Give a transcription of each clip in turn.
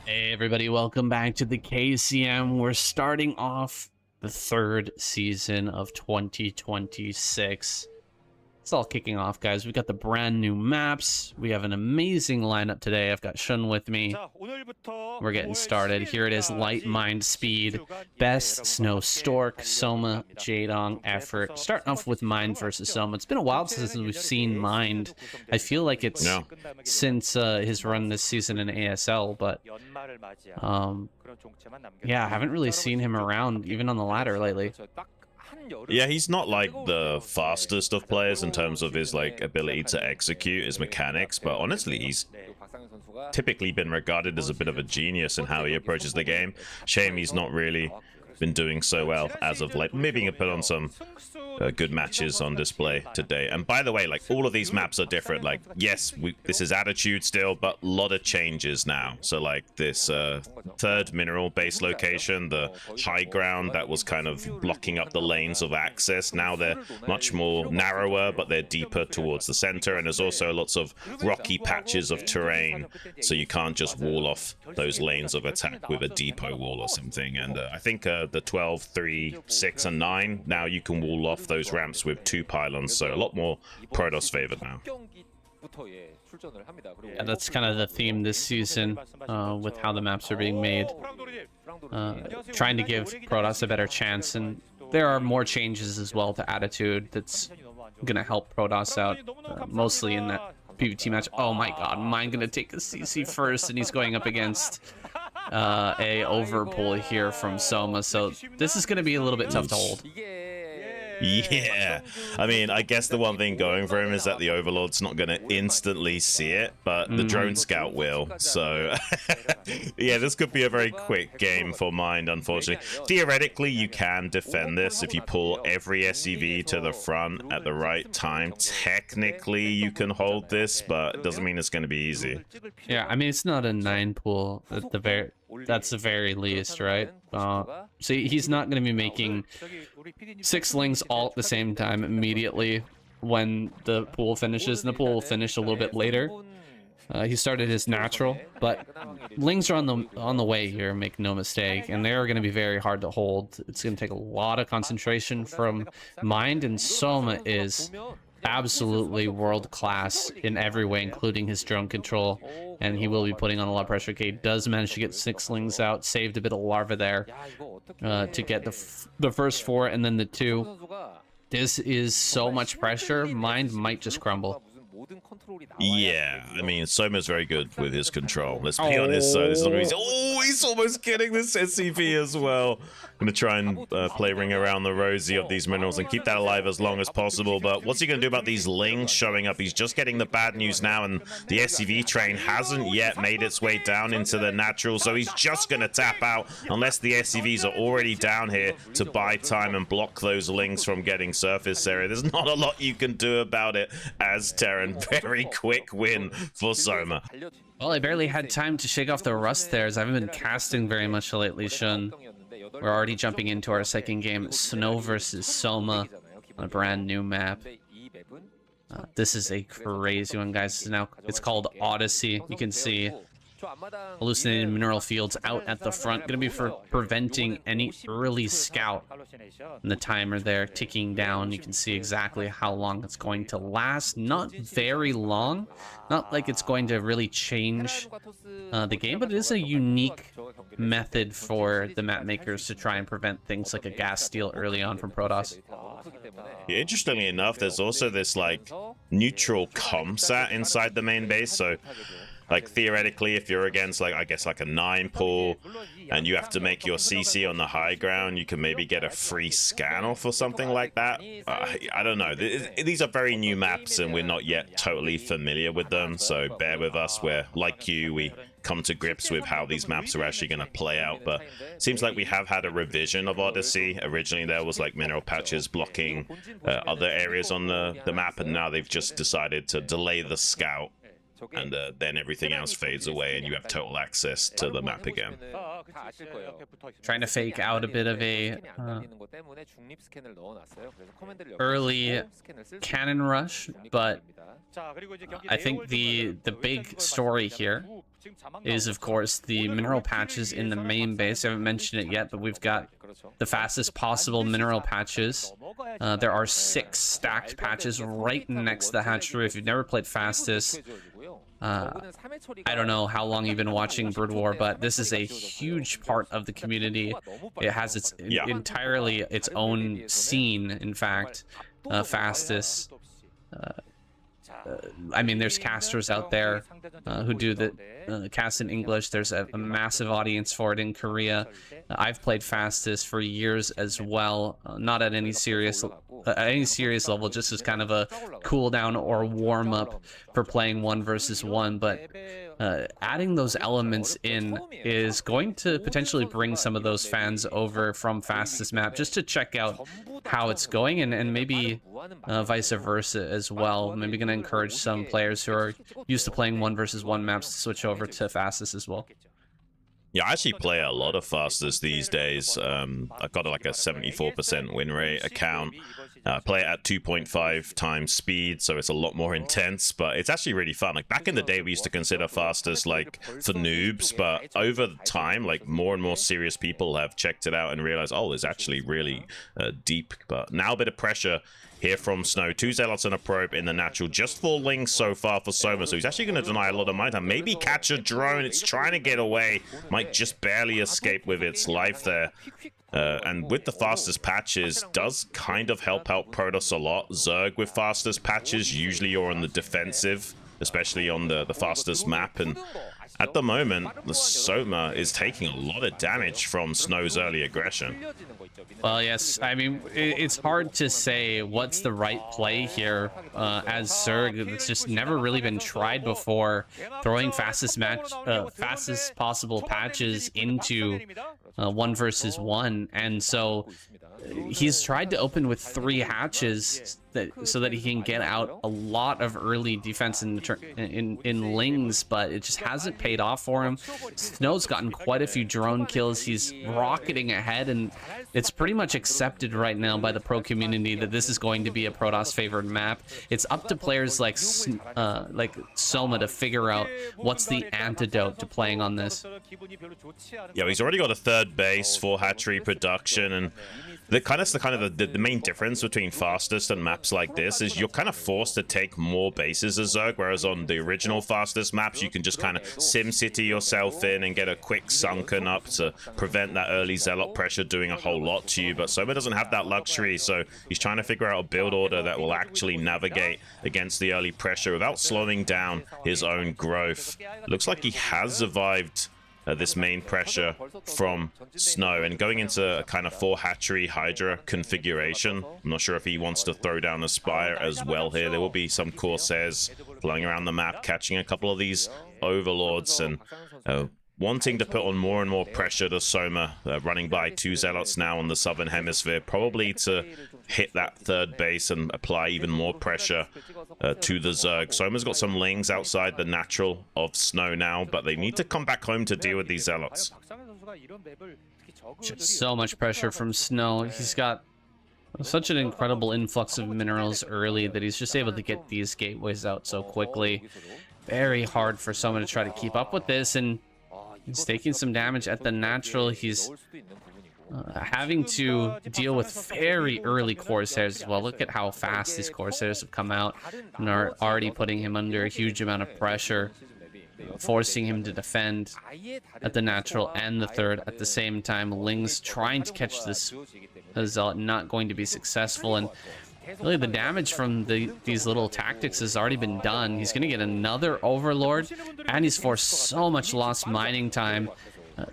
Hey everybody, welcome back to the KCM. We're starting off the third season of 2026. It's all kicking off, guys. We got the brand new maps. We have an amazing lineup today. I've got Shun with me. We're getting started. Here it is, Light Mind Speed, Best, Snow Stork, Soma, Jadong, Effort. Starting off with Mind versus Soma. It's been a while since we've seen Mind. I feel like it's since his run this season in ASL, but yeah, I haven't really seen him around, even on the ladder lately. Yeah, he's not like the fastest of players in terms of his like ability to execute his mechanics, but honestly, he's typically been regarded as a bit of a genius in how he approaches the game. Shame he's not really been doing so well as of late. Maybe he can put on some good matches on display today. And by the way, like, all of these maps are different. Like, yes, this is Attitude still, but a lot of changes now. So like this third mineral base location, the high ground that was kind of blocking up the lanes of access, now they're much more narrower, but they're deeper towards the center. And there's also lots of rocky patches of terrain, so you can't just wall off those lanes of attack with a depot wall or something. And I think the 12, 3, 6, and 9, now you can wall off those ramps with 2 pylons, so a lot more Protoss favored now. Yeah, that's kind of the theme this season with how the maps are being made. Trying to give Protoss a better chance, and there are more changes as well to Attitude that's going to help Protoss out, mostly in that PvT match. Oh my god, Mind going to take a CC first, and he's going up against a overpull here from Soma, so this is going to be a little bit tough to hold. Yeah, I mean, I guess the one thing going for him is that the Overlord's not going to instantly see it, but the drone scout will. So, yeah, this could be a very quick game for Mind, unfortunately. Theoretically, you can defend this if you pull every SCV to the front at the right time. Technically, you can hold this, but it doesn't mean it's going to be easy. Yeah, I mean, it's not a 9 pool at the very... That's the very least, right? So he's not going to be making 6 lings all at the same time immediately when the pool finishes, and the pool will finish a little bit later. He started his natural, but lings are on the way here, make no mistake, and they're going to be very hard to hold. It's going to take a lot of concentration from Mind, and Soma is absolutely world-class in every way, including his drone control, and he will be putting on a lot of pressure. Okay, does manage to get 6 slings out, saved a bit of larva there to get the first 4, and then the 2. This is so much pressure. Mind might just crumble. Yeah, I mean, Soma's very good with his control. Let's be honest. So this is he's almost getting this SCV as well. I'm gonna try and play ring around the rosy of these minerals and keep that alive as long as possible. But what's he gonna do about these lings showing up? He's just getting the bad news now, and the SCV train hasn't yet made its way down into the natural, so he's just gonna tap out unless the SCVs are already down here to buy time and block those lings from getting surface area. There's not a lot you can do about it as Terran. Very quick win for Soma. Well, I barely had time to shake off the rust there, as I haven't been casting very much lately, Shun. We're already jumping into our second game, Snow versus Soma, on a brand new map. This is a crazy one, guys. It's called Odyssey. You can see hallucinated mineral fields out at the front, going to be for preventing any early scout. And the timer there ticking down, you can see exactly how long it's going to last. Not very long, not like it's going to really change the game, but it is a unique method for the map makers to try and prevent things like a gas steal early on from Protoss. Interestingly enough, there's also this like neutral comsat inside the main base, so like theoretically, if you're against like, I guess like a 9 pool and you have to make your CC on the high ground, you can maybe get a free scan off or something like that. I don't know. These are very new maps and we're not yet totally familiar with them, so bear with us. We're like you, we come to grips with how these maps are actually going to play out, but it seems like we have had a revision of Odyssey. Originally there was like mineral patches blocking other areas on the map, and now they've just decided to delay the scout and then everything else fades away and you have total access to the map again. Trying to fake out a bit of a early cannon rush, but I think the big story here is, of course, the mineral patches in the main base. I haven't mentioned it yet, but we've got the fastest possible mineral patches. There are 6 stacked patches right next to the hatchery. If you've never played fastest, I don't know how long you've been watching Broodwar, but this is a huge part of the community. It has its entirely its own scene, in fact. Fastest. I mean, there's casters out there who do the cast in English. There's a massive audience for it in Korea. I've played fastest for years as well, not at any serious level, just as kind of a cool down or warm up for playing 1 versus 1. But adding those elements in is going to potentially bring some of those fans over from fastest map just to check out how it's going, and maybe vice versa as well. Maybe going to encourage some players who are used to playing 1 versus 1 maps to switch over to fastest as well. Yeah, I actually play a lot of fastest these days. I've got like a 74% win rate account. I play it at 2.5 times speed, so it's a lot more intense, but it's actually really fun. Like back in the day, we used to consider fastest like for noobs, but over time, like more and more serious people have checked it out and realized, oh, it's actually really deep. But now a bit of pressure here from Snow. 2 Zealots and a Probe in the natural. Just 4 Lings so far for Soma, so he's actually going to deny a lot of mine time. Maybe catch a drone. It's trying to get away. Might just barely escape with its life there. And with the fastest patches, does kind of help out Protoss a lot. Zerg with fastest patches, usually you're on the defensive, especially on the fastest map. And at the moment, the Soma is taking a lot of damage from Snow's early aggression. Well, yes. I mean, it's hard to say what's the right play here as Zerg. It's just never really been tried before. Throwing fastest possible patches into 1 versus 1, and so he's tried to open with 3 hatches so that he can get out a lot of early defense in Lings, but it just hasn't paid off for him. Snow's gotten quite a few drone kills. He's rocketing ahead, and it's pretty much accepted right now by the pro community that this is going to be a Protoss favored map. It's up to players like Soma to figure out what's the antidote to playing on this. Yeah, he's already got a 3rd base for hatchery production, and the main difference between fastest and maps like this is you're kind of forced to take more bases as Zerg, whereas on the original fastest maps you can just kind of sim city yourself in and get a quick sunken up to prevent that early Zealot pressure doing a whole lot to you. But Soma doesn't have that luxury, so he's trying to figure out a build order that will actually navigate against the early pressure without slowing down his own growth. Looks like he has survived this main pressure from Snow, and going into a kind of 4 hatchery Hydra configuration. I'm not sure if he wants to throw down a Spire as well here. There will be some Corsairs flying around the map, catching a couple of these Overlords, and wanting to put on more and more pressure to Soma, running by 2 Zealots now on the southern hemisphere, probably to hit that 3rd base and apply even more pressure to the Zerg. Soma's got some Lings outside the natural of Snow now, but they need to come back home to deal with these Zealots. Just so much pressure from Snow. He's got such an incredible influx of minerals early that he's just able to get these gateways out so quickly. Very hard for someone to try to keep up with this, and he's taking some damage at the natural. He's having to deal with very early Corsairs as well. Look at how fast these Corsairs have come out and are already putting him under a huge amount of pressure, forcing him to defend at the natural and the 3rd at the same time. Ling's trying to catch this Zealot, not going to be successful, and really the damage from these little tactics has already been done. He's going to get another Overlord, and he's forced so much lost mining time.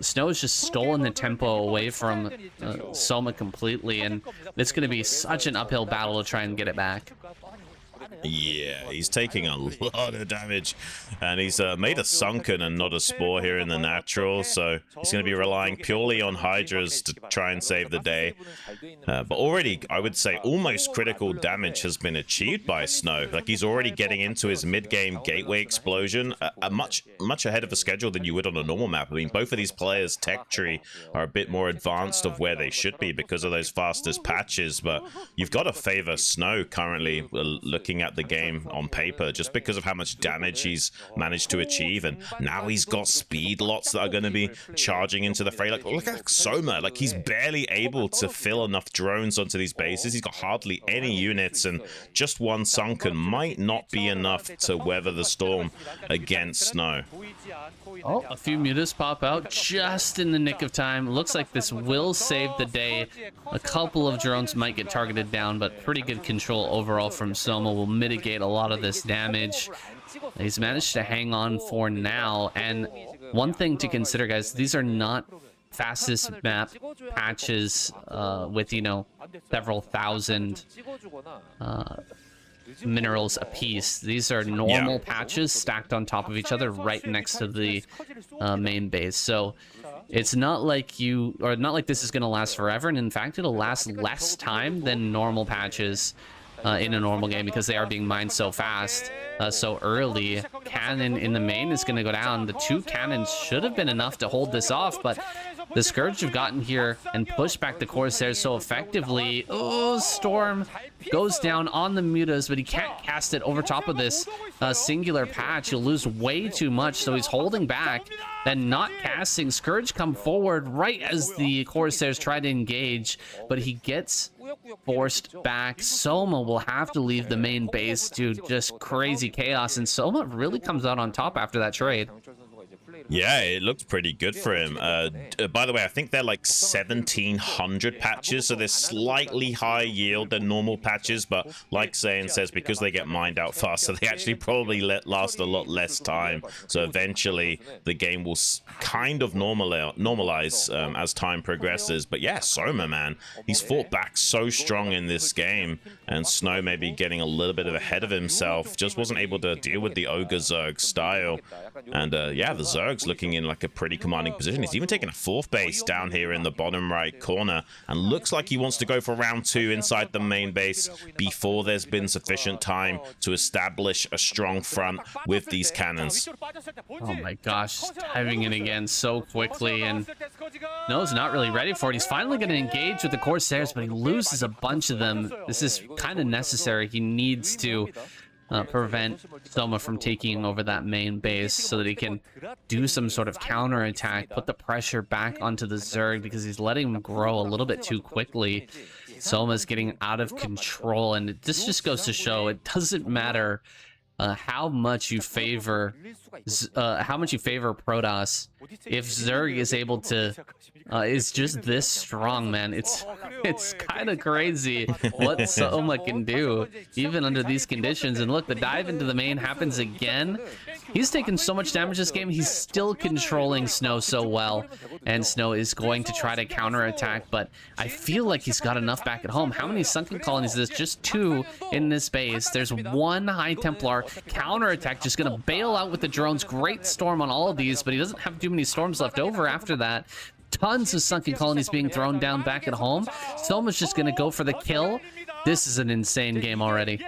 Snow's just stolen the tempo away from Soma completely, and it's going to be such an uphill battle to try and get it back. Yeah, he's taking a lot of damage, and he's made a sunken and not a spore here in the natural, so he's going to be relying purely on hydras to try and save the day. But already, I would say, almost critical damage has been achieved by Snow. Like, he's already getting into his mid-game gateway explosion, much ahead of the schedule than you would on a normal map. I mean, both of these players' tech tree are a bit more advanced of where they should be because of those fastest patches, but you've got to favor Snow currently looking at the game on paper just because of how much damage he's managed to achieve, and now he's got speed lots that are going to be charging into the fray. Like, look at Soma, like he's barely able to fill enough drones onto these bases. He's got hardly any units, and just one sunken might not be enough to weather the storm against Snow. Oh, a few mutas pop out just in the nick of time. Looks like this will save the day. A couple of drones might get targeted down, but pretty good control overall from Soma will mitigate a lot of this damage. He's managed to hang on for now. And one thing to consider, guys, these are not fastest map patches with, you know, several thousand minerals apiece. These are normal patches stacked on top of each other right next to the main base. So it's not like this is going to last forever, and in fact it'll last less time than normal patches in a normal game because they are being mined so fast, so early. Cannon in the main is going to go down. The 2 cannons should have been enough to hold this off, but the Scourge have gotten here and pushed back the Corsairs so effectively. Oh, Storm goes down on the mutas, but he can't cast it over top of this singular patch. He'll lose way too much, so he's holding back, then not casting. Scourge come forward right as the Corsairs try to engage, but he gets forced back. Soma will have to leave the main base to just crazy chaos, and Soma really comes out on top after that trade. Yeah, it looked pretty good for him. By the way, I think they're like 1,700 patches, so they're slightly higher yield than normal patches, but like Zayn says, because they get mined out faster, they actually probably last a lot less time. So eventually, the game will kind of normalize as time progresses. But yeah, Soma, man, he's fought back so strong in this game, and Snow maybe getting a little bit ahead of himself, just wasn't able to deal with the Ogre Zerg style. And yeah, the Zerg's looking in like a pretty commanding position. He's even taken a 4th base down here in the bottom right corner, and looks like he wants to go for round 2 inside the main base before there's been sufficient time to establish a strong front with these cannons. Oh my gosh, diving in again so quickly, and No's not really ready for it. He's finally going to engage with the Corsairs, but he loses a bunch of them. This is kind of necessary. He needs to prevent Soma from taking over that main base so that he can do some sort of counter attack, put the pressure back onto the Zerg, because he's letting him grow a little bit too quickly. Soma's getting out of control, and this just goes to show it doesn't matter how much you favor Protoss. If Zerg is able to is just this strong, man, it's kind of crazy what Soma can do even under these conditions. And look, the dive into the main happens again. He's taken so much damage this game. He's still controlling Snow so well, and Snow is going to try to counterattack, but I feel like he's got enough back at home. How many sunken colonies is this? Just 2 in this base. There's 1 High Templar. Counterattack just gonna bail out with the drones. Great storm on all of these, but he doesn't have too many storms left over after that. Tons of sunken colonies being thrown down back at home. Soma's just gonna go for the kill. This is an insane game already.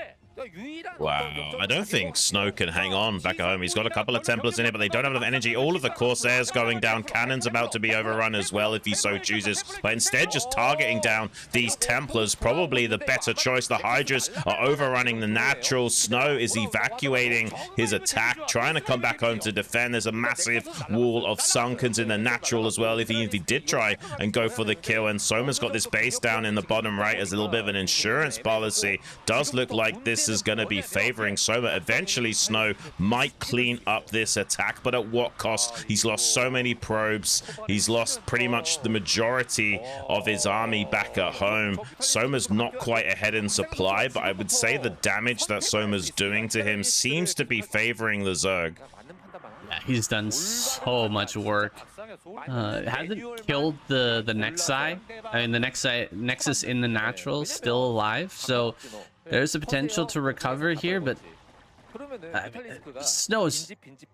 Wow, I don't think Snow can hang on back at home. He's got a couple of Templars in it, but they don't have enough energy. All of the Corsairs going down. Cannon's about to be overrun as well if he so chooses, but instead just targeting down these Templars. Probably the better choice. The Hydras are overrunning the natural. Snow is evacuating his attack, trying to come back home to defend. There's a massive wall of Sunkens in the natural as well if he did try and go for the kill. And Soma's got this base down in the bottom right as a little bit of an insurance policy. Does look like this is going to be favoring Soma. Eventually, Snow might clean up this attack, but at what cost? He's lost so many probes. He's lost pretty much the majority of his army back at home. Soma's not quite ahead in supply, but I would say the damage that Soma's doing to him seems to be favoring the Zerg. Yeah, he's done so much work. Hasn't killed the Nexi. I mean, the Nexus in the natural still alive, so There's a potential to recover here, but Snow's,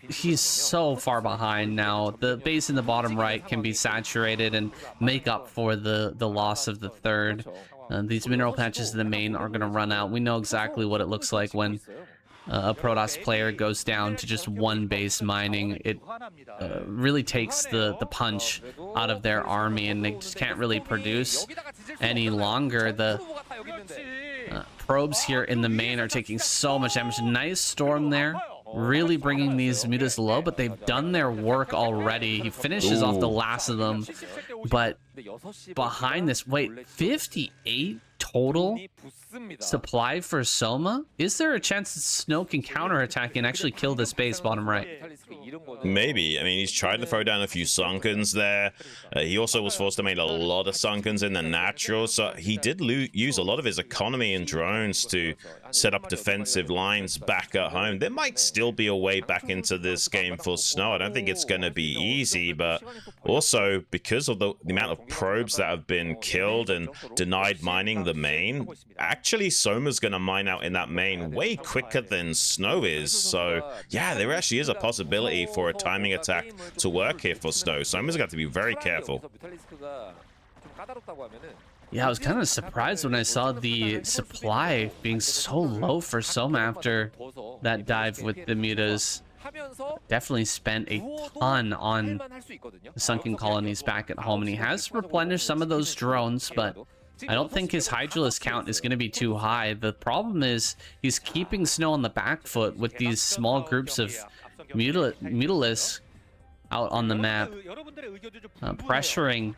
he's so far behind now. The base in the bottom right can be saturated and make up for the loss of the third. These mineral patches in the main are going to run out. We know exactly what it looks like when a Protoss player goes down to just one base mining. It really takes the punch out of their army, and they just can't really produce any longer. The probes here in the main are taking so much damage. Nice storm there, really bringing these mutas low, but they've done their work already. He finishes off the last of them, but behind this, wait, 58 total supply for Soma? Is there a chance that Snow can counterattack and actually kill this base bottom right? Maybe. I mean, he's tried to throw down a few Sunkens there. He also was forced to make a lot of Sunkens in the natural, so he did use a lot of his economy and drones to set up defensive lines back at home. There might still be a way back into this game for Snow. I don't think it's going to be easy, but also because of the amount of probes that have been killed and denied mining the main, actually Soma's going to mine out in that main way quicker than Snow is. So yeah, there actually is a possibility for a timing attack to work here for Snow. Soma's got to be very careful. Yeah, I was kind of surprised when I saw the supply being so low for Soma after that dive with the mutas. Definitely spent a ton on the sunken colonies back at home, and he has replenished some of those drones, but I don't think his Hydralisk count is going to be too high. The problem is he's keeping Snow on the back foot with these small groups of Mutalisks out on the map, pressuring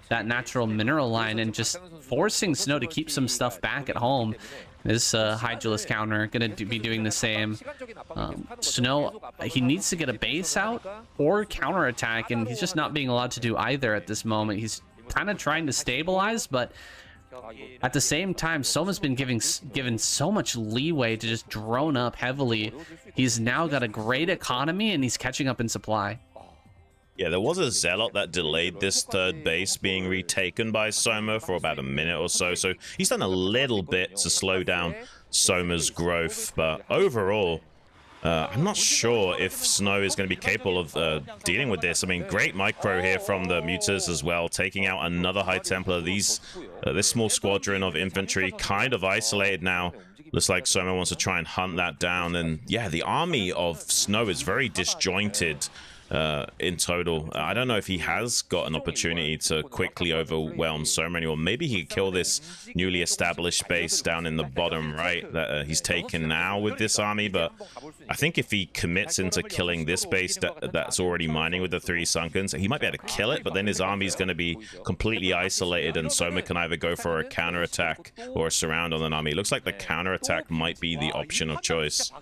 that natural mineral line and just forcing Snow to keep some stuff back at home. This Hydralisk counter going to be doing the same. Snow, he needs to get a base out or counterattack, and he's just not being allowed to do either at this moment. He's kind of trying to stabilize, but at the same time, Soma's been given so much leeway to just drone up heavily. He's now got a great economy, and he's catching up in supply. Yeah, there was a Zealot that delayed this third base being retaken by Soma for about a minute or so, so he's done a little bit to slow down Soma's growth, but overall, I'm not sure if Snow is going to be capable of dealing with this. I mean, great micro here from the mutas as well, taking out another High Templar. This small squadron of infantry kind of isolated now. Looks like Soma wants to try and hunt that down, and yeah, the army of Snow is very disjointed in total. I don't know if he has got an opportunity to quickly overwhelm Soma anymore. Maybe he could kill this newly established base down in the bottom right that he's taken now with this army, but I think if he commits into killing this base that's already mining with the 3 Sunkens, he might be able to kill it, but then his army is going to be completely isolated, and Soma can either go for a counterattack or a surround on an army. It looks like the counterattack might be the option of choice.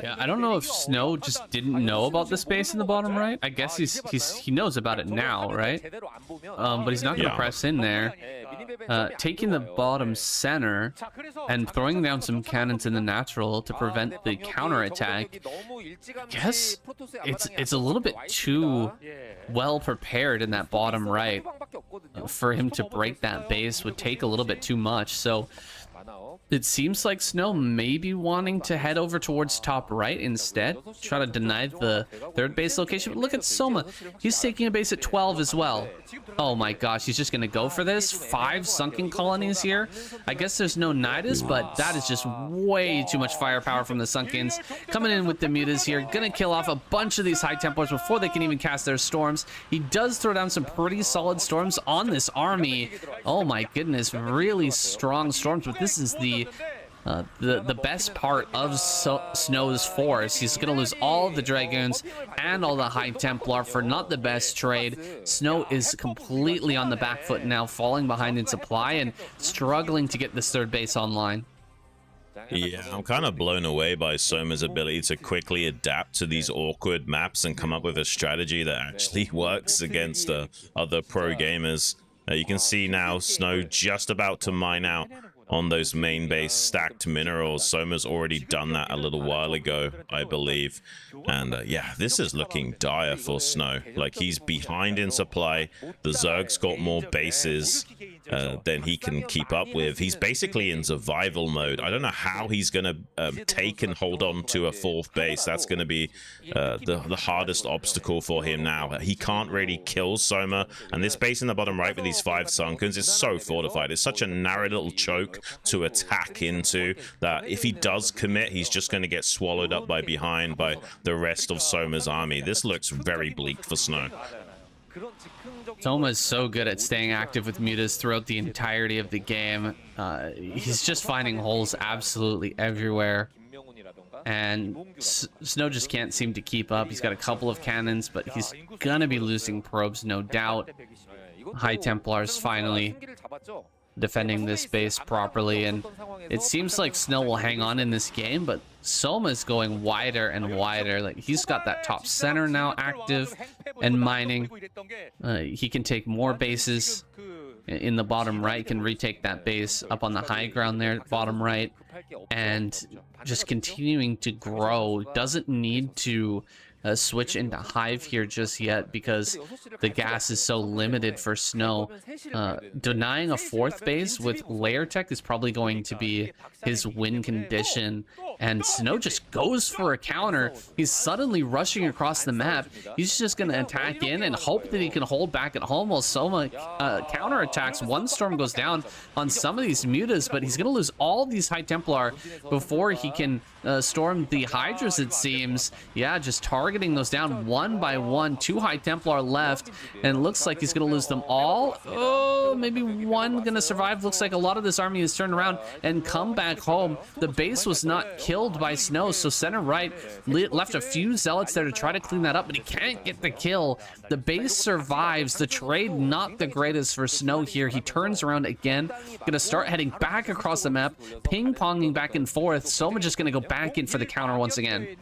Yeah, I don't know if Snow just didn't know about the space in the bottom right. I guess he knows about it now, right? But he's not going to press in there. Taking the bottom center and throwing down some cannons in the natural to prevent the counterattack. I guess it's a little bit too well prepared in that bottom right. For him to break that base would take a little bit too much, so it seems like Snow may be wanting to head over towards top right instead, try to deny the third base location. But look at Soma, he's taking a base at 12 as well. Oh my gosh, he's just gonna go for this. 5 sunken colonies here. I guess there's no Nidus, but that is just way too much firepower from the Sunkens. Coming in with the mutas here, gonna kill off a bunch of these High Templars before they can even cast their storms. He does throw down some pretty solid storms on this army. Oh my goodness, really strong storms, but this is the best part of Snow's force. He's gonna lose all the Dragoons and all the High Templar for not the best trade. Snow is completely on the back foot now, falling behind in supply and struggling to get this third base online. Yeah, I'm kind of blown away by Soma's ability to quickly adapt to these awkward maps and come up with a strategy that actually works against other pro gamers. You can see now Snow just about to mine out on those main base stacked minerals. Soma's already done that a little while ago, I believe. And yeah, this is looking dire for Snow. Like, he's behind in supply. The Zerg's got more bases. than he can keep up with. He's basically in survival mode. I don't know how he's gonna take and hold on to a 4th base. That's gonna be the hardest obstacle for him now. He can't really kill Soma, and this base in the bottom right with these 5 Sunkens is so fortified. It's such a narrow little choke to attack into that if he does commit, he's just going to get swallowed up by behind by the rest of Soma's army. This looks very bleak for Snow. Soma is so good at staying active with mutas throughout the entirety of the game. He's just finding holes absolutely everywhere. And Snow just can't seem to keep up. He's got a couple of cannons, but he's gonna be losing probes, no doubt. High Templars finally defending this base properly, and it seems like Snow will hang on in this game, but Soma is going wider and wider. Like, he's got that top center now active and mining. He can take more bases in the bottom right, can retake that base up on the high ground there, bottom right, and just continuing to grow. Doesn't need to switch into Hive here just yet because the gas is so limited for Snow. Denying a 4th base with layer tech is probably going to be his win condition, and Snow just goes for a counter. He's suddenly rushing across the map. He's just going to attack in and hope that he can hold back at home while Soma counter attacks. One storm goes down on some of these mutas, but he's going to lose all these High Templar before he can storm the Hydras, it seems. Yeah, just targeting those down one by one. 2 High Templar left, and it looks like he's going to lose them all. Oh, maybe one going to survive. Looks like a lot of this army has turned around and come back home. The base was not killed by Snow, so center right left a few zealots there to try to clean that up, but he can't get the kill. The base survives. The trade not the greatest for Snow here. He turns around again, gonna start heading back across the map, ping-ponging back and forth. Soma just gonna go back in for the counter once again.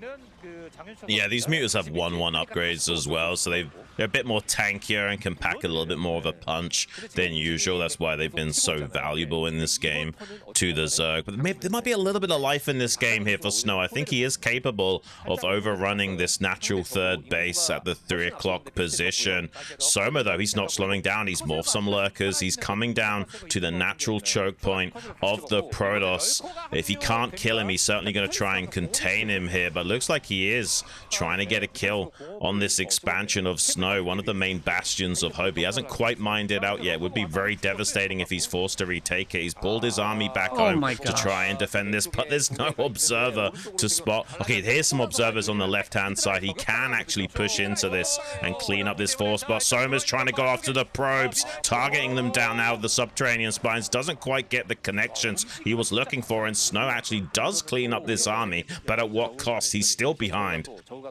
Yeah, these mutas have 1/1 upgrades as well, so they're a bit more tankier and can pack a little bit more of a punch than usual. That's why they've been so valuable in this game to the Zerg. But there might be a little bit of life in this game here for Snow. I think he is capable of overrunning this natural 3rd base at the 3 o'clock position. Soma, though, he's not slowing down. He's morphed some lurkers. He's coming down to the natural choke point of the Protoss. If he can't kill him, he's certainly going to try and contain him here. But looks like he is trying to get a kill on this expansion of Snow, one of the main bastions of hope. He hasn't quite mined it out yet. It would be very devastating if he's forced to retake it. He's pulled his army back home to try and defend this, but there's no observer to spot. Okay, here's some observers on the left-hand side. He can actually push into this and clean up this force, but Soma's trying to go after the probes, targeting them down now with the subterranean spines. Doesn't quite get the connections he was looking for, and Snow actually does clean up this army, but at what cost? He's still behind.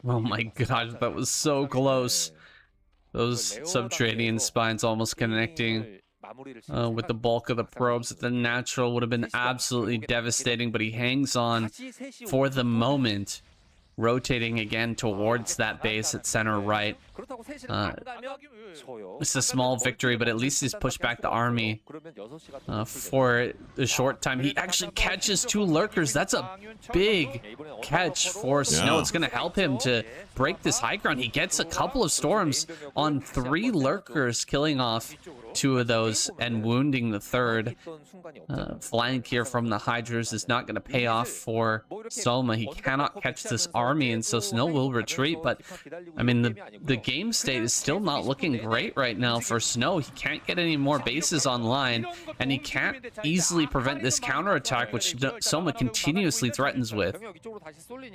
Oh my god, that was so close. Those subterranean spines almost connecting with the bulk of the probes. The natural would have been absolutely devastating, but he hangs on for the moment, rotating again towards that base at center right. It's a small victory, but at least he's pushed back the army for a short time. He actually catches 2 lurkers. That's a big catch for Snow. It's going to help him to break this high ground. He gets a couple of storms on 3 lurkers, killing off 2 of those and wounding the 3rd. Flank here from the Hydras is not going to pay off for Soma. He cannot catch this army, and so Snow will retreat. But I mean, the game state is still not looking great right now for Snow. He can't get any more bases online, and he can't easily prevent this counterattack, which Soma continuously threatens with.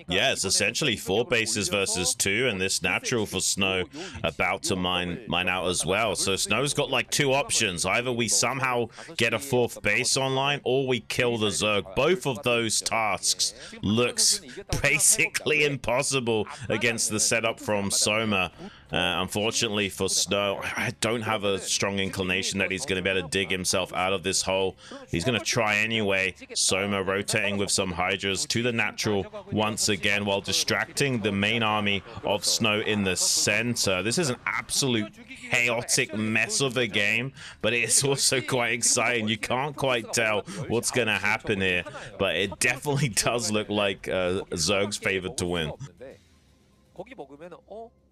Yeah, it's essentially 4 bases versus 2, and this natural for Snow about to mine out as well. So Snow's got like 2 options. Either we somehow get a 4th base online, or we kill the Zerg. Both of those tasks looks basically impossible against the setup from Soma. Unfortunately for Snow, I don't have a strong inclination that he's going to be able to dig himself out of this hole. He's going to try anyway. Soma rotating with some Hydras to the natural once again while distracting the main army of Snow in the center. This is an absolute chaotic mess of a game, but it's also quite exciting. You can't quite tell what's going to happen here, but it definitely does look like Zerg's favored to win.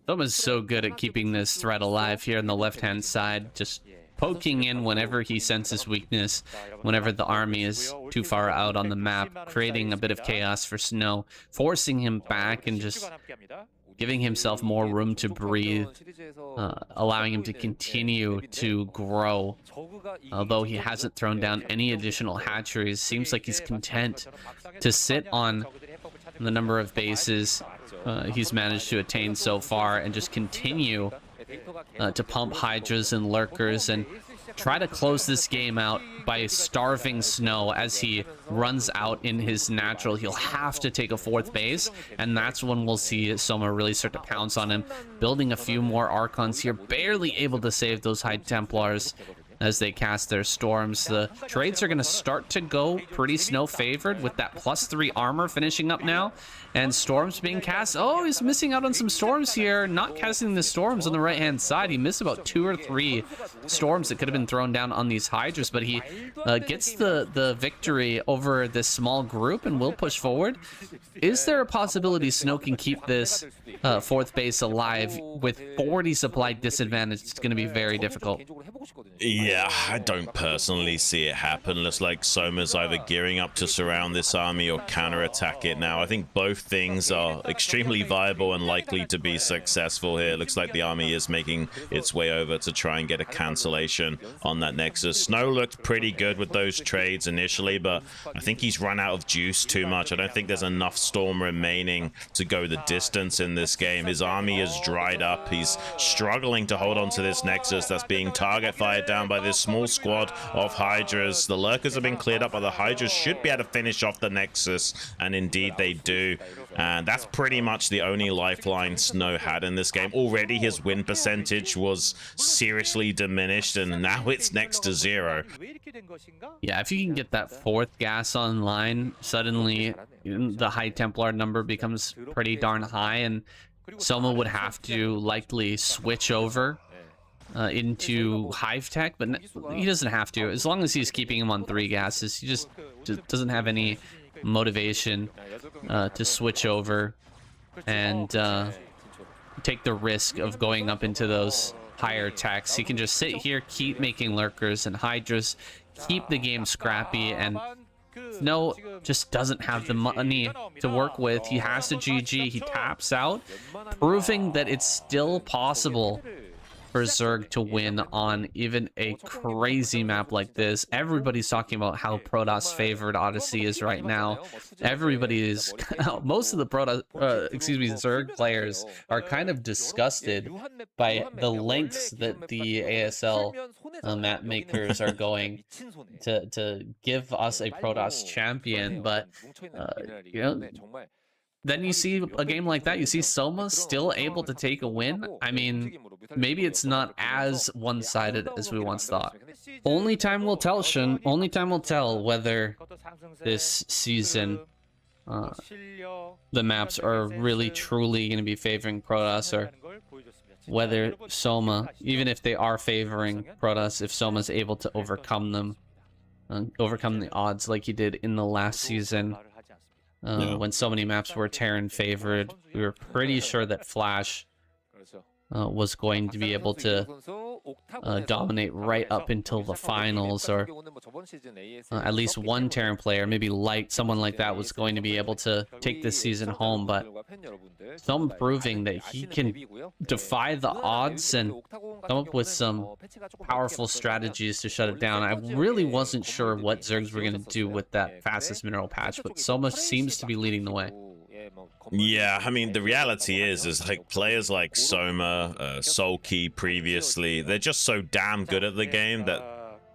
Soma's so good at keeping this threat alive here on the left-hand side, just poking in whenever he senses weakness, whenever the army is too far out on the map, creating a bit of chaos for Snow, forcing him back and just giving himself more room to breathe, allowing him to continue to grow. Although he hasn't thrown down any additional hatcheries, seems like he's content to sit on the number of bases he's managed to attain so far and just continue to pump Hydras and Lurkers and try to close this game out by starving Snow as he runs out in his natural. He'll have to take a 4th base, and that's when we'll see Soma really start to pounce on him, building a few more Archons here, barely able to save those High Templars as they cast their storms. The trades are going to start to go pretty Snow favored with that +3 armor finishing up now, and storms being cast. Oh, he's missing out on some storms here, not casting the storms on the right hand side. He missed about 2 or 3 storms that could have been thrown down on these Hydras, but he gets the victory over this small group and will push forward. Is there a possibility Snow can keep this 4th base alive? With 40 supply disadvantage, it's going to be very difficult. Yeah, I don't personally see it happen. Looks like Soma's either gearing up to surround this army or counterattack it now. I think both things are extremely viable and likely to be successful here. Looks like the army is making its way over to try and get a cancellation on that Nexus. Snow looked pretty good with those trades initially, but I think he's run out of juice too much. I don't think there's enough storm remaining to go the distance in this game. His army is dried up. He's struggling to hold on to this Nexus that's being target fired down by this small squad of Hydras. The Lurkers have been cleared up, but the Hydras should be able to finish off the Nexus, and indeed they do. And that's pretty much the only lifeline Snow had in this game. Already his win percentage was seriously diminished, and now it's next to 0. Yeah, if you can get that 4th gas online, suddenly the High Templar number becomes pretty darn high, and Soma would have to likely switch over into Hive Tech, but he doesn't have to. As long as he's keeping him on 3 gases, he just doesn't have any motivation to switch over and take the risk of going up into those higher techs. He can just sit here, keep making Lurkers and Hydras, keep the game scrappy, and Snow just doesn't have the money to work with. He has to GG, he taps out, proving that it's still possible for Zerg to win on even a crazy map like this. Everybody's talking about how Protoss favored Odyssey is right now. Everybody is, most of the Protoss, Zerg players are kind of disgusted by the lengths that the ASL map makers are going to give us a Protoss champion, but you know, then you see a game like that, you see Soma still able to take a win. I mean, maybe it's not as one-sided as we once thought. Only time will tell, Shun. Only time will tell whether this season the maps are really truly going to be favoring Protoss, or whether Soma, even if they are favoring Protoss, if Soma's able to overcome them, overcome the odds like he did in the last season. When so many maps were Terran favored, we were pretty sure that Flash was going to be able to dominate right up until the finals, or at least one Terran player, maybe Light, someone like that, was going to be able to take this season home. But some proving that he can defy the odds and come up with some powerful strategies to shut it down. I really wasn't sure what Zergs were going to do with that fastest mineral patch, but Soma seems to be leading the way. Yeah, I mean, the reality is like players like Soma, Sulky previously, they're just so damn good at the game that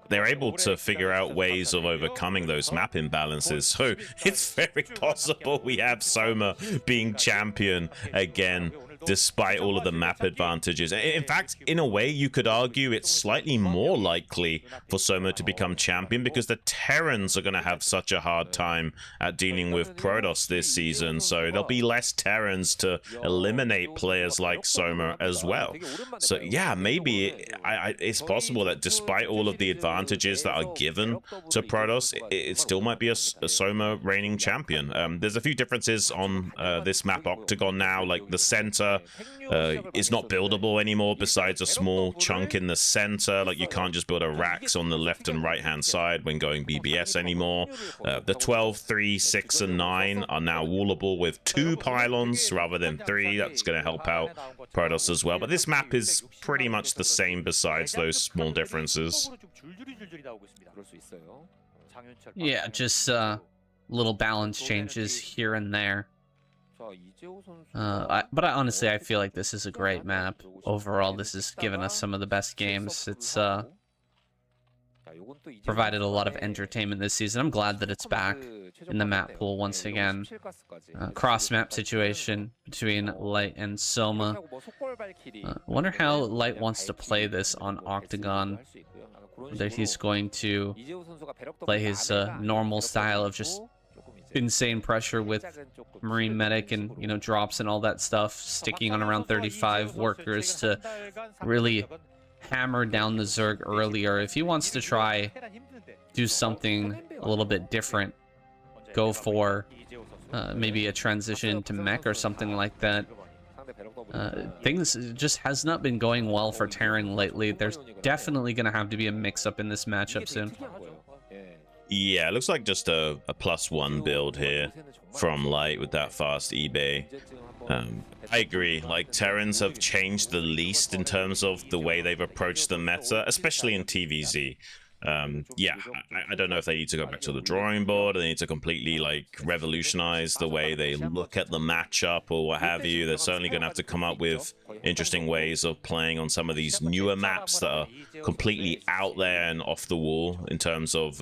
they're able to figure out ways of overcoming those map imbalances. So it's very possible we have Soma being champion again, despite all of the map advantages. In fact, in a way, you could argue it's slightly more likely for Soma to become champion because the Terrans are going to have such a hard time at dealing with Protoss this season. So there'll be less Terrans to eliminate players like Soma as well. So yeah, maybe it's possible that despite all of the advantages that are given to Protoss, it still might be a Soma reigning champion. There's a few differences on this map Octagon now, like the center is not buildable anymore besides a small chunk in the center. Like you can't just build a racks on the left and right hand side when going BBS anymore. The 12, 3, 6, and 9 are now wallable with 2 pylons rather than 3. That's going to help out Protoss as well. But this map is pretty much the same besides those small differences. Yeah, just little balance changes here and there. But honestly, I feel like this is a great map. Overall, this has given us some of the best games. It's provided a lot of entertainment this season. I'm glad that it's back in the map pool once again. Cross-map situation between Light and Soma. Wonder how Light wants to play this on Octagon. Whether he's going to play his normal style of just insane pressure with Marine Medic and, you know, drops and all that stuff, sticking on around 35 workers to really hammer down the Zerg earlier. If he wants to try do something a little bit different, go for maybe a transition to mech or something like that. Things just has not been going well for Terran lately. There's definitely going to have to be a mix-up in this matchup soon. Yeah, it looks like just a +1 build here from Light with that fast eBay. I agree, like Terrans have changed the least in terms of the way they've approached the meta, especially in TVZ. Yeah, I don't know if they need to go back to the drawing board, or they need to completely like revolutionize the way they look at the matchup or what have you. They're certainly going to have to come up with interesting ways of playing on some of these newer maps that are completely out there and off the wall in terms of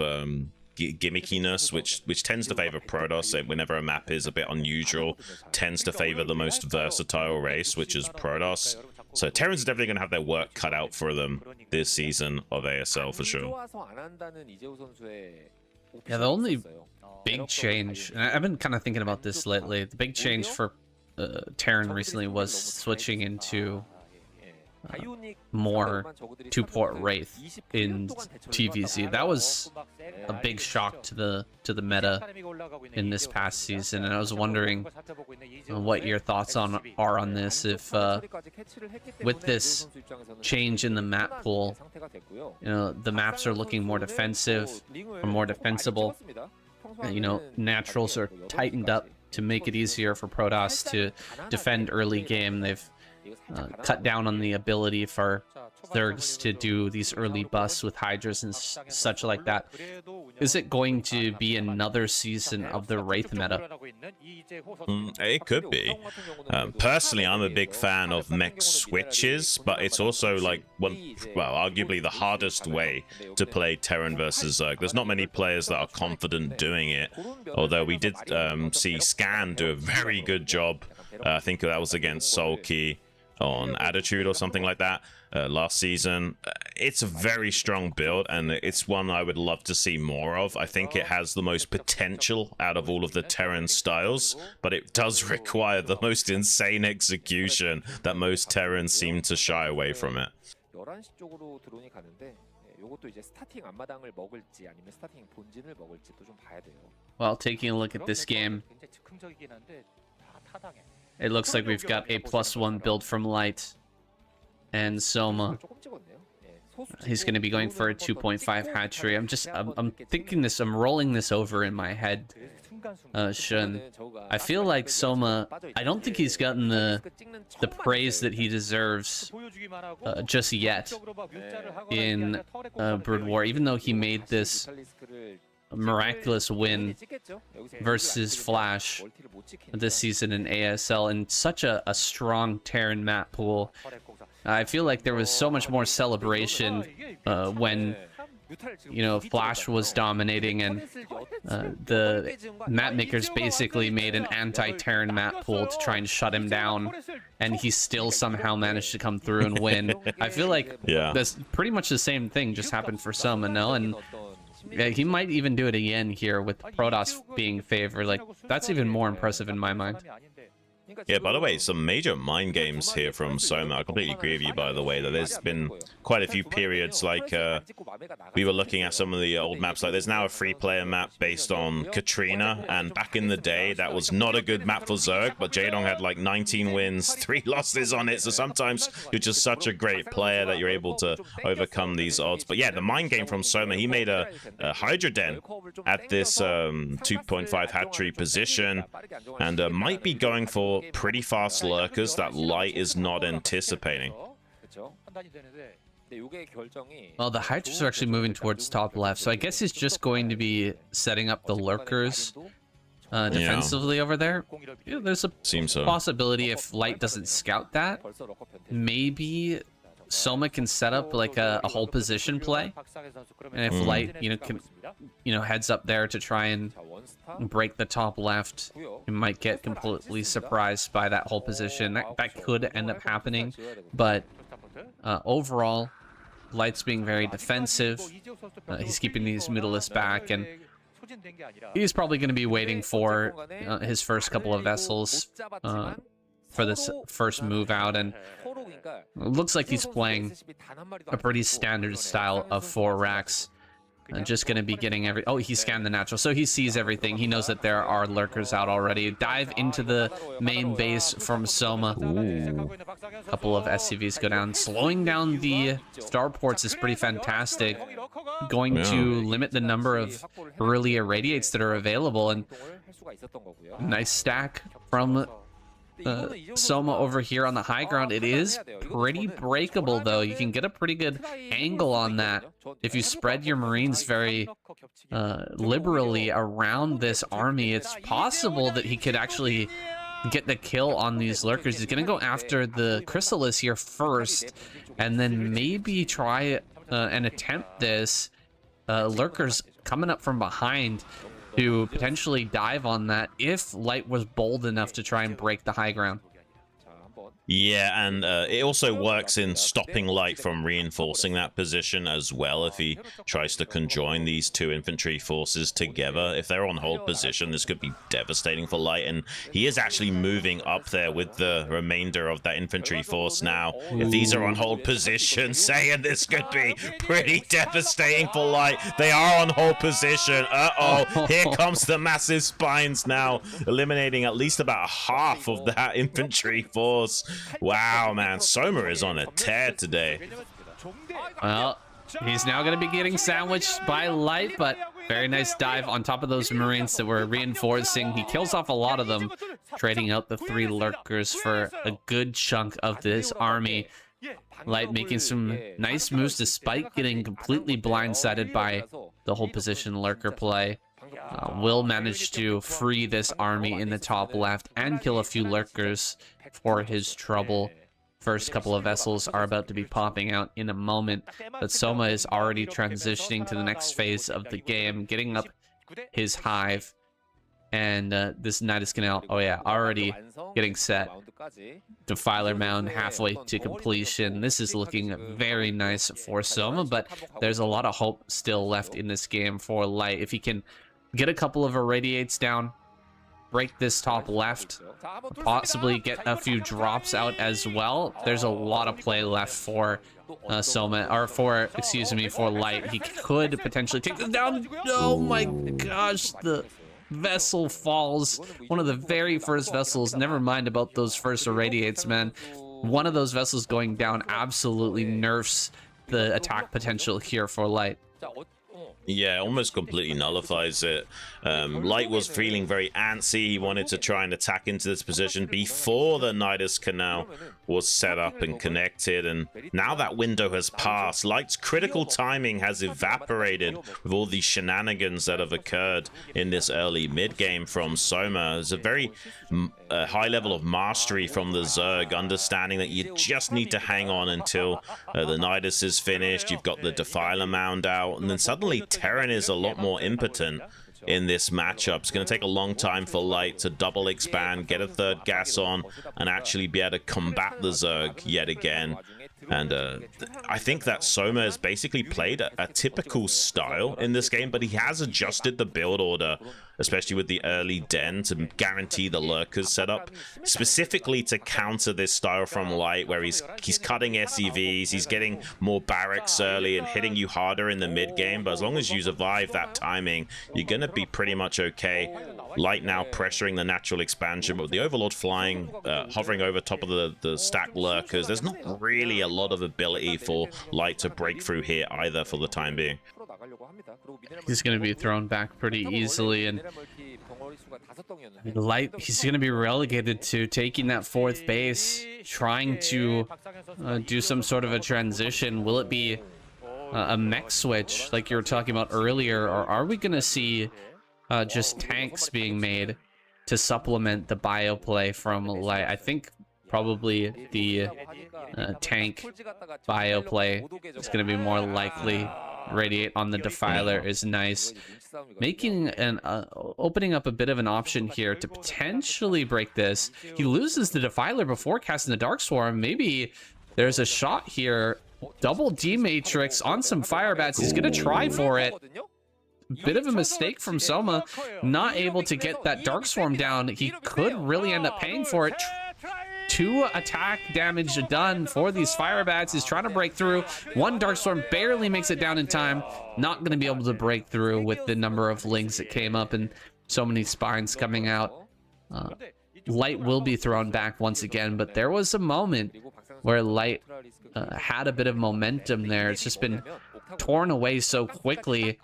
gimmickiness, which tends to favor Protoss. Whenever a map is a bit unusual, tends to favor the most versatile race, which is Protoss. So Terrans are definitely going to have their work cut out for them this season of ASL for sure. Yeah, the only big change, and I've been kind of thinking about this lately, the big change for Terran recently was switching into more 2-port Wraith in TVZ. That was a big shock to the meta in this past season, and I was wondering what your thoughts are on this. If with this change in the map pool, you know, the maps are looking more defensive or more defensible. You know, naturals are tightened up to make it easier for Protoss to defend early game. They've cut down on the ability for Zergs to do these early busts with Hydras and such like that. Is it going to be another season of the Wraith meta? It could be. Personally, I'm a big fan of mech switches, but it's also like arguably the hardest way to play Terran versus Zerg. There's not many players that are confident doing it, although we did see Scan do a very good job. I think that was against Sulky on Attitude or something like that last season. It's a very strong build, and it's one I would love to see more of. I think it has the most potential out of all of the Terran styles, but it does require the most insane execution that most Terrans seem to shy away from it. Well, taking a look at this game, it looks like we've got a +1 build from Light and Soma. He's going to be going for a 2.5 hatchery. I'm thinking this, I'm rolling this over in my head, Shun. I feel like Soma, I don't think he's gotten the praise that he deserves just yet in Broodwar, even though he made this miraculous win versus Flash this season in ASL in such a strong Terran map pool. I feel like there was so much more celebration when, you know, Flash was dominating, and the map makers basically made an anti-Terran map pool to try and shut him down, and he still somehow managed to come through and win. I feel like that's pretty much the same thing just happened for Soma, no? And he might even do it again here with Protoss being favored. Like, that's even more impressive in my mind. Yeah, by the way, some major mind games here from Soma. I completely agree with you, by the way, that there's been quite a few periods, like we were looking at some of the old maps. Like, there's now a free-player map based on Katrina, and back in the day, that was not a good map for Zerg, but Jaedong had like 19 wins, 3 losses on it, so sometimes you're just such a great player that you're able to overcome these odds. But yeah, the mind game from Soma, he made a Hydra Den at this 2.5 hatchery position, and might be going for pretty fast lurkers that Light is not anticipating. Well, the Hydras are actually moving towards top left, so I guess he's just going to be setting up the lurkers defensively over there. Yeah, there's a possibility if Light doesn't scout that, maybe Soma can set up like a whole position play, and if Light, heads up there to try and break the top left, you might get completely surprised by that whole position. That could end up happening, but overall, Light's being very defensive. He's keeping these Mutalisks back, and he's probably going to be waiting for his first couple of vessels for this first move out, and it looks like he's playing a pretty standard style of 4 racks. Just going to be getting oh, he scanned the natural, so he sees everything. He knows that there are lurkers out already. Dive into the main base from Soma. Ooh. A couple of SCVs go down. Slowing down the starports is pretty fantastic. Going to limit the number of early irradiates that are available, and nice stack from Soma over here on the high ground. It is pretty breakable, though. You can get a pretty good angle on that if you spread your Marines very liberally around this army. It's possible that he could actually get the kill on these lurkers. He's going to go after the Chrysalis here first, and then maybe try and attempt this. Lurkers coming up from behind to potentially dive on that if Light was bold enough to try and break the high ground. Yeah, and it also works in stopping Light from reinforcing that position as well. If he tries to conjoin these 2 infantry forces together, if they're on hold position, this could be devastating for Light, and he is actually moving up there with the remainder of that infantry force now. If these are on hold position, saying this could be pretty devastating for Light. They are on hold position. Uh-oh, here comes the massive spines now, eliminating at least about half of that infantry force. Wow, man, Soma is on a tear today. Well, he's now going to be getting sandwiched by Light, but very nice dive on top of those Marines that were reinforcing. He kills off a lot of them, trading out the 3 lurkers for a good chunk of this army. Light making some nice moves despite getting completely blindsided by the whole position lurker play. Will manage to free this army in the top left and kill a few lurkers for his trouble. First couple of vessels are about to be popping out in a moment, but Soma is already transitioning to the next phase of the game, getting up his hive, and this Nidus Canal, oh yeah, already getting set. Defiler Mound halfway to completion. This is looking very nice for Soma, but there's a lot of hope still left in this game for Light. If he can get a couple of irradiates down, break this top left, possibly get a few drops out as well, there's a lot of play left for Soma, or for Light. He could potentially take this down. Oh my gosh, the vessel falls. One of the very first vessels. Never mind about those first irradiates, man. One of those vessels going down absolutely nerfs the attack potential here for Light. Yeah, almost completely nullifies it. Light was feeling very antsy. He wanted to try and attack into this position before the Nidus Canal was set up and connected, and now that window has passed. Light's critical timing has evaporated with all these shenanigans that have occurred in this early mid-game from Soma. There's a very high level of mastery from the Zerg, understanding that you just need to hang on until the Nidus is finished. You've got the Defiler Mound out, and then suddenly Terran is a lot more impotent in this matchup. It's going to take a long time for Light to double expand, get a 3rd gas on, and actually be able to combat the Zerg yet again. And I think that Soma has basically played a typical style in this game, but he has adjusted the build order especially with the early den, to guarantee the lurkers set up, specifically to counter this style from Light, where he's cutting SEVs, he's getting more barracks early and hitting you harder in the mid game. But as long as you survive that timing, you're gonna be pretty much okay. Light now pressuring the natural expansion, but with the Overlord flying, hovering over top of the stacked lurkers, there's not really a lot of ability for Light to break through here either for the time being. He's going to be thrown back pretty easily, and Light, he's going to be relegated to taking that 4th base, trying to do some sort of a transition. Will it be a mech switch like you were talking about earlier, or are we going to see just tanks being made to supplement the bio play from Light? I think probably the tank bio play is going to be more likely. Radiate on the Defiler is nice, making an opening up a bit of an option here to potentially break this. He loses the Defiler before casting the Dark Swarm. Maybe there's a shot here. Double D Matrix on some Fire Bats. He's gonna try for it. Bit of a mistake from Soma, not able to get that Dark Swarm down. He could really end up paying for it. 2 attack damage done for these Fire Bats. He's trying to break through. 1 Dark Storm barely makes it down in time. Not going to be able to break through with the number of links that came up and so many spines coming out. Light will be thrown back once again, but there was a moment where Light had a bit of momentum there. It's just been torn away so quickly.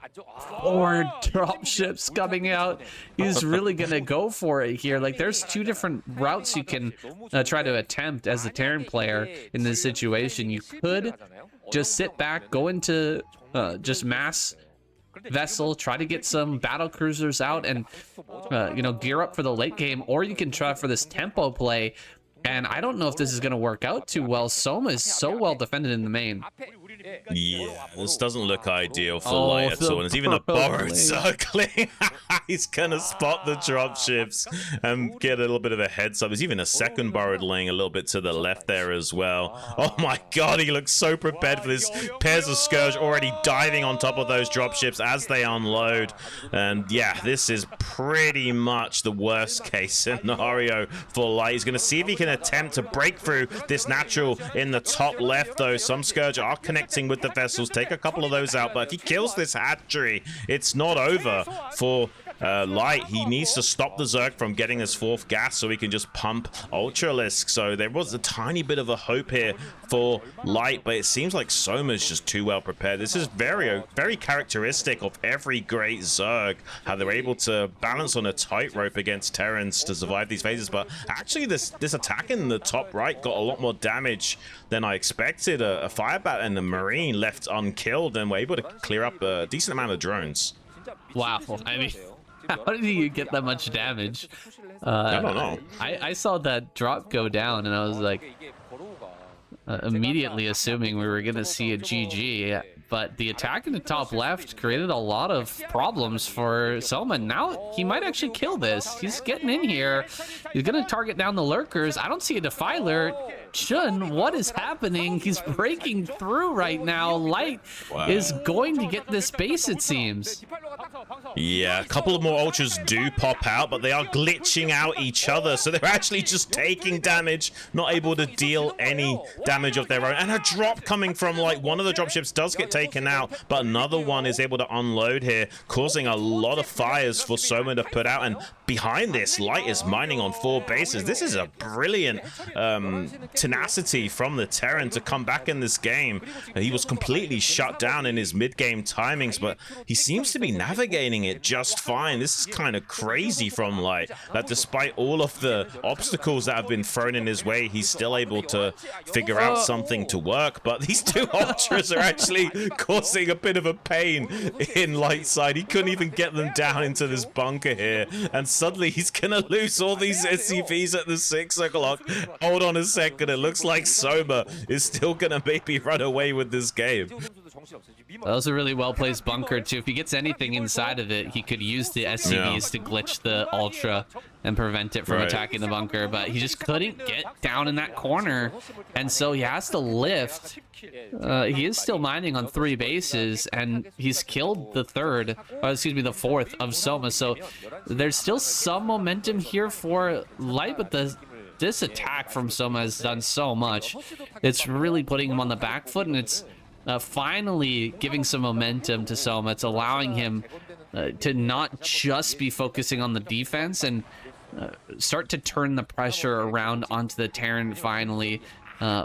4 dropships coming out. He's really gonna go for it here. Like, there's 2 different routes you can try to attempt as a Terran player in this situation. You could just sit back, go into just mass vessel, try to get some battle cruisers out and you know, gear up for the late game, or you can try for this tempo play. And I don't know if this is going to work out too well. Soma is so well defended in the main. Yeah, this doesn't look ideal for Light at all. And there's even a borrowed circling. He's going to spot the dropships and get a little bit of a heads up. There's even a second borrowed laying a little bit to the left there as well. Oh my god, he looks so prepared for this. Pairs of Scourge already diving on top of those dropships as they unload. And yeah, this is pretty much the worst case scenario for Light. He's going to see if he can attempt to break through this natural in the top left, though. Some Scourge are connecting with the vessels, take a couple of those out, but if he kills this hatchery, it's not over for Light. He needs to stop the Zerg from getting his 4th gas so he can just pump Ultralisk. So there was a tiny bit of a hope here for Light, but it seems like Soma's just too well prepared. This is very characteristic of every great Zerg, how they're able to balance on a tightrope against Terrans to survive these phases. But actually this attack in the top right got a lot more damage than I expected. A Firebat and a Marine left unkilled, and were able to clear up a decent amount of drones. Wow, I mean, how did you get that much damage? I don't know. I saw that drop go down, and I was like, immediately assuming we were going to see a GG. But the attack in the top left created a lot of problems for Soma. Now he might actually kill this. He's getting in here. He's going to target down the lurkers. I don't see a Defiler. Chun, what is happening? He's breaking through right now. Light is going to get this base, it seems. Yeah, a couple of more ultras do pop out, but they are glitching out each other, so they're actually just taking damage, not able to deal any damage of their own. And a drop coming from Light. One of the dropships does get taken out, but another one is able to unload here, causing a lot of fires for Soma to put out. And behind this, Light is mining on 4 bases. This is a brilliant tenacity from the Terran to come back in this game. He was completely shut down in his mid-game timings, but he seems to be navigating it just fine. This is kind of crazy from Light, that despite all of the obstacles that have been thrown in his way, he's still able to figure out something to work. But these 2 ultras are actually causing a bit of a pain in Light's side. He couldn't even get them down into this bunker here, and suddenly he's gonna lose all these SCVs at the 6 o'clock. Hold on a second, it looks like Soma is still gonna maybe run away with this game. That was a really well-placed bunker, too. If he gets anything inside of it, he could use the SCVs to glitch the Ultra and prevent it from attacking the bunker, but he just couldn't get down in that corner, and so he has to lift. He is still mining on 3 bases, and he's killed the the fourth of Soma, so there's still some momentum here for Light, but this attack from Soma has done so much. It's really putting him on the back foot, and it's finally giving some momentum to Soma. It's allowing him to not just be focusing on the defense and start to turn the pressure around onto the Terran finally.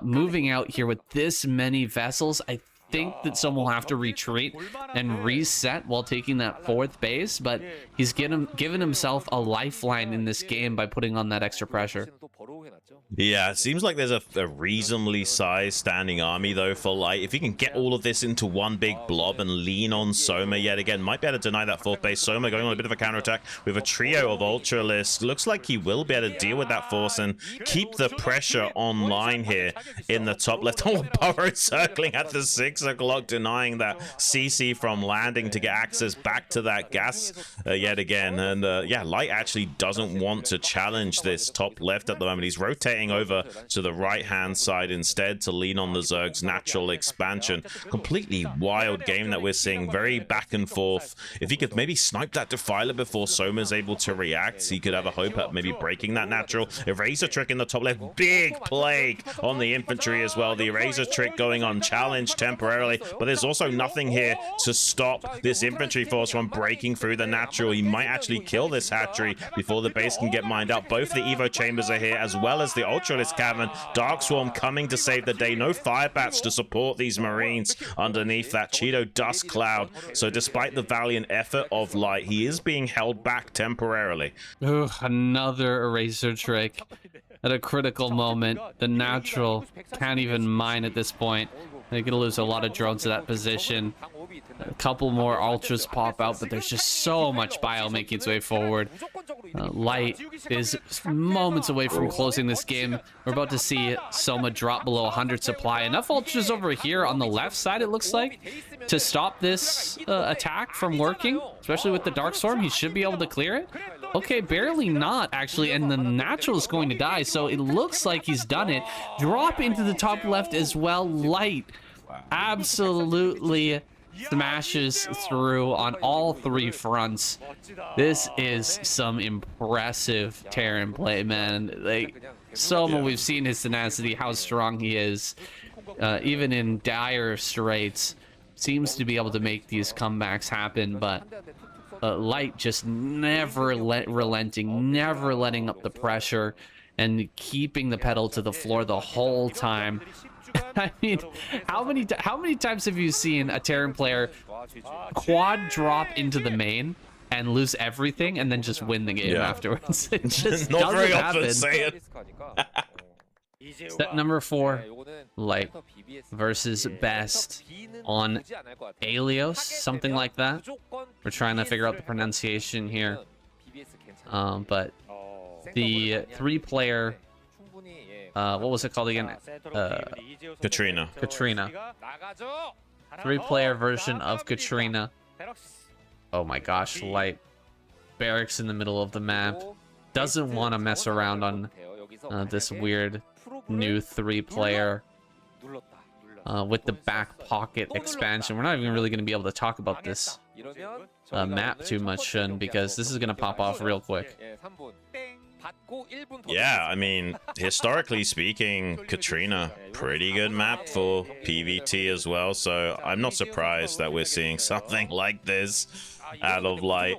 Moving out here with this many vessels, I think that Soma will have to retreat and reset while taking that 4th base, but he's given himself a lifeline in this game by putting on that extra pressure. Yeah, it seems like there's a reasonably sized standing army, though, for Light. If he can get all of this into one big blob and lean on Soma yet again, might be able to deny that 4th base. Soma going on a bit of a counterattack with a trio of Ultralists. Looks like he will be able to deal with that force and keep the pressure online here in the top left. Oh, Burrow circling at the 6 o'clock, denying that CC from landing to get access back to that gas yet again. And yeah, Light actually doesn't want to challenge this top left at the moment. He's rotating over to the right-hand side instead to lean on the Zerg's natural expansion. Completely wild game that we're seeing, very back and forth. If he could maybe snipe that Defiler before Soma's able to react, he could have a hope at maybe breaking that natural. Eraser Trick in the top left, big plague on the infantry as well. The Eraser Trick going unchallenged temporarily, but there's also nothing here to stop this infantry force from breaking through the natural. He might actually kill this hatchery before the base can get mined up. Both the Evo chambers are here, as well as the Ultralist Cavern. Dark Swarm coming to save the day. No Firebats to support these Marines underneath that Cheeto dust cloud. So despite the valiant effort of Light, he is being held back temporarily. Ooh, another Eraser Trick at a critical moment. The natural can't even mine at this point. They're gonna lose a lot of drones to that position. A couple more Ultras pop out, but there's just so much bio making its way forward. Light is moments away from closing this game. We're about to see Soma drop below 100 supply. Enough Ultras over here on the left side, it looks like, to stop this attack from working, especially with the Dark Storm. He should be able to clear it. Okay, barely not, actually, and the natural is going to die, so it looks like he's done it. Drop into the top left as well. Light absolutely smashes through on all 3 fronts. This is some impressive Terran play, man. Like, Soma, we've seen his tenacity, how strong he is, even in dire straits, seems to be able to make these comebacks happen, but Light just never relenting, never letting up the pressure, and keeping the pedal to the floor the whole time. I mean, how many times have you seen a Terran player quad drop into the main and lose everything and then just win the game afterwards? It just not doesn't very happen. often say it. Step number 4, Light versus Best on Alios, something like that. We're trying to figure out the pronunciation here, but the 3-player, what was it called again? Katrina. 3-player version of Katrina. Oh my gosh, Light barracks in the middle of the map. Doesn't want to mess around on this weird new 3-player with the back pocket expansion. We're not even really going to be able to talk about this map too much, because this is going to pop off real quick. Yeah, I mean, historically speaking, Katrina, pretty good map for PvT as well, so I'm not surprised that we're seeing something like this out of Light.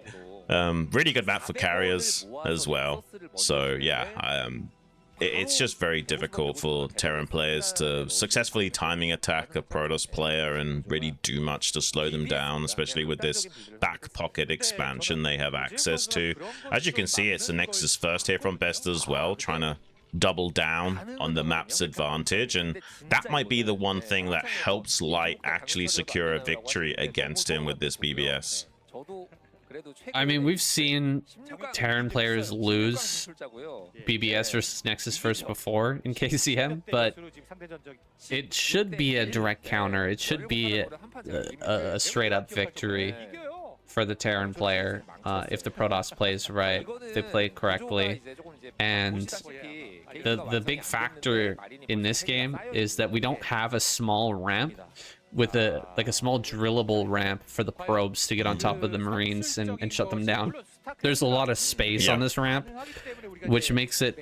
Really good map for carriers as well, so yeah, it's just very difficult for Terran players to successfully timing attack a Protoss player and really do much to slow them down, especially with this back pocket expansion they have access to. As you can see, it's the Nexus first here from Best as well, trying to double down on the map's advantage, and that might be the one thing that helps Light actually secure a victory against him with this BBS. I mean, we've seen Terran players lose BBS versus Nexus first before in KCM, but it should be a direct counter. It should be a straight up victory for the Terran player if the Protoss plays right, if they play correctly. And the big factor in this game is that we don't have a small ramp with a small drillable ramp for the probes to get on top of the Marines and shut them down. There's a lot of space on this ramp, which makes it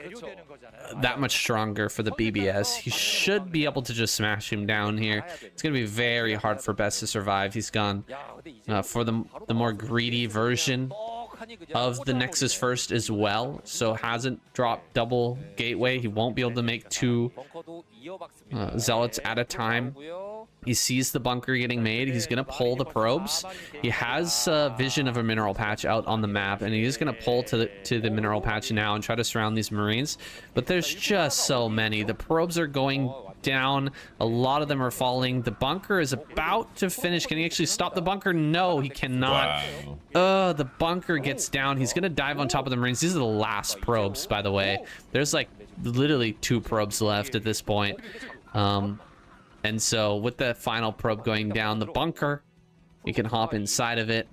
that much stronger for the BBS. He should be able to just smash him down here. It's going to be very hard for Best to survive. He's gone for the more greedy version of the Nexus first as well, so hasn't dropped double gateway. He won't be able to make 2 zealots at a time. He sees the bunker getting made. He's gonna pull the probes. He has vision of a mineral patch out on the map, and he's gonna pull to the mineral patch now and try to surround these Marines. But there's just so many. The probes are going down. A lot of them are falling. The bunker is about to finish. Can he actually stop the bunker? No, he cannot. Wow. The bunker gets down. He's gonna dive on top of the Marines. These are the last probes, by the way. There's like literally 2 probes left at this point. And so with the final probe going down, the bunker, you can hop inside of it.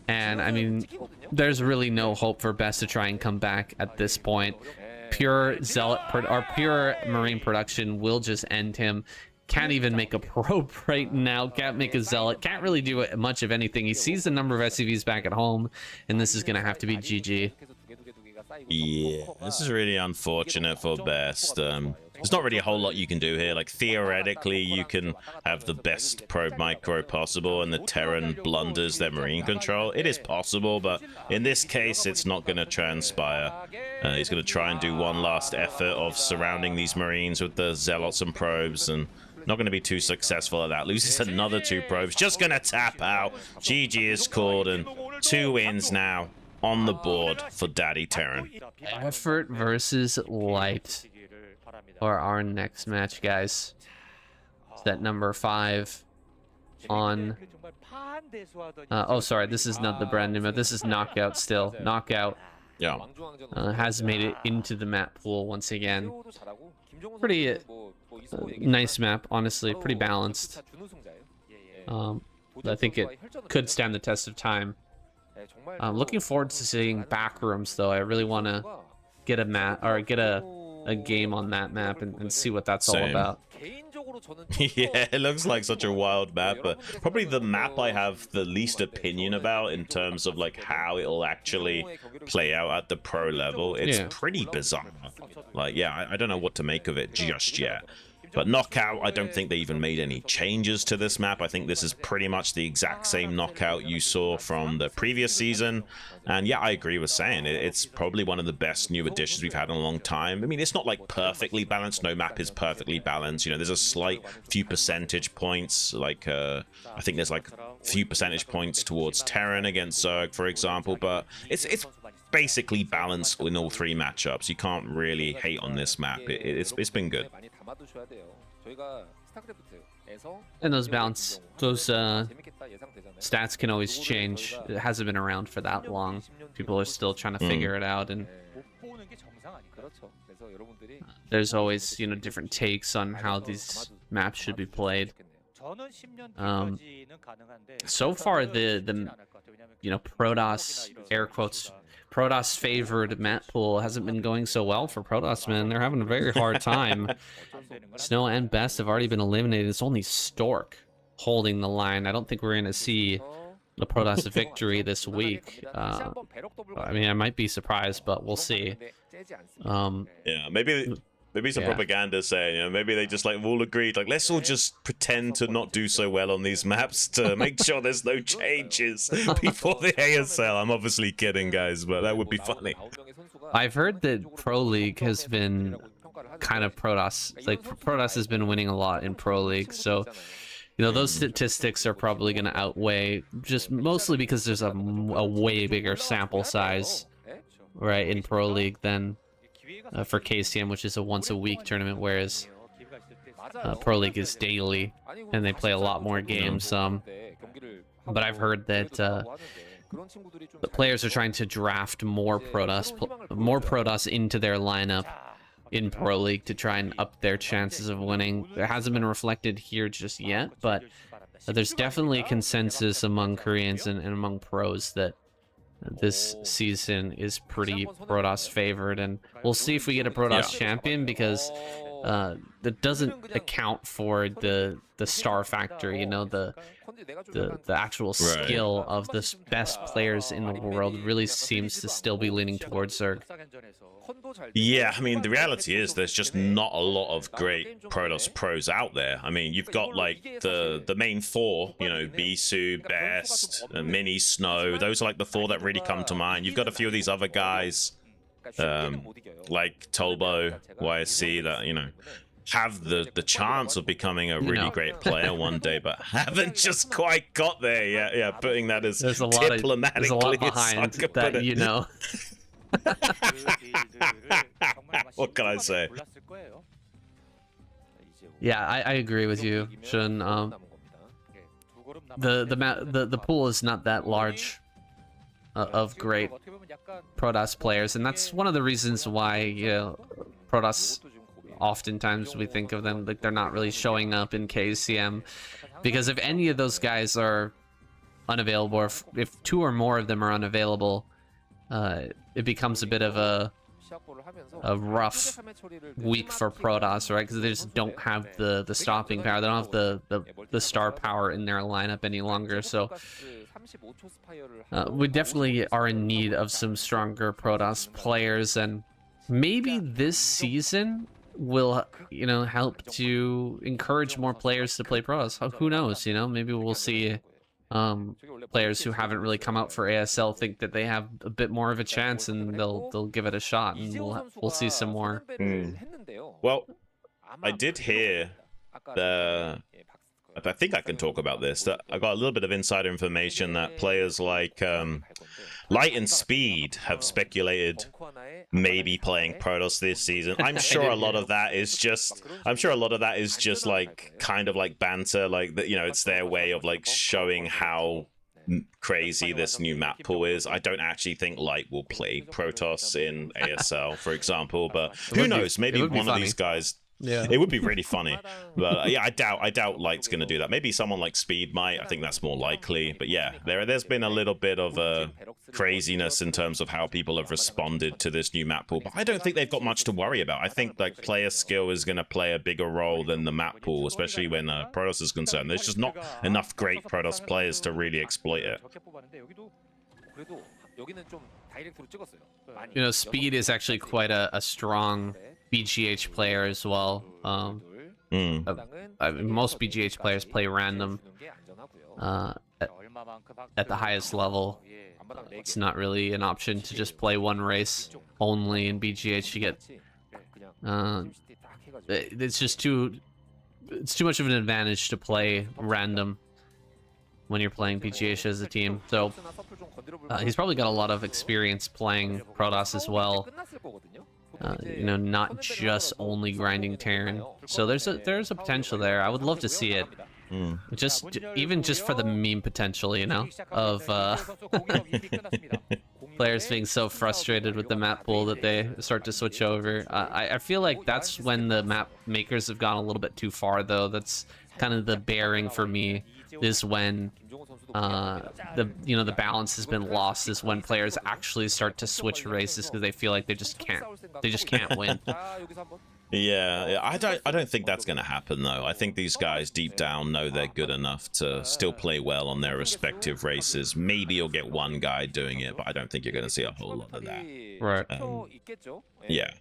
And I mean, there's really no hope for Best to try and come back at this point. Pure zealot or pure Marine production will just end him. Can't even make a probe right now. Can't make a zealot. Can't really do much of anything. He sees the number of SCVs back at home, and this is going to have to be GG. Yeah, this is really unfortunate for Best. There's not really a whole lot you can do here. Like, theoretically, you can have the best probe micro possible, and the Terran blunders their Marine control. It is possible, but in this case, it's not going to transpire. He's going to try and do one last effort of surrounding these Marines with the Zealots and probes, and not going to be too successful at that. Loses another 2 probes. Just going to tap out. GG is called, and 2 wins now on the board for Daddy Terran. Effort versus light for our next match, guys. Set number 5 on oh sorry, this is not the brand new map. This is Knockout still. Knockout has made it into the map pool once again. Pretty nice map, honestly. Pretty balanced. I think it could stand the test of time. I'm looking forward to seeing Backrooms, though. I really want to get a game on that map and see what that's all about. Yeah, it looks like such a wild map, but probably the map I have the least opinion about in terms of like how it'll actually play out at the pro level. It's pretty bizarre. Like, yeah, I don't know what to make of it just yet. But Knockout, I don't think they even made any changes to this map. I think this is pretty much the exact same Knockout you saw from the previous season. And yeah, I agree with saying it's probably one of the best new additions we've had in a long time. I mean, it's not like perfectly balanced. No map is perfectly balanced. You know, there's a slight few percentage points. Like, I think there's like a few percentage points towards Terran against Zerg, for example. But it's basically balanced in all 3 matchups. You can't really hate on this map. It's been good. And those stats can always change. It hasn't been around for that long. People are still trying to figure it out, and there's always, you know, different takes on how these maps should be played. So far, the you know, Protoss, air quotes, Protoss favored map pool hasn't been going so well for Protoss, man. They're having a very hard time. Snow and Best have already been eliminated. It's only Stork holding the line. I don't think we're going to see the Protoss victory this week. I mean, I might be surprised, but we'll see. Yeah, maybe some propaganda saying, you know, maybe they just like all agreed, like, let's all just pretend to not do so well on these maps to make sure there's no changes before the ASL. I'm obviously kidding, guys, but that would be funny. I've heard that Pro League has been kind of Protoss, like Protoss has been winning a lot in Pro League, so you know, those statistics are probably going to outweigh, just mostly because there's a way bigger sample size, right, in Pro League than for KCM, which is a once-a-week tournament, whereas Pro League is daily, and they play a lot more games. But I've heard that the players are trying to draft more Protoss into their lineup in Pro League to try and up their chances of winning. It hasn't been reflected here just yet, but there's definitely a consensus among Koreans and among pros that this season is pretty Protoss favored, and we'll see if we get a Protoss champion, because that doesn't account for the star factor, you know, the actual skill of the best players in the world really seems to still be leaning towards Zerg. Yeah, I mean, the reality is there's just not a lot of great Protoss pros out there. I mean, you've got like the main four, you know, Bisu, Best, Mini, Snow. Those are like the four that really come to mind. You've got a few of these other guys, like Tolbo, YSC, that, you know, have the chance of becoming a really great player one day, but haven't just quite got there yet. Yeah, putting that as diplomatically. There's a lot behind that, you know. What can I say? Yeah, I agree with you, Shun. The pool is not that large of great Protoss players, and that's one of the reasons why, you know, Protoss, oftentimes we think of them like they're not really showing up in KCM, because if any of those guys are unavailable, or if two or more of them are unavailable, it becomes a bit of a rough week for Protoss, right? Because they just don't have the stopping power. They don't have the star power in their lineup any longer. So we definitely are in need of some stronger Protoss players, and maybe this season will, you know, help to encourage more players to play Protoss. Who knows? You know, maybe we'll see players who haven't really come out for ASL think that they have a bit more of a chance, and they'll give it a shot, and we'll see some more. Well, I did hear I think I can talk about this. That I got a little bit of insider information that players like Light and Speed have speculated maybe playing Protoss this season. I'm sure a lot of that is just like kind of like banter, like that, you know, it's their way of like showing how crazy this new map pool is. I don't actually think Light will play Protoss in ASL, for example, but who knows? Maybe one of these guys. Yeah, it would be really funny, but yeah, I doubt Light's gonna do that. Maybe someone like Speed might. I think that's more likely. But yeah, there's been a little bit of craziness in terms of how people have responded to this new map pool, but I don't think they've got much to worry about. I think like player skill is gonna play a bigger role than the map pool, especially when Protoss is concerned. There's just not enough great Protoss players to really exploit it. You know, Speed is actually quite a strong BGH player as well. I mean, most BGH players play random at the highest level. It's not really an option to just play one race only in BGH. You get it's too much of an advantage to play random when you're playing BGH as a team. So he's probably got a lot of experience playing Protoss as well. You know, not just only grinding Terran. So there's a potential there. I would love to see it. Even just for the meme potential, you know, of players being so frustrated with the map pool that they start to switch over. I feel like that's when the map makers have gone a little bit too far, though. That's kind of the bearing for me, is when the balance has been lost, is when players actually start to switch races because they feel like they just can't win. Yeah, I don't think that's going to happen, though. I think these guys deep down know they're good enough to still play well on their respective races. Maybe you'll get one guy doing it, but I don't think you're going to see a whole lot of that. Right. Yeah.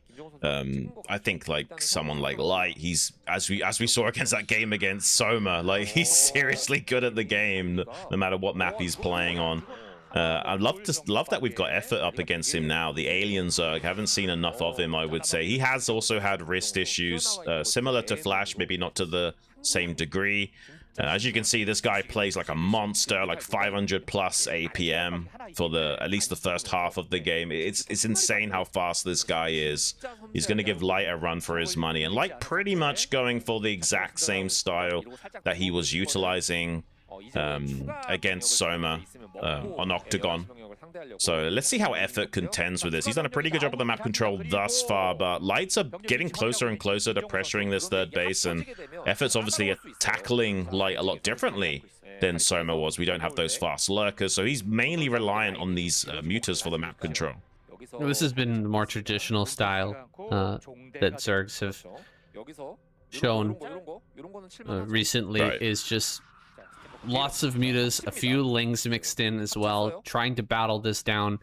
I think like someone like Light, he's as we saw against that game against Soma, like he's seriously good at the game, no matter what map he's playing on. I love that we've got effort up against him now. The Alien Zerg, haven't seen enough of him, I would say. He has also had wrist issues, similar to Flash, maybe not to the same degree. As you can see, this guy plays like a monster, like 500 plus APM for at least the first half of the game. It's insane how fast this guy is. He's going to give Light a run for his money, and Light pretty much going for the exact same style that he was utilizing against Soma on Octagon. So let's see how Effort contends with this. He's done a pretty good job of the map control thus far, but Lights are getting closer and closer to pressuring this third base, and Effort's obviously tackling Light a lot differently than Soma was. We don't have those fast lurkers, so he's mainly reliant on these mutas for the map control. This has been the more traditional style that Zergs have shown recently, Right. is just lots of mutas, a few lings mixed in as well, trying to battle this down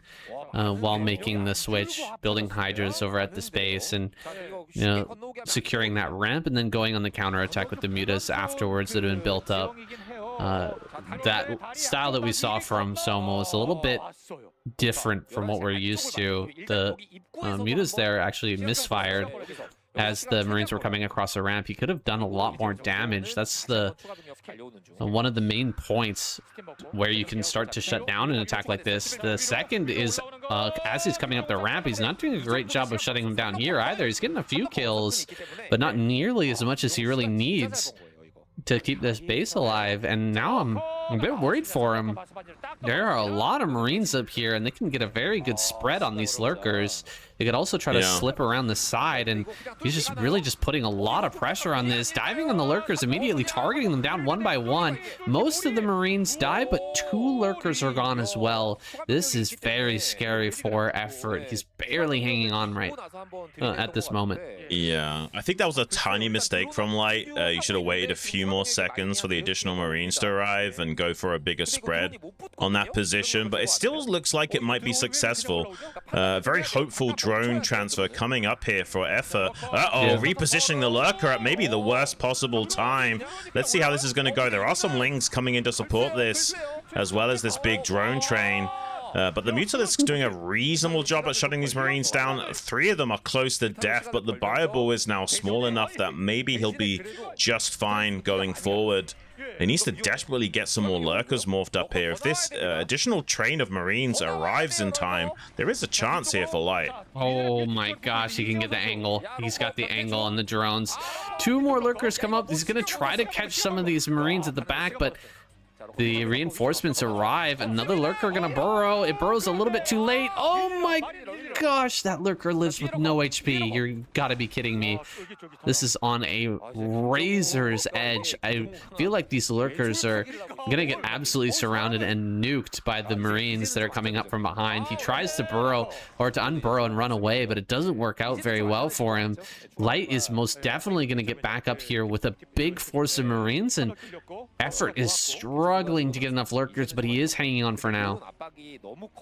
while making the switch, building hydras over at the space, and securing that ramp, and then going on the counter attack with the mutas afterwards that have been built up. That style that we saw from Soma was a little bit different from what we're used to. The mutas there actually misfired as the Marines were coming across the ramp. He could have done a lot more damage. That's the one of the main points where you can start to shut down an attack like this. The second is as he's coming up the ramp, he's not doing a great job of shutting him down here either. He's getting a few kills, but not nearly as much as he really needs to keep this base alive. And now I'm a bit worried for him. There are a lot of Marines up here, and they can get a very good spread on these lurkers. They could also try to slip around the side, and he's just really just putting a lot of pressure on this, diving on the lurkers, immediately targeting them down one by one. Most of the Marines die, but 2 lurkers are gone as well. This is very scary for Effort. He's barely hanging on right at this moment. Yeah, I think that was a tiny mistake from Light. You should have waited a few more seconds for the additional Marines to arrive and go for a bigger spread on that position, but it still looks like it might be successful. Very hopeful drone transfer coming up here for Effort. Repositioning the lurker at maybe the worst possible time. Let's see how this is going to go. There are some lings coming in to support this, as well as this big drone train. But the Mutalisk's doing a reasonable job at shutting these Marines down. 3 of them are close to death, but the Bioball is now small enough that maybe he'll be just fine going forward. He needs to desperately get some more lurkers morphed up here. If this additional train of Marines arrives in time, there is a chance here for Light. Oh my gosh, he can get the angle. He's got the angle on the drones. 2 more lurkers come up. He's going to try to catch some of these Marines at the back, but the reinforcements arrive. Another lurker going to burrow. It burrows a little bit too late. Oh my gosh, that lurker lives with no HP. You're gotta be kidding me. This is on a razor's edge. I feel like these lurkers are gonna get absolutely surrounded and nuked by the Marines that are coming up from behind. He tries to burrow or to unburrow and run away, but it doesn't work out very well for him. Light is most definitely gonna get back up here with a big force of Marines, and Effort is struggling to get enough lurkers, but he is hanging on for now.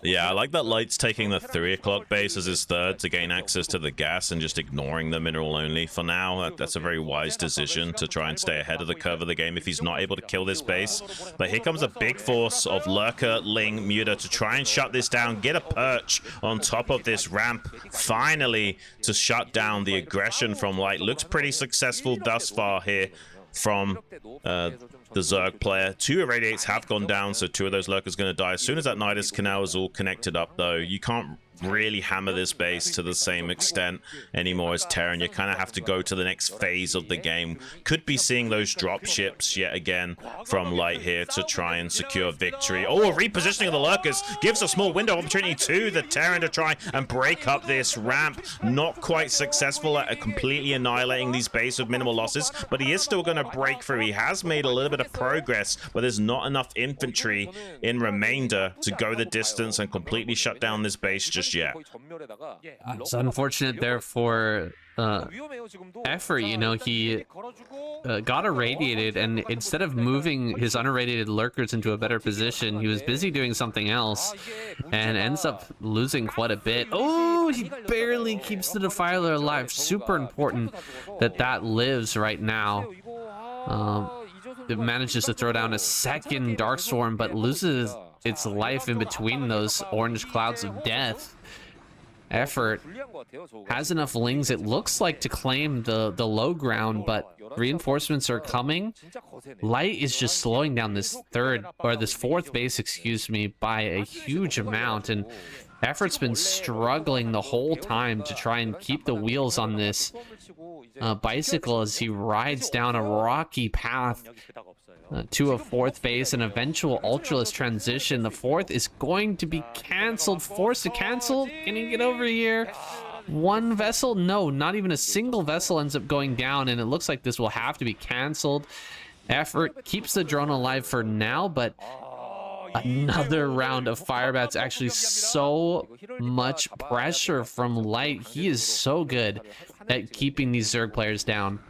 Yeah, I like that Light's taking the 3 o'clock base as his third to gain access to the gas and just ignoring the mineral only for now. That's a very wise decision to try and stay ahead of the curve of the game if he's not able to kill this base. But here comes a big force of lurker, ling, muta to try and shut this down, get a perch on top of this ramp, finally to shut down the aggression from Light. Looks pretty successful thus far here from the Zerg player. 2 irradiates have gone down, so 2 of those lurkers going to die. As soon as that Nidus canal is all connected up, though, you can't really hammer this base to the same extent anymore as Terran. You kind of have to go to the next phase of the game. Could be seeing those drop ships yet again from Light here to try and secure victory. Oh, a repositioning of the lurkers gives a small window of opportunity to the Terran to try and break up this ramp. Not quite successful at completely annihilating these base with minimal losses, but he is still going to break through. He has made a little bit of progress, but there's not enough infantry in remainder to go the distance and completely shut down this base just yet. It's unfortunate there for Effort. You know, he got irradiated, and instead of moving his unirradiated lurkers into a better position, he was busy doing something else and ends up losing quite a bit. Oh, he barely keeps the Defiler alive. Super important that that lives right now. It manages to throw down a second Darkstorm, but loses its life in between those orange clouds of death. Effort has enough lings, it looks like, to claim the low ground, but reinforcements are coming. Light is just slowing down this fourth base, excuse me, by a huge amount, and Effort's been struggling the whole time to try and keep the wheels on this bicycle as he rides down a rocky path to a fourth base, an eventual Ultraless transition. The fourth is going to be canceled, forced to cancel. Can he get over here? One vessel? No, not even a single vessel ends up going down, and it looks like this will have to be canceled. Effort keeps the drone alive for now, but another round of Firebats. Actually, so much pressure from Light. He is so good at keeping these Zerg players down.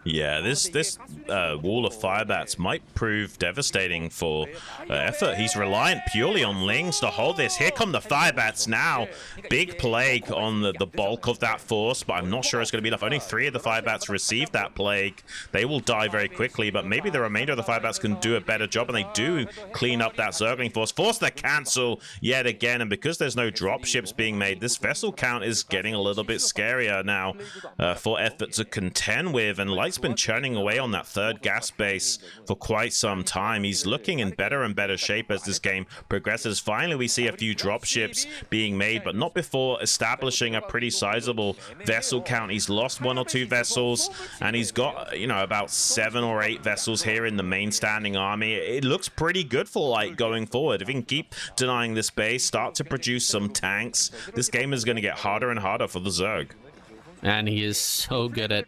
Yeah, this wall of Firebats might prove devastating for Effort. He's reliant purely on Lings to hold this. Here come the Firebats now. Big Plague on the bulk of that force, but I'm not sure it's going to be enough. Only 3 of the Firebats received that Plague. They will die very quickly, but maybe the remainder of the Firebats can do a better job, and they do clean up that Zergling force. Force the cancel yet again, and because there's no dropships being made, this vessel count is getting a little bit scarier now for Effort to contend with, and Light's been churning away on that third gas base for quite some time. He's looking in better and better shape as this game progresses. Finally, we see a few dropships being made, but not before establishing a pretty sizable vessel count. He's lost 1 or 2 vessels, and he's got, you know, about 7 or 8 vessels here in the main standing army. It looks pretty good for Light going forward. If he can keep denying this base, start to produce some tanks, this game is going to get harder and harder for the Zerg. And he is so good at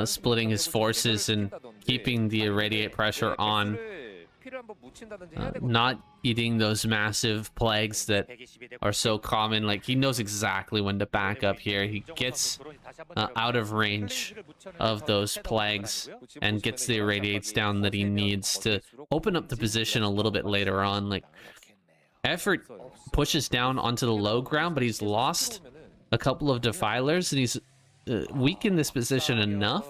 splitting his forces and keeping the irradiate pressure on, not eating those massive plagues that are so common. Like, he knows exactly when to back up here. He gets out of range of those plagues and gets the irradiates down that he needs to open up the position a little bit later on. Like, Effort pushes down onto the low ground, but he's lost a couple of defilers, and he's weakened this position enough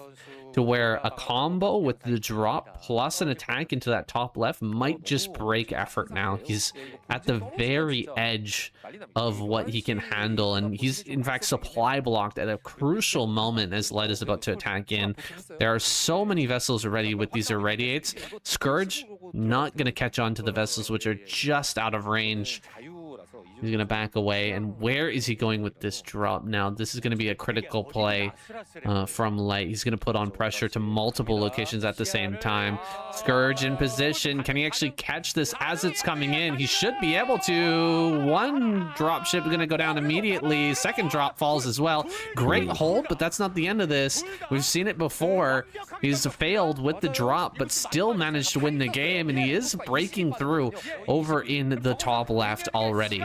to where a combo with the drop plus an attack into that top left might just break Effort now. He's at the very edge of what he can handle, and he's in fact supply blocked at a crucial moment as Light is about to attack in. There are so many vessels ready with these irradiates. Scourge not going to catch on to the vessels which are just out of range. He's going to back away. And where is he going with this drop now? This is going to be a critical play from Light. He's going to put on pressure to multiple locations at the same time. Scourge in position. Can he actually catch this as it's coming in? He should be able to. One dropship is going to go down immediately. Second drop falls as well. Great hold, but that's not the end of this. We've seen it before. He's failed with the drop, but still managed to win the game, and he is breaking through over in the top left already.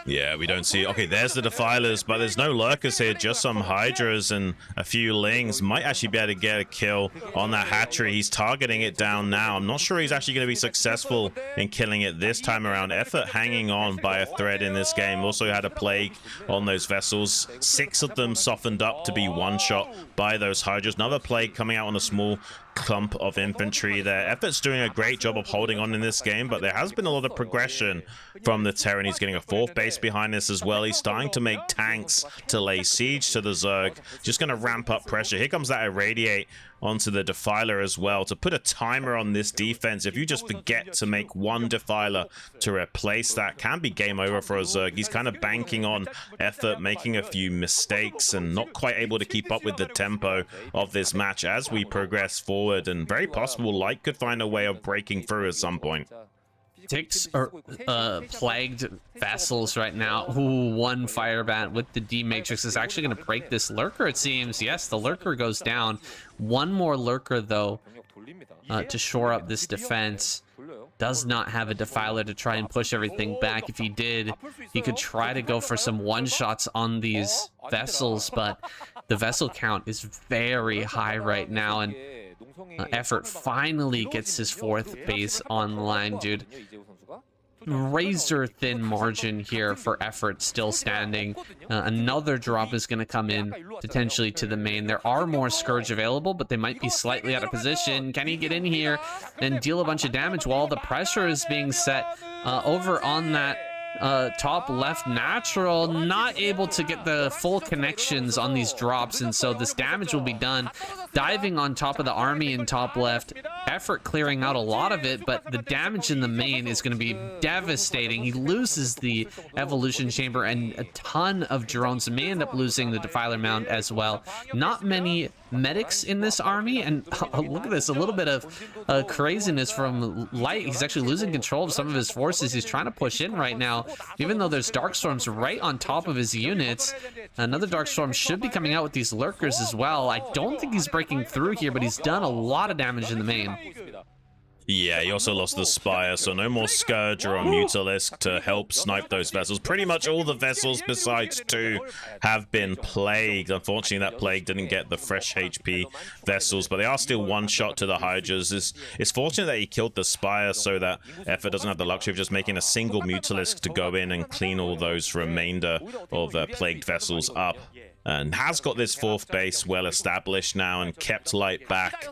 Yeah, we don't see... Okay, there's the Defilers, but there's no Lurkers here, just some Hydras and a few Lings. Might actually be able to get a kill on that hatchery. He's targeting it down now. I'm not sure he's actually going to be successful in killing it this time around. Effort hanging on by a thread in this game. Also had a Plague on those vessels. 6 of them softened up to be one-shot by those Hydras. Another Plague coming out on a small clump of infantry there. Effort's doing a great job of holding on in this game, but there has been a lot of progression from the Terran. He's getting a 4th base behind this as well. He's starting to make tanks to lay siege to the Zerg. Just going to ramp up pressure. Here comes that Irradiate onto the Defiler as well to put a timer on this defense. If you just forget to make one Defiler to replace that, can be game over for a Zerg. He's kind of banking on Effort, making a few mistakes and not quite able to keep up with the tempo of this match as we progress forward, and very possible Light could find a way of breaking through at some point. 6 plagued vessels right now. Ooh, 1 Firebat with the D-Matrix is actually going to break this Lurker, it seems. Yes, the Lurker goes down. 1 more Lurker, though, to shore up this defense. Does not have a Defiler to try and push everything back. If he did, he could try to go for some one-shots on these vessels, but the vessel count is very high right now, and Effort finally gets his 4th base online, dude. Razor thin margin here for Effort still standing. Another drop is going to come in potentially to the main. There are more Scourge available, but they might be slightly out of position. Can he get in here and deal a bunch of damage while the pressure is being set over on that top left natural? Not able to get the full connections on these drops, and so this damage will be done. Diving on top of the army in top left Effort clearing out a lot of it, but the damage in the main is going to be devastating. He loses the evolution chamber and a ton of drones. May end up losing the Defiler Mound as well. Not many medics in this army, and look at this, a little bit of craziness from Light. He's actually losing control of some of his forces. He's trying to push in right now, even though there's Darkstorms right on top of his units. Another Darkstorm should be coming out with these lurkers as well. I don't think he's breaking through here, but he's done a lot of damage in the main. Yeah, he also lost the Spire, so no more Scourge or a Mutalisk to help snipe those vessels. Pretty much all the vessels besides 2 have been plagued. Unfortunately, that plague didn't get the fresh HP vessels, but they are still one shot to the Hydras. It's fortunate that he killed the Spire so that Effort doesn't have the luxury of just making a single Mutalisk to go in and clean all those remainder of plagued vessels up. And has got this 4th base well established now and kept Light back.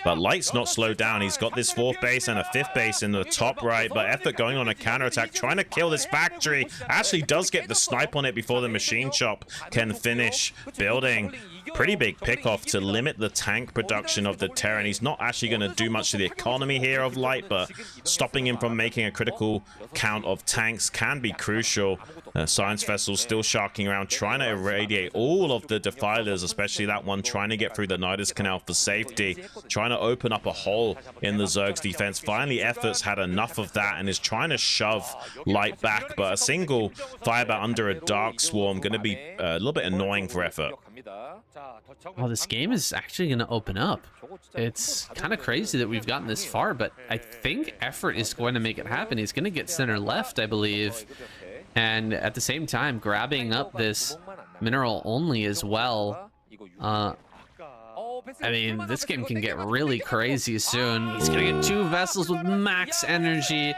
But Light's not slowed down. He's got this 4th base and a 5th base in the top right. But Effort going on a counterattack, trying to kill this factory. Actually does get the snipe on it before the machine shop can finish building. Pretty big pick-off to limit the tank production of the Terran. He's not actually going to do much to the economy here of Light, but stopping him from making a critical count of tanks can be crucial. Science vessels still sharking around, trying to irradiate all of the Defilers, especially that one trying to get through the Nidus Canal for safety, trying to open up a hole in the Zerg's defense. Finally, Effort's had enough of that and is trying to shove Light back, but a single firebat under a Dark Swarm going to be a little bit annoying for Effort. Well, this game is actually going to open up. It's kind of crazy that we've gotten this far, but I think Effort is going to make it happen. He's going to get center left, I believe, and at the same time grabbing up this mineral only as well. I mean, this game can get really crazy soon. He's going to get 2 vessels with max energy.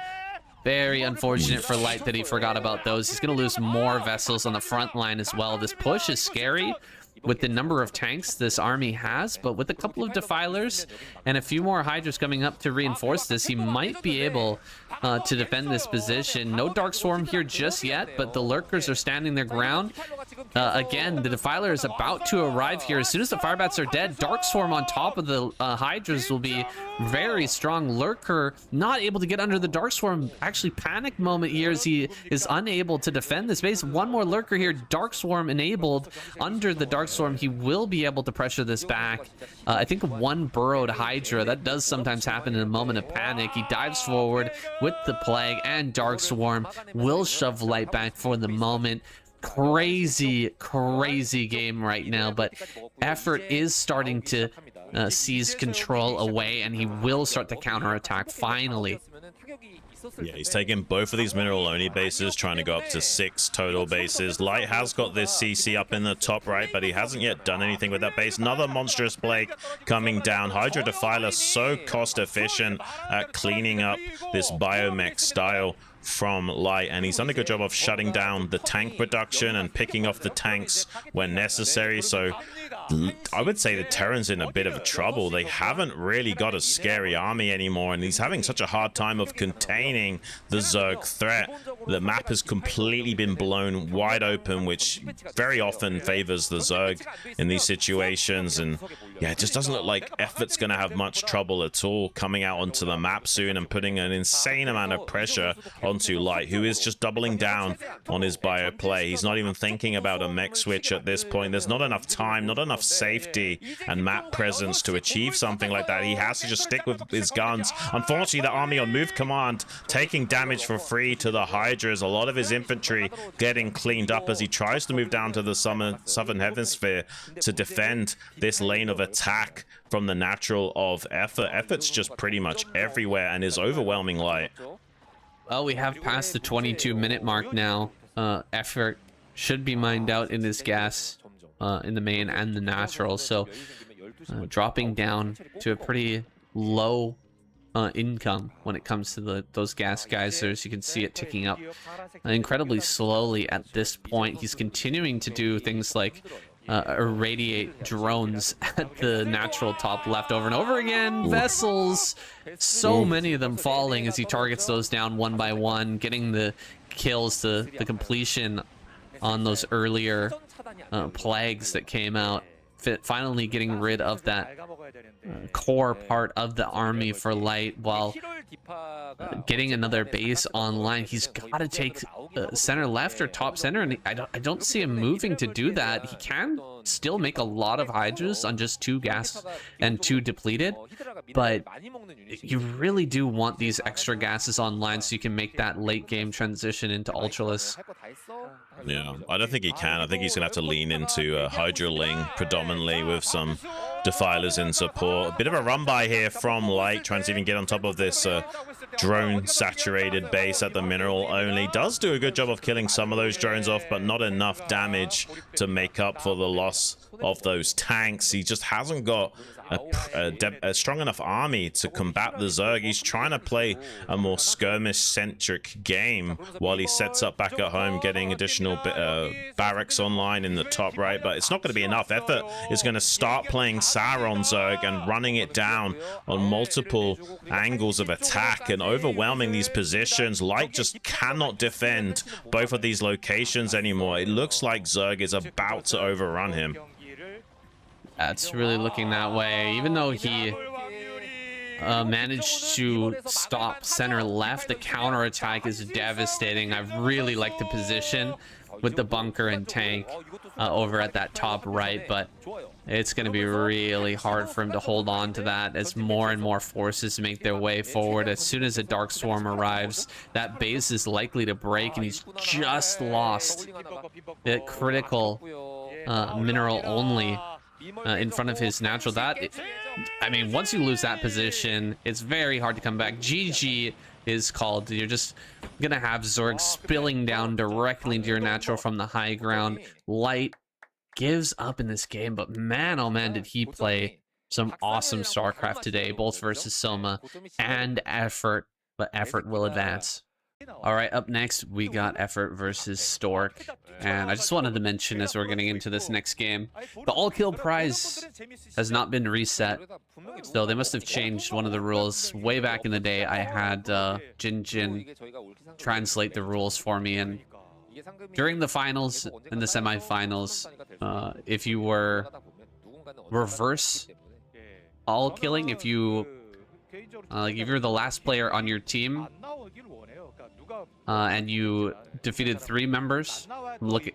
Very unfortunate for Light that he forgot about those. He's going to lose more vessels on the front line as well. This push is scary with the number of tanks this army has, but with a couple of Defilers and a few more Hydras coming up to reinforce this, he might be able to defend this position. No Dark Swarm here just yet, but the Lurkers are standing their ground. Again, the Defiler is about to arrive here. As soon as the Firebats are dead, Dark Swarm on top of the Hydras will be very strong. Lurker not able to get under the Dark Swarm. Actually, panic moment here as he is unable to defend this base. One more Lurker here. Dark Swarm enabled under the Dark Storm. He will be able to pressure this back. I think one burrowed Hydra. That does sometimes happen in a moment of panic. He dives forward with the Plague, and Dark Swarm will shove Light back for the moment. Crazy game right now, but Effort is starting to seize control away, and he will start the counterattack finally. Yeah, he's taking both of these mineral-only bases, trying to go up to 6 total bases. Light has got this CC up in the top right, but he hasn't yet done anything with that base. Another monstrous plague coming down. Hydra Defiler so cost-efficient at cleaning up this biomech style from Light, and he's done a good job of shutting down the tank production and picking off the tanks when necessary. So I would say the Terran's in a bit of trouble. They haven't really got a scary army anymore, and he's having such a hard time of containing the Zerg threat. The map has completely been blown wide open, which very often favors the Zerg in these situations. And yeah, it just doesn't look like Effort's going to have much trouble at all coming out onto the map soon and putting an insane amount of pressure onto Light, who is just doubling down on his bio play. He's not even thinking about a mech switch at this point. There's not enough time, not enough safety and map presence to achieve something like that. He has to just stick with his guns. Unfortunately, the army on move command taking damage for free to the Hydras. A lot of his infantry getting cleaned up as he tries to move down to the southern hemisphere to defend this lane of attack from the natural of Effort. Effort's just pretty much everywhere and is overwhelming Light. Well, we have passed the 22-minute mark now. Effort should be mined out in this gas in the main and the natural, so dropping down to a pretty low income when it comes to those gas geysers. You can see it ticking up incredibly slowly at this point. He's continuing to do things like irradiate drones at the natural top left over and over again. Vessels, so many of them falling as he targets those down one by one, getting the kills to the completion on those earlier plagues that came out. finally getting rid of that core part of the army for light while getting another base online. He's got to take center left or top center, and I don't see him moving to do that. He can still make a lot of hydras on just 2 gas and 2 depleted, but you really do want these extra gases online so you can make that late game transition into Ultralisk. Yeah, I don't think he can. I think he's gonna have to lean into Hydra Ling predominantly with some Defilers in support. A bit of a run by here from Light, trying to even get on top of this drone saturated base at the mineral only. Does do a good job of killing some of those drones off, but not enough damage to make up for the loss of those tanks. He just hasn't got a strong enough army to combat the Zerg. He's trying to play a more skirmish-centric game while he sets up back at home, getting additional barracks online in the top right, but it's not going to be enough. Effort is going to start playing Sauron Zerg and running it down on multiple angles of attack and overwhelming these positions. Light just cannot defend both of these locations anymore. It looks like Zerg is about to overrun him. It's really looking that way. Even though he managed to stop center left, the counterattack is devastating. I really like the position with the bunker and tank over at that top right, but it's going to be really hard for him to hold on to that as more and more forces make their way forward. As soon as a Dark Swarm arrives, that base is likely to break, and he's just lost the critical mineral only in front of his natural. I mean, once you lose that position, it's very hard to come back. GG is called. You're just gonna have Zerg spilling down directly into your natural from the high ground. Light gives up in this game, but man, oh man, did he play some awesome StarCraft today, both versus Soma and Effort, but Effort will advance. All right, up next, we got Effort versus Stork. And I just wanted to mention, as we're getting into this next game, the all-kill prize has not been reset. So they must have changed one of the rules. Way back in the day, I had Jin translate the rules for me. And during the finals and the semifinals, if you were reverse all-killing, if you're the last player on your team, and you defeated 3 members.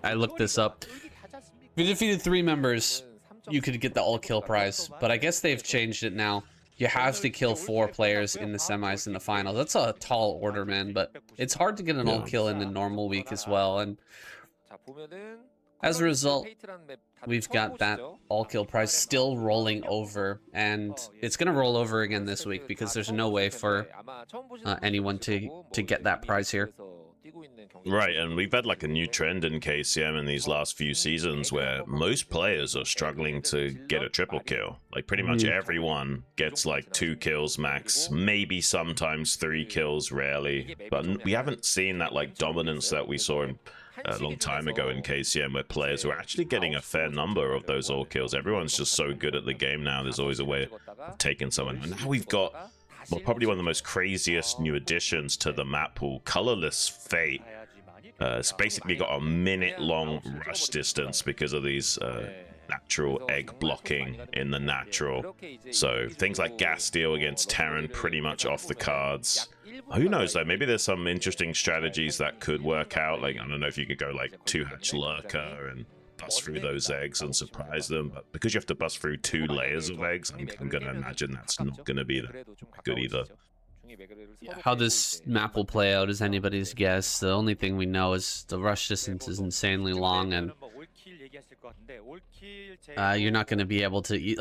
I looked this up. If you defeated 3 members, you could get the all-kill prize. But I guess they've changed it now. You have to kill 4 players in the semis and the finals. That's a tall order, man. But it's hard to get an all-kill in the normal week as well. And as a result, we've got that all-kill prize still rolling over, and it's going to roll over again this week because there's no way for anyone to get that prize here. Right, and we've had like a new trend in KCM in these last few seasons where most players are struggling to get a triple kill. Like pretty much everyone gets like 2 kills max, maybe sometimes 3 kills, rarely. But we haven't seen that like dominance that we saw in a long time ago in KCM, where players were actually getting a fair number of those all kills. Everyone's just so good at the game now. There's always a way of taking someone. And now we've got, well, probably one of the most craziest new additions to the map pool, Colorless Fate. It's basically got a minute-long rush distance because of these natural egg blocking in the natural. So things like gas steal against Terran pretty much off the cards. Who knows though, maybe there's some interesting strategies that could work out. Like, I don't know if you could go like 2-hatch lurker and bust through those eggs and surprise them, but because you have to bust through 2 layers of eggs, I'm gonna imagine that's not gonna be that good either. How this map will play out is anybody's guess. The only thing we know is the rush distance is insanely long, and you're not going to be able to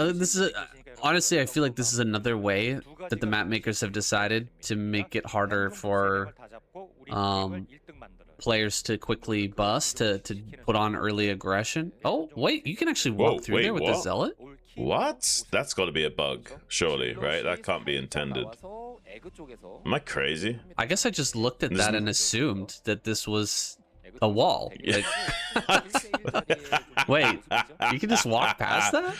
honestly, I feel like this is another way that the map makers have decided to make it harder for players to quickly bust, to put on early aggression. Oh wait, you can actually walk through there with the Zealot. What? That's got to be a bug, surely, right? That can't be intended. Am I crazy? I guess I just looked at that and assumed that this was a wall. Yeah. Wait, you can just walk past that?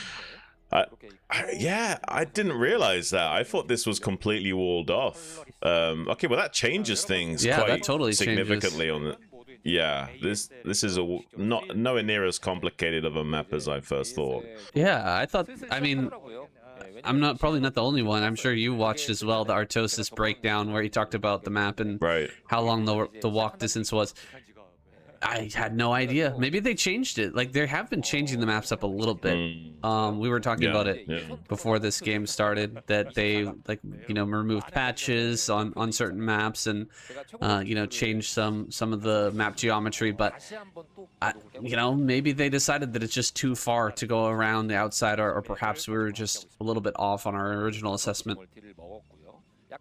Yeah, I didn't realize that. I thought this was completely walled off. Okay, well that changes things quite that totally significantly changes. Yeah, this is not nowhere near as complicated of a map as I first thought. Yeah, I thought. I mean, I'm not probably not the only one. I'm sure you watched as well the Artosis breakdown where he talked about the map and Right. how long the walk distance was. I had no idea. Maybe they changed it. Like, they have been changing the maps up a little bit. We were talking about it before this game started, that they, like, you know, removed patches on certain maps and, you know, changed some of the map geometry. But, you know, maybe they decided that it's just too far to go around the outside, or perhaps we were just a little bit off on our original assessment.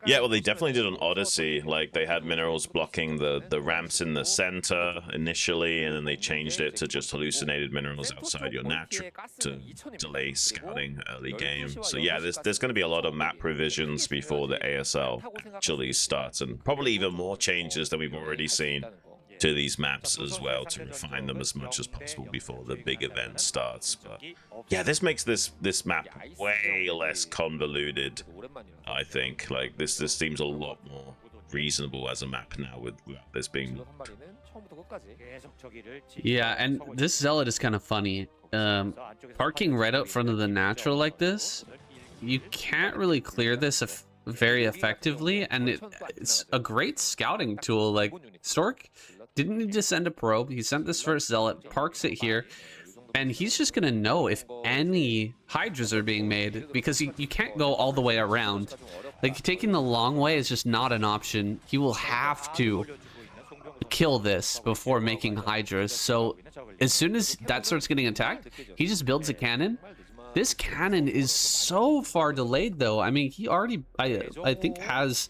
Yeah, well, they definitely did on Odyssey. Like, they had minerals blocking the ramps in the center initially, and then they changed it to just hallucinated minerals outside your natural to delay scouting early game. So yeah, there's going to be a lot of map revisions before the ASL actually starts, and probably even more changes than we've already seen to these maps as well, to refine them as much as possible before the big event starts. But yeah, this makes this map way less convoluted, I think. Like, this seems a lot more reasonable as a map now with this being... Yeah, and this Zealot is kind of funny. Parking right out front of the natural like this, you can't really clear this very effectively, and it's a great scouting tool. Like, Stork didn't need to send a probe. He sent this first Zealot, parks it here, and he's just gonna know if any Hydras are being made, because you can't go all the way around. Like, taking the long way is just not an option. He will have to kill this before making Hydras. So as soon as that starts getting attacked, he just builds a cannon. This cannon is so far delayed, though. I mean, he already, I think, has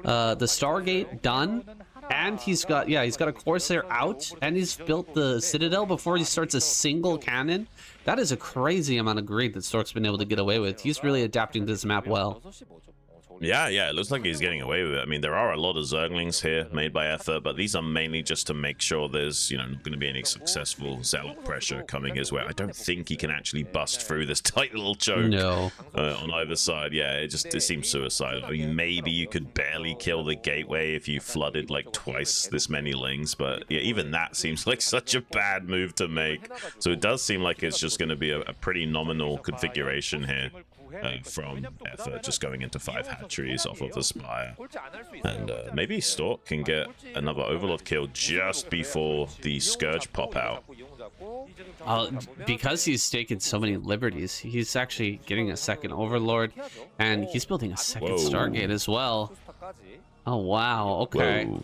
the Stargate done, and he's got a Corsair out, and he's built the Citadel before he starts a single cannon. That is a crazy amount of greed that Stork's been able to get away with. He's really adapting to this map well. Yeah, it looks like he's getting away with it. I mean, there are a lot of Zerglings here made by Effort, but these are mainly just to make sure there's, you know, not going to be any successful Zealot pressure coming his way. I don't think he can actually bust through this tight little choke on either side. Yeah, it seems suicidal. I mean, maybe you could barely kill the gateway if you flooded like twice this many lings, but yeah, even that seems like such a bad move to make. So it does seem like it's just going to be a pretty nominal configuration here. From Effort, just going into 5 hatcheries off of the Spire. And maybe Stork can get another Overlord kill just before the Scourge pop out. Because he's taken so many liberties, he's actually getting a second Overlord, and he's building a second Stargate as well. Oh, wow. Okay. Whoa.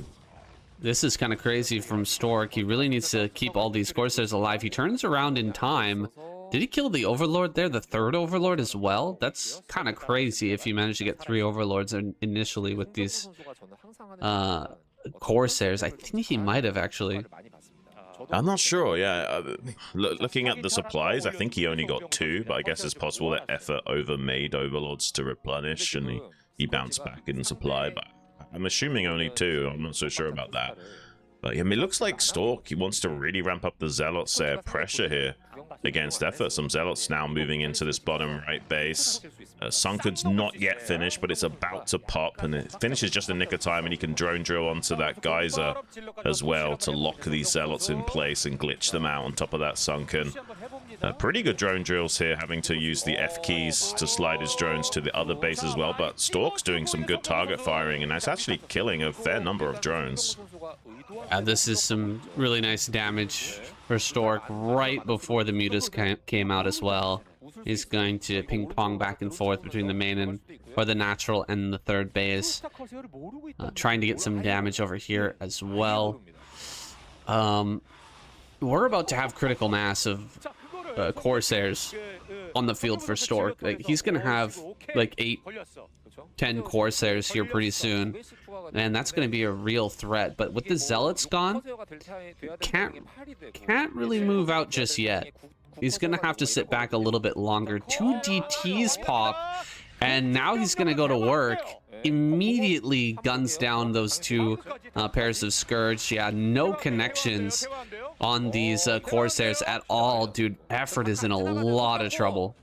This is kind of crazy from Stork. He really needs to keep all these Corsairs alive. He turns around in time. Did he kill the Overlord there, the third Overlord as well? That's kind of crazy if you manage to get 3 Overlords initially with these Corsairs. I think he might have, actually. I'm not sure, yeah. Looking at the supplies, I think he only got 2, but I guess it's possible that Effort overmade Overlords to replenish, and he bounced back in supply, but I'm assuming only 2. I'm not so sure about that. But yeah, I mean, it looks like Stork, he wants to really ramp up the Zealots' pressure here against Effort. Some Zealots now moving into this bottom right base. Sunken's not yet finished, but it's about to pop, and it finishes just in nick of time, and he can drone drill onto that geyser as well to lock these Zealots in place and glitch them out on top of that Sunken. Pretty good drone drills here, having to use the F keys to slide his drones to the other base as well, but Stork's doing some good target firing, and that's actually killing a fair number of drones. This is some really nice damage for Stork right before the Mutas came out as well. He's going to ping pong back and forth between the main or the natural and the third base, trying to get some damage over here as well. We're about to have critical mass of Corsairs on the field for Stork. Like, he's gonna have like 8-10 Corsairs here pretty soon, and that's gonna be a real threat. But with the Zealots gone, can't really move out just yet. He's gonna have to sit back a little bit longer. 2 DTs pop, and now he's gonna go to work. Immediately guns down those 2 pairs of Scourge. Yeah, no connections on these Corsairs at all. Dude, Effort is in a lot of trouble.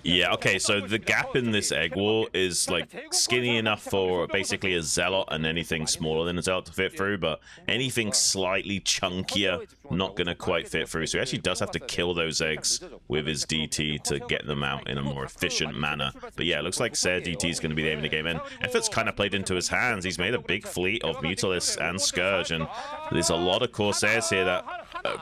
Yeah, okay, so the gap in this egg wall is like skinny enough for basically a zealot and anything smaller than a zealot to fit through, but anything slightly chunkier not gonna quite fit through. So he actually does have to kill those eggs with his DT to get them out in a more efficient manner. But yeah, it looks like Ser DT is going to be the aim of the game, and Effort's kind of played into his hands. He's made a big fleet of Mutalisks and Scourge, and there's a lot of Corsairs here that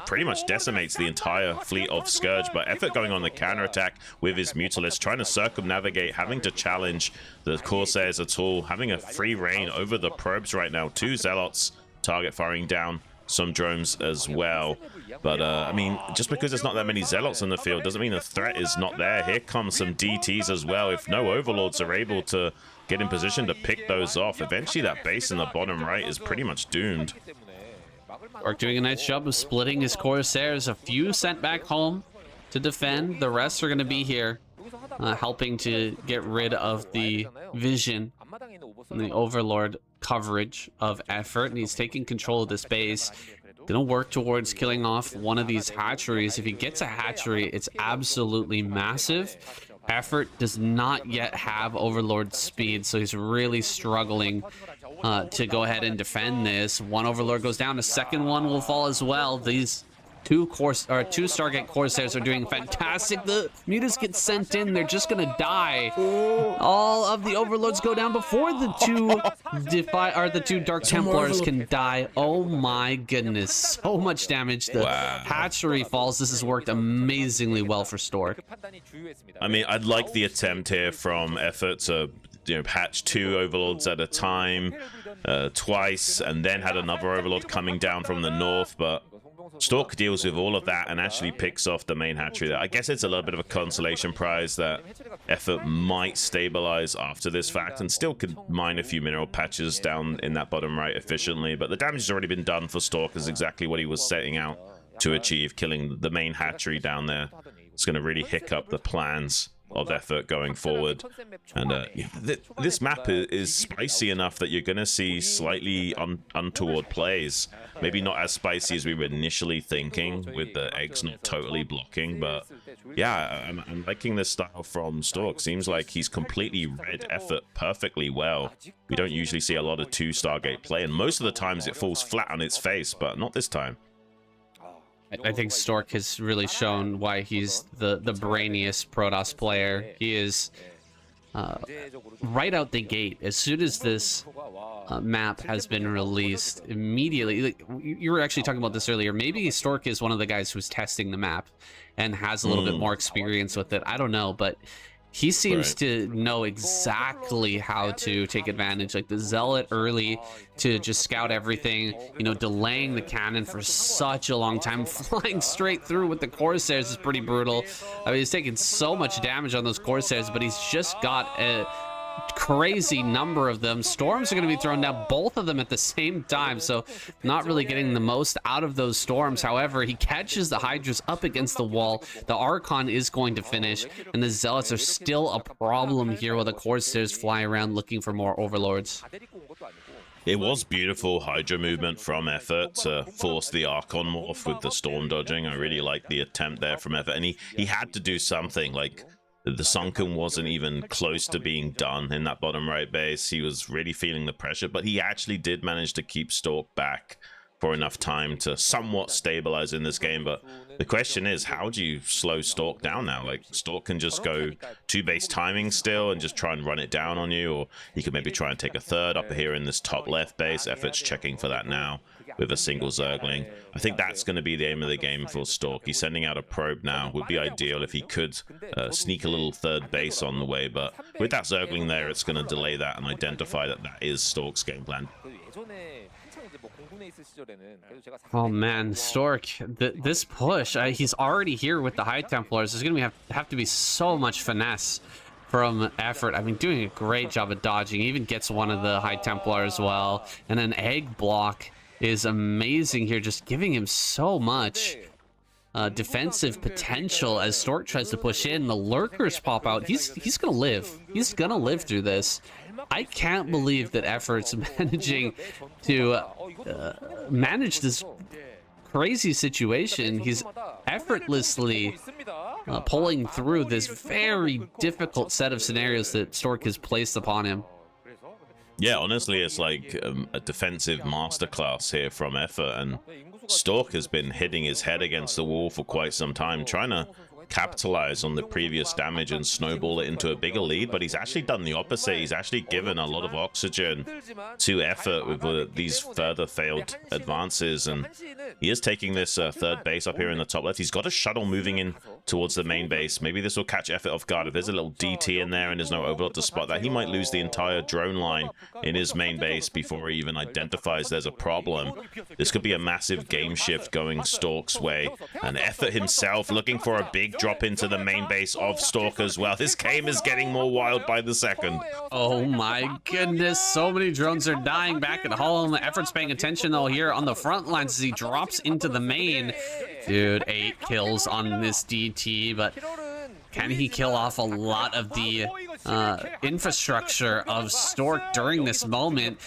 pretty much decimates the entire fleet of Scourge, but Effort going on the counterattack with his Mutalisks, trying to circumnavigate, having to challenge the Corsairs at all, having a free reign over the probes right now. 2 Zealots target firing down some drones as well. But I mean, just because there's not that many Zealots in the field doesn't mean the threat is not there. Here comes some DTs as well. If no Overlords are able to get in position to pick those off, eventually that base in the bottom right is pretty much doomed. Orc doing a nice job of splitting his Corsairs. A few sent back home to defend. The rest are going to be here, helping to get rid of the vision and the Overlord coverage of Effort. And he's taking control of this base. Gonna work towards killing off one of these hatcheries. If he gets a hatchery, it's absolutely massive. Effort does not yet have Overlord speed, so he's really struggling to go ahead and defend this. One Overlord goes down, a second one will fall as well. These two Stargate Corsairs are doing fantastic. The Mutas get sent in, they're just gonna die. All of the Overlords go down before the two Dark Templars can die. Oh my goodness, so much damage. The hatchery falls. This has worked amazingly well for Stork. I mean, I'd like the attempt here from Effort to hatch 2 Overlords at a time, twice, and then had another Overlord coming down from the north, but Stork deals with all of that and actually picks off the main hatchery. I guess it's a little bit of a consolation prize that Effort might stabilize after this fact and still could mine a few mineral patches down in that bottom right efficiently, but the damage has already been done for Stork, is exactly what he was setting out to achieve, killing the main hatchery down there. It's going to really hiccup the plans of Effort going forward. And yeah, this map is spicy enough that you're going to see slightly untoward plays. Maybe not as spicy as we were initially thinking, with the eggs not totally blocking, but yeah, I'm liking this style from Stork. Seems like he's completely read Effort perfectly well. We don't usually see a lot of 2 Stargate play, and most of the times it falls flat on its face, but not this time. I think Stork has really shown why he's the brainiest Protoss player. He is right out the gate. As soon as this map has been released, immediately, like, you were actually talking about this earlier, maybe Stork is one of the guys who's testing the map and has a little bit more experience with it. I don't know, but he seems to know exactly how to take advantage, like the Zealot early to just scout everything, you know, delaying the cannon for such a long time, flying straight through with the Corsairs is pretty brutal. I mean, he's taking so much damage on those Corsairs, but he's just got a crazy number of them. Storms are going to be thrown down, both of them at the same time, so not really getting the most out of those storms. However, he catches the Hydras up against the wall. The Archon is going to finish, and the Zealots are still a problem here while the Corsairs fly around looking for more Overlords. It was beautiful Hydra movement from Effort to force the Archon morph with the storm dodging. I really like the attempt there from Effort, and he had to do something. Like, the Sunken wasn't even close to being done in that bottom right base. He was really feeling the pressure, but he actually did manage to keep Stork back for enough time to somewhat stabilize in this game. But the question is, how do you slow Stork down now? Like, Stork can just go 2 base timing still and just try and run it down on you, or he could maybe try and take a third up here in this top left base. Effort's checking for that now with a single Zergling. I think that's going to be the aim of the game for Stork. He's sending out a probe now. Would be ideal if he could sneak a little third base on the way, but with that Zergling there, it's going to delay that and identify that that is Stork's game plan. Oh man, Stork, this push, he's already here with the High Templars. There's going to have to be so much finesse from Effort. I mean, doing a great job of dodging. He even gets one of the High Templar as well, and an egg block is amazing here, just giving him so much defensive potential as Stork tries to push in. The lurkers pop out. He's gonna live. He's gonna live through this. I can't believe that Effort's managing to manage this crazy situation. He's effortlessly pulling through this very difficult set of scenarios that Stork has placed upon him. Yeah, honestly, it's like a defensive masterclass here from Effort, and Stork has been hitting his head against the wall for quite some time, trying to capitalize on the previous damage and snowball it into a bigger lead, but he's actually done the opposite. He's actually given a lot of oxygen to Effort with these further failed advances, and he is taking this third base up here in the top left. He's got a shuttle moving in towards the main base. Maybe this will catch Effort off guard. If there's a little DT in there and there's no Overlord to spot that, he might lose the entire drone line in his main base before he even identifies there's a problem. This could be a massive game shift going Stork's way, and Effort himself looking for a big drop into the main base of Stork as well. This game is getting more wild by the second. Oh my goodness, so many drones are dying back at home. Effort's paying attention though here on the front lines as he drops into the main. Dude, 8 kills on this DT, but can he kill off a lot of the infrastructure of Stork during this moment?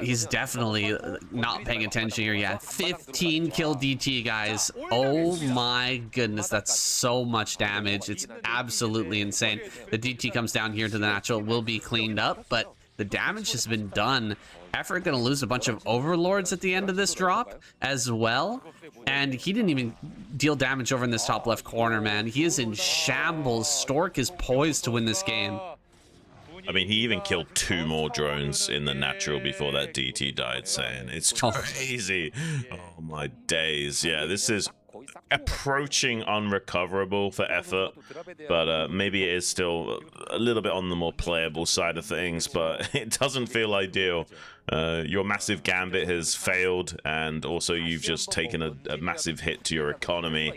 He's definitely not paying attention here. Yeah, 15 kill DT, guys. Oh my goodness, that's so much damage. It's absolutely insane. The DT comes down here to the natural, will be cleaned up, but the damage has been done. Effort gonna lose a bunch of overlords at the end of this drop as well, and he didn't even deal damage over in this top left corner, man. He is in shambles. Stork is poised to win this game. I mean, he even killed 2 more drones in the natural before that DT died, saying it's crazy. Oh my days. Yeah, this is approaching unrecoverable for Effort, but maybe it is still a little bit on the more playable side of things, but it doesn't feel ideal. Your massive gambit has failed, and also you've just taken a massive hit to your economy.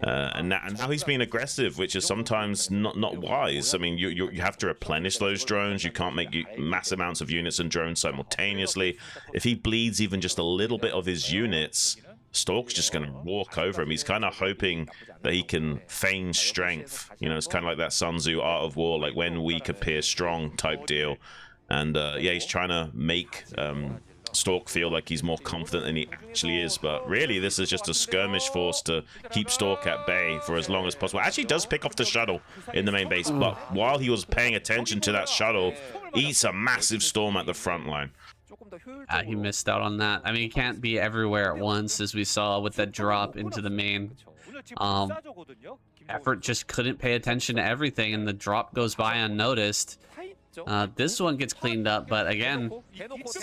And now he's being aggressive, which is sometimes not wise. I mean, you have to replenish those drones. You can't make mass amounts of units and drones simultaneously. If he bleeds even just a little bit of his units, Stork's just going to walk over him. He's kind of hoping that he can feign strength. You know, it's kind of like that Sun Tzu Art of War, like when weak appear strong type deal. And yeah, he's trying to make Stork feel like he's more confident than he actually is, but really this is just a skirmish force to keep Stork at bay for as long as possible. Actually does pick off the shuttle in the main base, but while he was paying attention to that shuttle, eats a massive storm at the front line. He missed out on that. I mean, he can't be everywhere at once, as we saw with that drop into the main. Effort just couldn't pay attention to everything, and the drop goes by unnoticed. This one gets cleaned up, but again,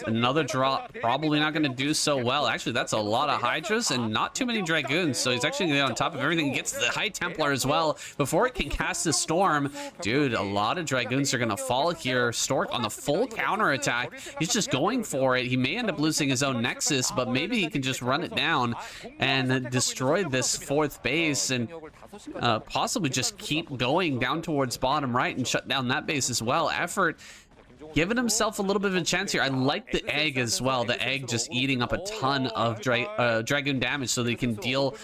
another drop, probably not going to do so well. Actually, that's a lot of Hydras and not too many Dragoons, so he's actually going to get on top of everything. He gets the High Templar as well before it can cast the Storm. Dude, a lot of Dragoons are going to fall here. Stork on the full counter attack. He's just going for it. He may end up losing his own Nexus, but maybe he can just run it down and destroy this 4th base and possibly just keep going down towards bottom right and shut down that base as well. Effort giving himself a little bit of a chance here. I like the egg as well. The egg just eating up a ton of Dragoon damage so that he can deal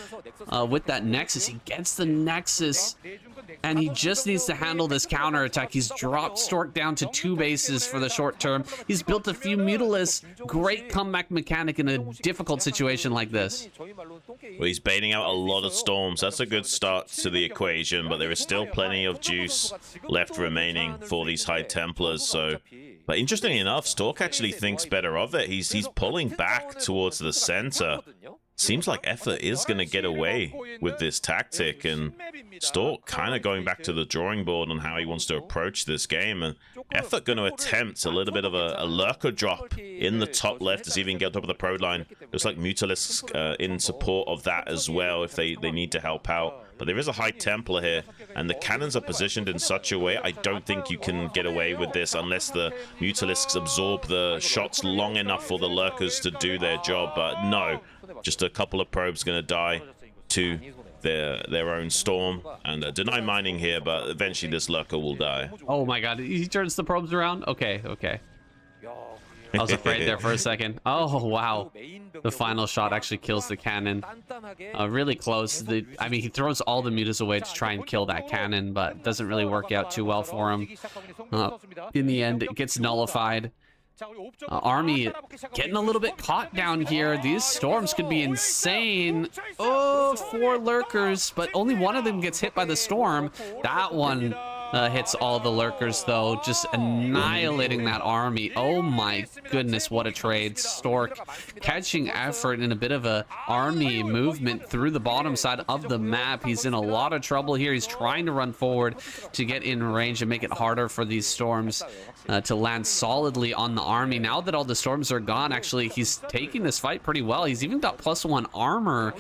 with that Nexus. He gets the Nexus, and he just needs to handle this counter attack. He's dropped Stork down to 2 bases for the short term. He's built a few Mutalisks. Great comeback mechanic in a difficult situation like this. Well, he's baiting out a lot of storms. That's a good start to the equation, but there is still plenty of juice left remaining for these High Templars. So, but interestingly enough, Stork actually thinks better of it. He's pulling back towards the center. Seems like Effort is going to get away with this tactic, and Stork kind of going back to the drawing board on how he wants to approach this game. And Effort going to attempt a little bit of a lurker drop in the top left to see if he can get on top of the pro line. Looks like Mutalisks in support of that as well if they need to help out. But there is a High Templar here, and the cannons are positioned in such a way I don't think you can get away with this unless the Mutalisks absorb the shots long enough for the lurkers to do their job. But no, just a couple of probes going to die to their own storm, and deny mining here, but eventually this lurker will die. Oh my god, he turns the probes around. Okay. I was afraid there for a second. Oh wow, the final shot actually kills the cannon. Really close. I mean, he throws all the mutas away to try and kill that cannon, but it doesn't really work out too well for him. In the end, it gets nullified. Army getting a little bit caught down here. These storms could be insane. Oh, 4 lurkers, but only one of them gets hit by the storm. That one hits all the lurkers, though, just annihilating that army. Oh my goodness, what a trade. Stork catching effort in a bit of a army movement through the bottom side of the map. He's in a lot of trouble here. He's trying to run forward to get in range and make it harder for these storms to land solidly on the army. Now that all the storms are gone, actually, he's taking this fight pretty well. He's even got +1 armor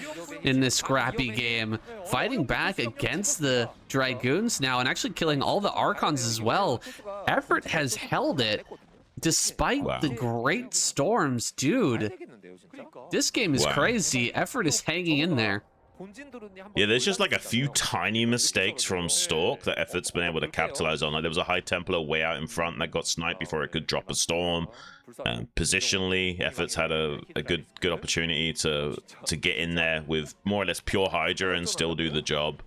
in this scrappy game, fighting back against the Dragoons now and actually killing all the Archons as well. Effort has held it despite the great storms. Dude, this game is crazy. Effort is hanging in there. Yeah, there's just like a few tiny mistakes from Stork that Effort's been able to capitalize on. Like there was a High Templar way out in front that got sniped before it could drop a storm. Positionally, Effort's had a good opportunity to get in there with more or less pure Hydra and still do the job.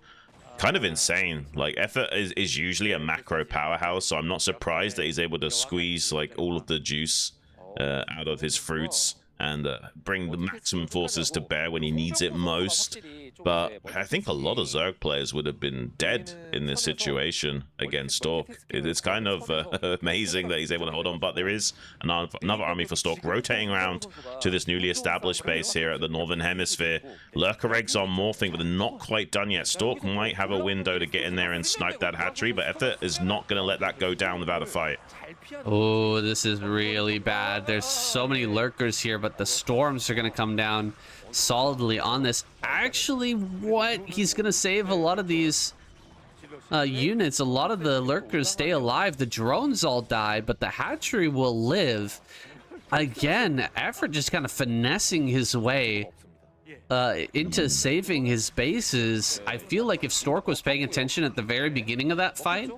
Kind of insane. Like Effort is usually a macro powerhouse, so I'm not surprised that he's able to squeeze like all of the juice out of his fruits and bring the maximum forces to bear when he needs it most. But I think a lot of Zerg players would have been dead in this situation against Stork. It's kind of amazing that he's able to hold on, but there is another army for Stork rotating around to this newly established base here at the Northern Hemisphere. Lurker eggs are morphing, but they're not quite done yet. Stork might have a window to get in there and snipe that hatchery, but Effort is not going to let that go down without a fight. Oh, this is really bad. There's so many lurkers here, but the storms are going to come down solidly on this. Actually, what? He's going to save a lot of these units. A lot of the lurkers stay alive. The drones all die, but the hatchery will live. Again, Effort just kind of finessing his way into saving his bases. I feel like if Stork was paying attention at the very beginning of that fight,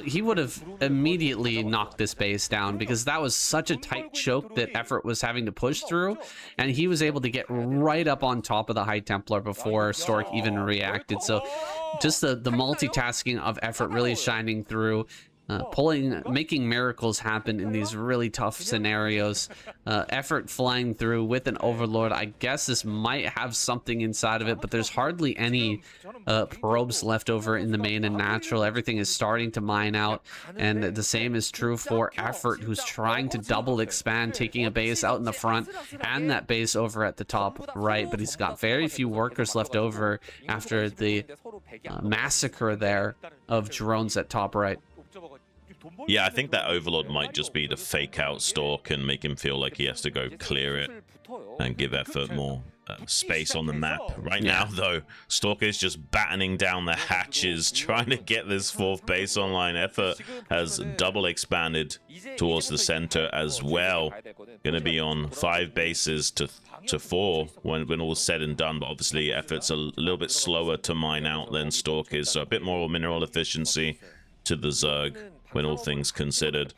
he would have immediately knocked this base down, because that was such a tight choke that Effort was having to push through, and he was able to get right up on top of the High Templar before Stork even reacted. So just the multitasking of Effort really shining through, making miracles happen in these really tough scenarios. Effort flying through with an Overlord. I guess this might have something inside of it, but there's hardly any probes left over in the main and natural. Everything is starting to mine out, and the same is true for Effort, who's trying to double expand, taking a base out in the front and that base over at the top right, but he's got very few workers left over after the massacre there of drones at top right. Yeah, I think that Overlord might just be to fake out Stork and make him feel like he has to go clear it and give Effort more space on the map. Right now, though, Stork is just battening down the hatches, trying to get this 4th base online. Effort has double expanded towards the center as well. Going to be on 5 bases to 4 when all's said and done, but obviously Effort's a little bit slower to mine out than Stork is, so a bit more mineral efficiency to the Zerg when all things considered.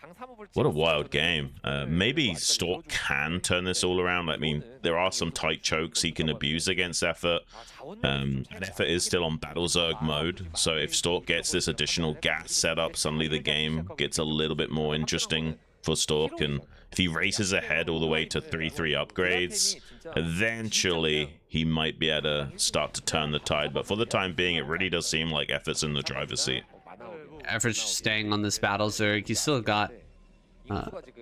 What a wild game. Maybe Stork can turn this all around. I mean, there are some tight chokes he can abuse against Effort. And Effort is still on Battle Zerg mode, so if Stork gets this additional gas set up, suddenly the game gets a little bit more interesting for Stork, and if he races ahead all the way to 3-3 upgrades, eventually he might be able to start to turn the tide, but for the time being, it really does seem like Effort's in the driver's seat. Effort's staying on this Battle Zerg. He's still got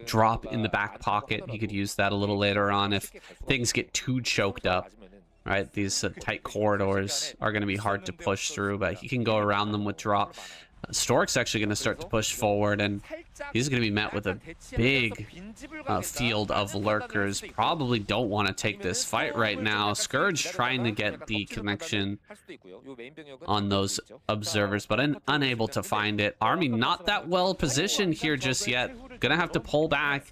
drop in the back pocket. He could use that a little later on if things get too choked up, right? These tight corridors are going to be hard to push through, but he can go around them with drop. Stork's actually going to start to push forward, and he's going to be met with a big field of lurkers. Probably don't want to take this fight right now. Scourge trying to get the connection on those observers, but unable to find it. Army not that well positioned here just yet. Gonna have to pull back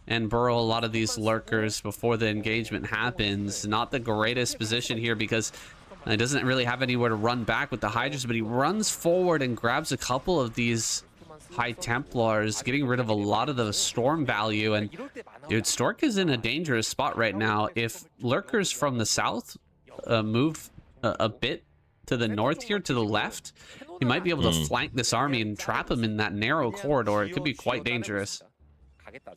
and burrow a lot of these lurkers before the engagement happens. Not the greatest position here, because he doesn't really have anywhere to run back with the Hydras, but he runs forward and grabs a couple of these High Templars, getting rid of a lot of the storm value. And dude, Stork is in a dangerous spot right now. If lurkers from the south move a bit to the north here, to the left, he might be able to flank this army and trap him in that narrow corridor. It could be quite dangerous.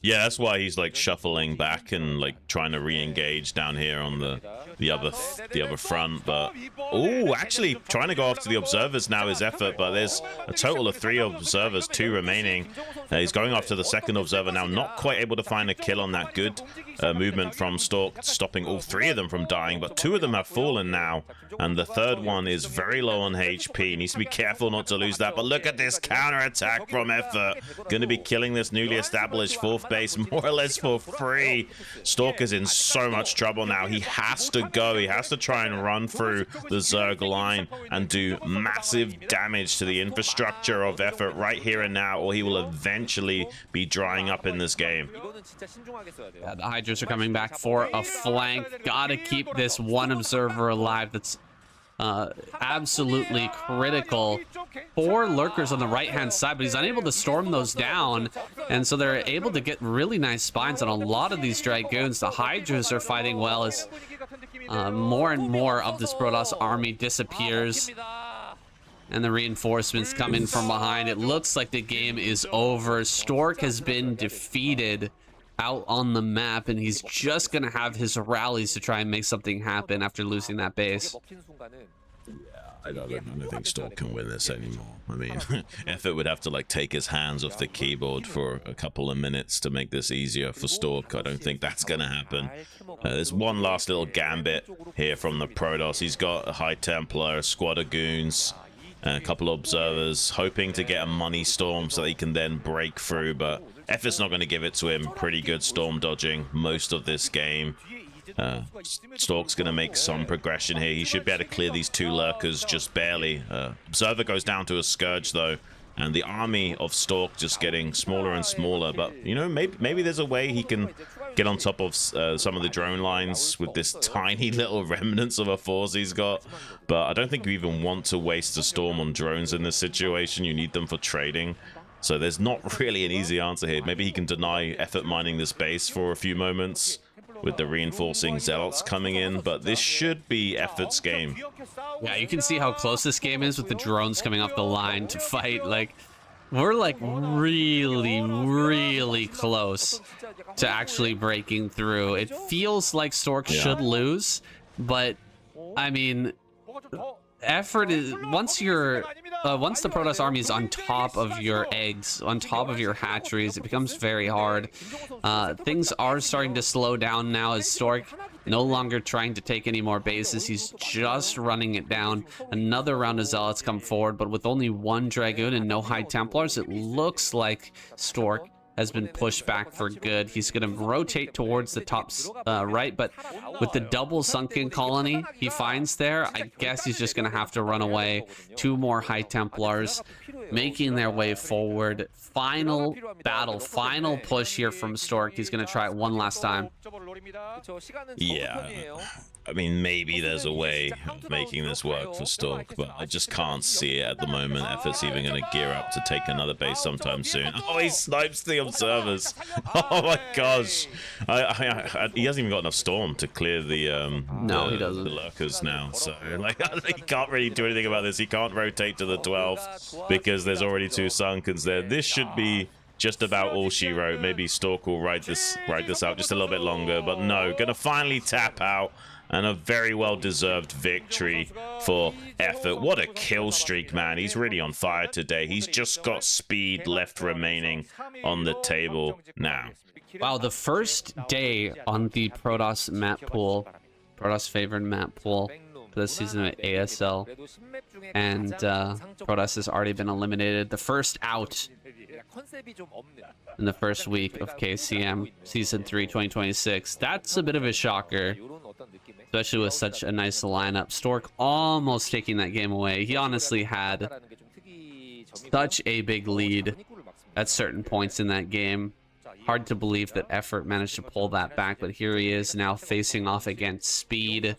Yeah, that's why he's like shuffling back and like trying to re-engage down here on the other front. But oh, actually trying to go after the observers now is effort, but there's a total of 3 observers, 2 remaining. He's going after the second observer now, not quite able to find a kill on that. Good movement from Stork, stopping all 3 of them from dying, but 2 of them have fallen now, and the third one is very low on HP. Needs to be careful not to lose that. But look at this counter attack from effort, going to be killing this newly established 4th base more or less for free. Stork is in so much trouble now. He has to go. He has to try and run through the Zerg line and do massive damage to the infrastructure of effort right here and now, or he will eventually be drying up in this game. Yeah, the Hydras are coming back for a flank. Gotta keep this one observer alive. That's absolutely critical. 4 lurkers on the right hand side, but he's unable to storm those down, and so they're able to get really nice spines on a lot of these dragoons. The Hydras are fighting well as more and more of this Protoss army disappears, and the reinforcements come in from behind. It looks like the game is over. Stork has been defeated out on the map, and he's just gonna have his rallies to try and make something happen after losing that base. I don't think Stork can win this anymore. I mean, effort would have to like take his hands off the keyboard for a couple of minutes to make this easier for Stork. I don't think that's gonna happen. There's one last little gambit here from the Protoss. He's got a High Templar, a squad of goons, and a couple of observers, hoping to get a money storm so they can then break through, but effort's not going to give it to him. Pretty good storm dodging most of this game. Stork's going to make some progression here. He should be able to clear these 2 lurkers just barely. Observer goes down to a Scourge though, and the army of Stork just getting smaller and smaller. But you know, maybe there's a way he can get on top of some of the drone lines with this tiny little remnants of a force he's got. But I don't think you even want to waste a storm on drones in this situation. You need them for trading. So there's not really an easy answer here. Maybe he can deny effort mining this base for a few moments with the reinforcing zealots coming in, but this should be effort's game. Yeah, you can see how close this game is with the drones coming off the line to fight. Like, we're like really close to actually breaking through. It feels like Stork should lose, but I mean, effort is once the Protoss army is on top of your eggs, on top of your hatcheries, it becomes very hard. Things are starting to slow down now as Stork no longer trying to take any more bases. He's just running it down. Another round of zealots come forward, but with only 1 dragoon and no High Templars, it looks like Stork has been pushed back for good. He's going to rotate towards the top right, but with the double sunken colony he finds there, I guess he's just going to have to run away. 2 more High Templars making their way forward. Final battle, final push here from Stork. He's going to try it one last time. Yeah, I mean, maybe there's a way of making this work for Stork, but I just can't see it at the moment. Effort's even going to gear up to take another base sometime soon. Oh, he snipes the observers. Oh my gosh. He hasn't even got enough storm to clear the no, he doesn't. The lurkers now. So like, he can't really do anything about this. He can't rotate to the 12th because there's already 2 Sunkens there. This should be just about all she wrote. Maybe Stork will ride this out just a little bit longer, but no, gonna finally tap out, and a very well-deserved victory for effort. What a kill streak, man. He's really on fire today. He's just got speed left remaining on the table now. Wow, the first day on the Protoss map pool, Protoss favored map pool for this season at ASL, and Protoss has already been eliminated. The first out in the first week of KCM Season 3 2026. That's a bit of a shocker, especially with such a nice lineup. Stork almost taking that game away. He honestly had such a big lead at certain points in that game. Hard to believe that effort managed to pull that back, but here he is now facing off against speed.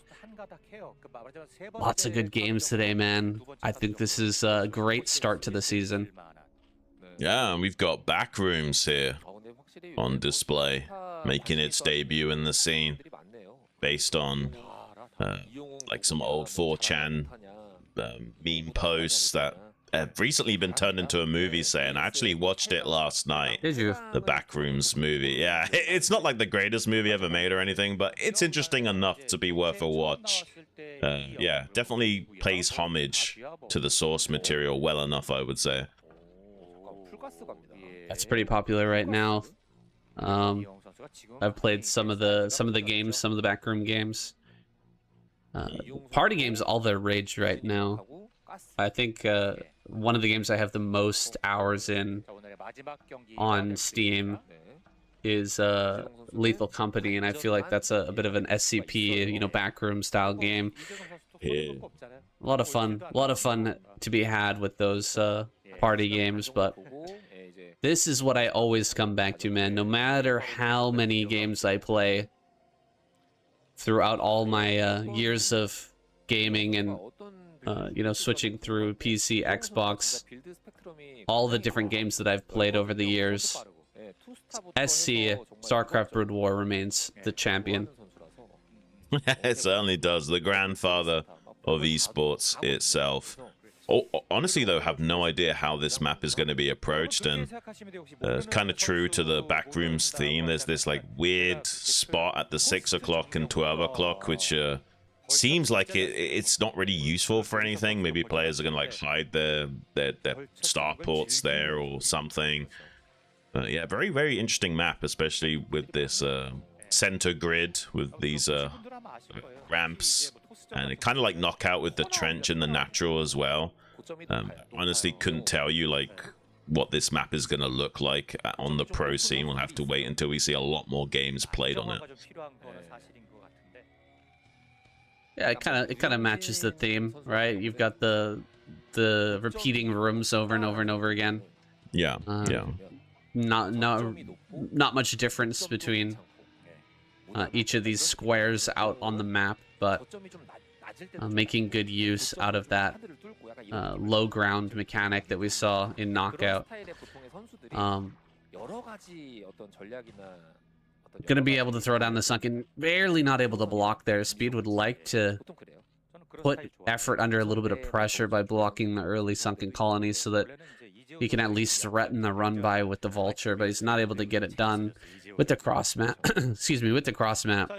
Lots of good games today, man. I think this is a great start to the season. Yeah, and we've got Backrooms here on display, making its debut in the scene, based on like some old 4chan meme posts that recently been turned into a movie set, and I actually watched it last night. Did you? The Backrooms movie. Yeah, it's not like the greatest movie ever made or anything, but it's interesting enough to be worth a watch. Yeah, definitely pays homage to the source material well enough, I would say. That's pretty popular right now. I've played some of the games, some of the backroom games. Party games, all the rage right now. I think one of the games I have the most hours in on Steam is Lethal Company, and I feel like that's a bit of an SCP, you know, backroom style game. Yeah. A lot of fun to be had with those party games, but this is what I always come back to, man. No matter how many games I play throughout all my years of gaming and you know, switching through PC, Xbox, all the different games that I've played over the years, SC, Starcraft Broodwar remains the champion. It certainly does. The grandfather of esports itself. Honestly, though, have no idea how this map is going to be approached, and kind of true to the Backrooms theme. There's this like weird spot at the 6 o'clock and 12 o'clock, which seems like it's not really useful for anything. Maybe players are going to like hide their starports there or something. Yeah, very, very interesting map, especially with this center grid with these ramps, and it kind of like knockout with the trench and the natural as well. Honestly, couldn't tell you like what this map is going to look like on the pro scene. We'll have to wait until we see a lot more games played on it. Yeah, it kind of matches the theme, right? You've got the repeating rooms over and over and over again. Yeah, yeah. Not much difference between each of these squares out on the map, but making good use out of that low ground mechanic that we saw in Knockout. Gonna be able to throw down the sunken, barely not able to block there. Speed would like to put effort under a little bit of pressure by blocking the early sunken colonies so that he can at least threaten the run by with the vulture, but he's not able to get it done with the cross map. Excuse me, with the cross map.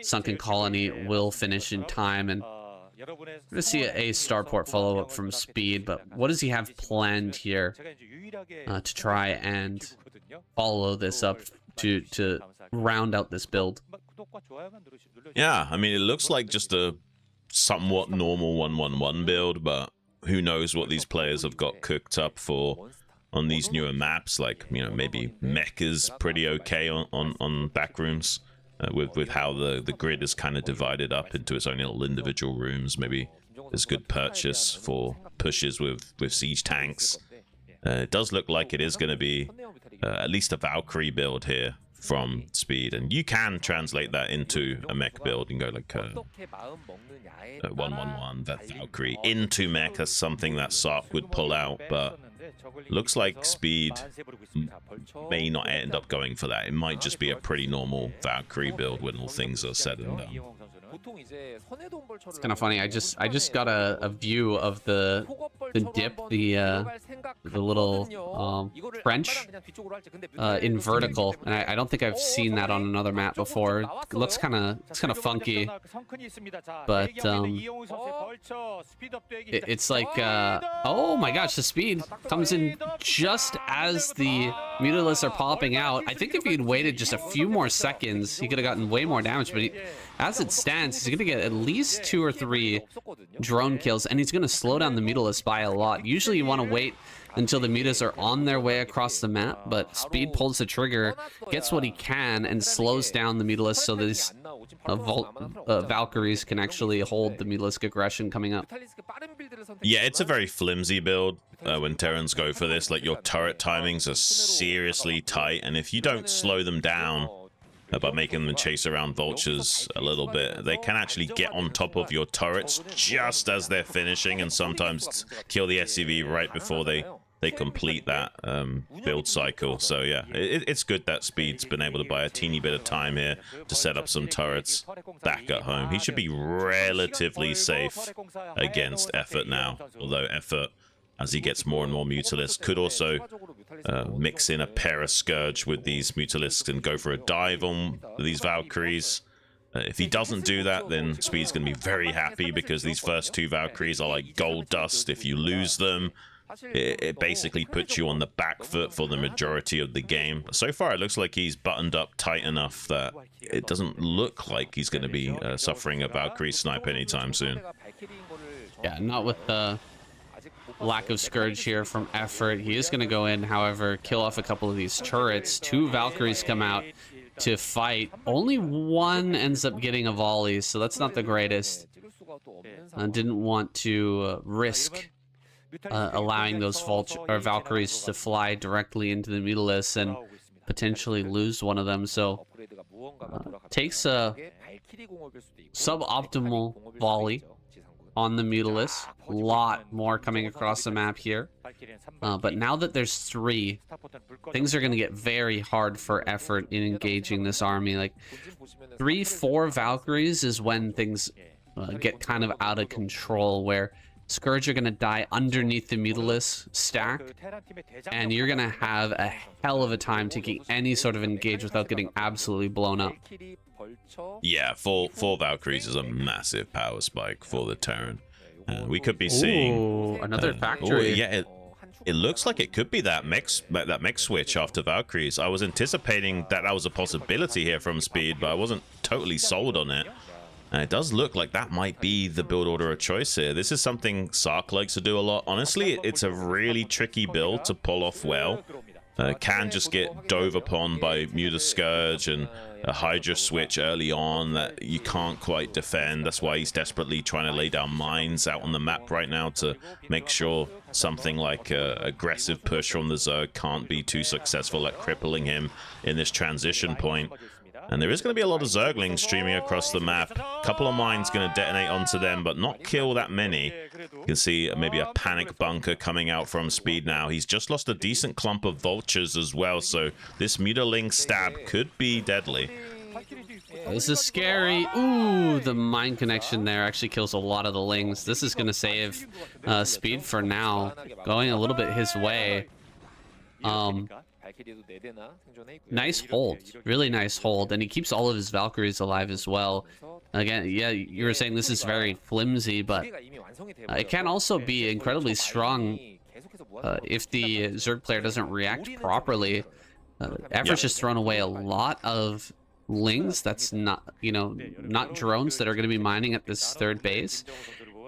Sunken colony will finish in time, and we're gonna see a starport follow up from Speed, but what does he have planned here to try and follow this up to round out this build? Yeah, I mean, it looks like just a somewhat normal 1-1-1 build, but who knows what these players have got cooked up for on these newer maps. Like, you know, maybe Mech is pretty okay on Backrooms with how the grid is kind of divided up into its own little individual rooms. Maybe there's good purchase for pushes with siege tanks. It does look like it is going to be at least a Valkyrie build here from Speed, and you can translate that into a mech build and go like 1-1-1 that Valkyrie into mech as something that Sark would pull out, but looks like Speed may not end up going for that. It might just be a pretty normal Valkyrie build when all things are said and done. It's kind of funny. I just got a view of the dip, the little trench in vertical, and I don't think I've seen that on another map before. It looks kind of funky, but it's like oh my gosh, the Speed comes in just as the Mutalisks are popping out. I think if he'd waited just a few more seconds, he could have gotten way more damage, but as it stands, he's gonna get at least 2 or 3 drone kills, and he's gonna slow down the Mutalisks by a lot. Usually you want to wait until the Mutas are on their way across the map, but Speed pulls the trigger, gets what he can, and slows down the Mutalisks so these Valkyries can actually hold the Mutalisk aggression coming up. Yeah, it's a very flimsy build when Terrans go for this. Like, your turret timings are seriously tight, and if you don't slow them down by making them chase around vultures a little bit, they can actually get on top of your turrets just as they're finishing, and sometimes kill the SCV right before they they complete that build cycle. So yeah, it's good that Speed's been able to buy a teeny bit of time here to set up some turrets back at home. He should be relatively safe against Effort now, although Effort, as he gets more and more Mutalisks, could also mix in a pair of Scourge with these Mutalisks and go for a dive on these Valkyries. If he doesn't do that, then Speed's going to be very happy, because these first two Valkyries are like gold dust. If you lose them, it basically puts you on the back foot for the majority of the game. So far, it looks like he's buttoned up tight enough that it doesn't look like he's going to be suffering a Valkyrie snipe anytime soon. Yeah, not with the lack of Scourge here from Effort. He is going to go in, however, kill off a couple of these turrets. Two Valkyries come out to fight. Only one ends up getting a volley, so that's not the greatest. Didn't want to risk allowing those Valkyries to fly directly into the Mutalisks and potentially lose one of them. So takes a suboptimal volley on the Mutalisks. A lot more coming across the map here. But now that there's three, things are going to get very hard for Effort in engaging this army. Like 3-4 Valkyries is when things get kind of out of control, where Scourge are going to die underneath the Mutalisk stack, and you're going to have a hell of a time taking any sort of engage without getting absolutely blown up. Yeah, four Valkyries is a massive power spike for the Terran. We could be seeing another factory. Yeah, it looks like it could be that mech switch after Valkyries. I was anticipating that was a possibility here from Speed, but I wasn't totally sold on it. And it does look like that might be the build order of choice here. This is something Sark likes to do a lot. Honestly, it's a really tricky build to pull off well. Can just get dove upon by Muta Scourge and a Hydra switch early on that you can't quite defend. That's why he's desperately trying to lay down mines out on the map right now to make sure something like aggressive push from the Zerg can't be too successful at crippling him in this transition point. And there is going to be a lot of Zerglings streaming across the map. A couple of mines going to detonate onto them, but not kill that many. You can see maybe a panic bunker coming out from Speed now. He's just lost a decent clump of vultures as well, so this Mutaling stab could be deadly. This is scary. Ooh, the mine connection there actually kills a lot of the lings. This is going to save Speed for now, going a little bit his way. Nice hold, really nice hold, and he keeps all of his Valkyries alive as well. Again, yeah, you were saying this is very flimsy, but it can also be incredibly strong if the Zerg player doesn't react properly. Effort's just thrown away a lot of lings. That's not, not drones that are going to be mining at this third base.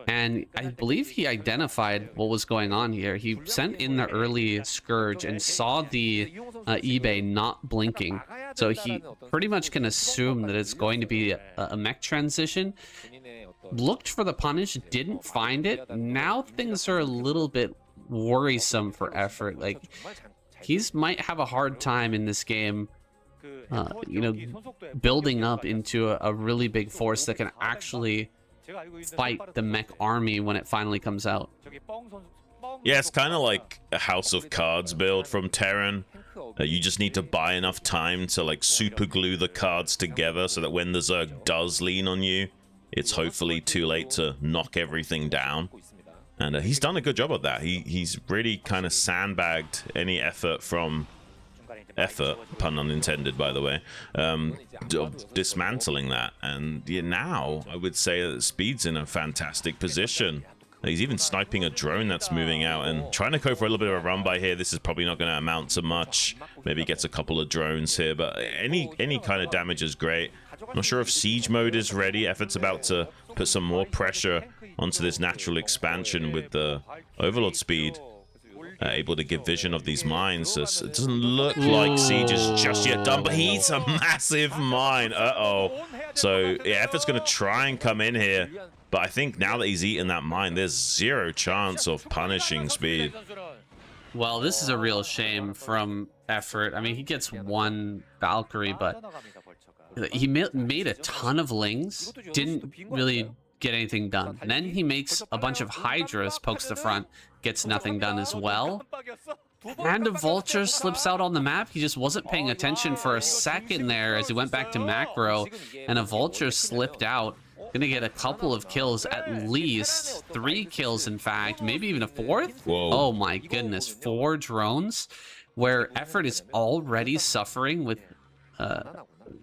And I believe he identified what was going on here. He sent in the early Scourge and saw the eBay not blinking. So he pretty much can assume that it's going to be a mech transition. Looked for the punish, didn't find it. Now things are a little bit worrisome for Effort. Like, he's might have a hard time in this game, building up into a really big force that can actually fight the mech army when it finally comes out. Yeah, it's kind of like a House of Cards build from Terran. You just need to buy enough time to like super glue the cards together so that when the Zerg does lean on you, it's hopefully too late to knock everything down. And he's done a good job of that. He's really kind of sandbagged any effort from pun unintended, by the way, of dismantling that. And yeah, now I would say that Speed's in a fantastic position. He's even sniping a drone that's moving out and trying to go for a little bit of a run by here. This is probably not going to amount to much. Maybe he gets a couple of drones here, but any kind of damage is great. I'm not sure if siege mode is ready. Effort's about to put some more pressure onto this natural expansion with the Overlord Speed. Able to give vision of these mines. So it doesn't look like siege is just yet done, but he's a massive mine. So yeah, Effort's going to try and come in here, but I think now that he's eaten that mine, there's zero chance of punishing Speed. Well, this is a real shame from Effort. I mean, he gets one Valkyrie, but he made a ton of lings, didn't really get anything done. And then he makes a bunch of Hydras, pokes the front, gets nothing done as well. And a Vulture slips out on the map. He just wasn't paying attention for a second there as he went back to macro, and a Vulture slipped out. Gonna get a couple of kills, at least 3 kills, in fact, maybe even a 4th. Whoa. Oh my goodness, 4 drones, where Effort is already suffering with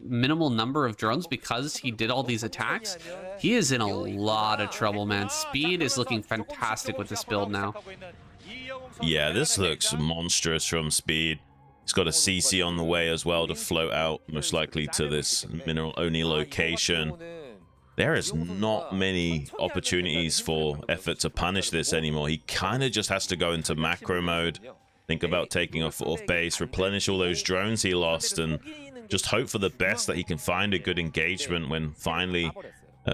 minimal number of drones because he did all these attacks. He is in a lot of trouble, man. Speed is looking fantastic with this build now. Yeah, this looks monstrous from Speed. He's got a CC on the way as well to float out, most likely to this mineral-only location. There is not many opportunities for Effort to punish this anymore. He kind of just has to go into macro mode, think about taking a 4th base, replenish all those drones he lost, and just hope for the best that he can find a good engagement when finally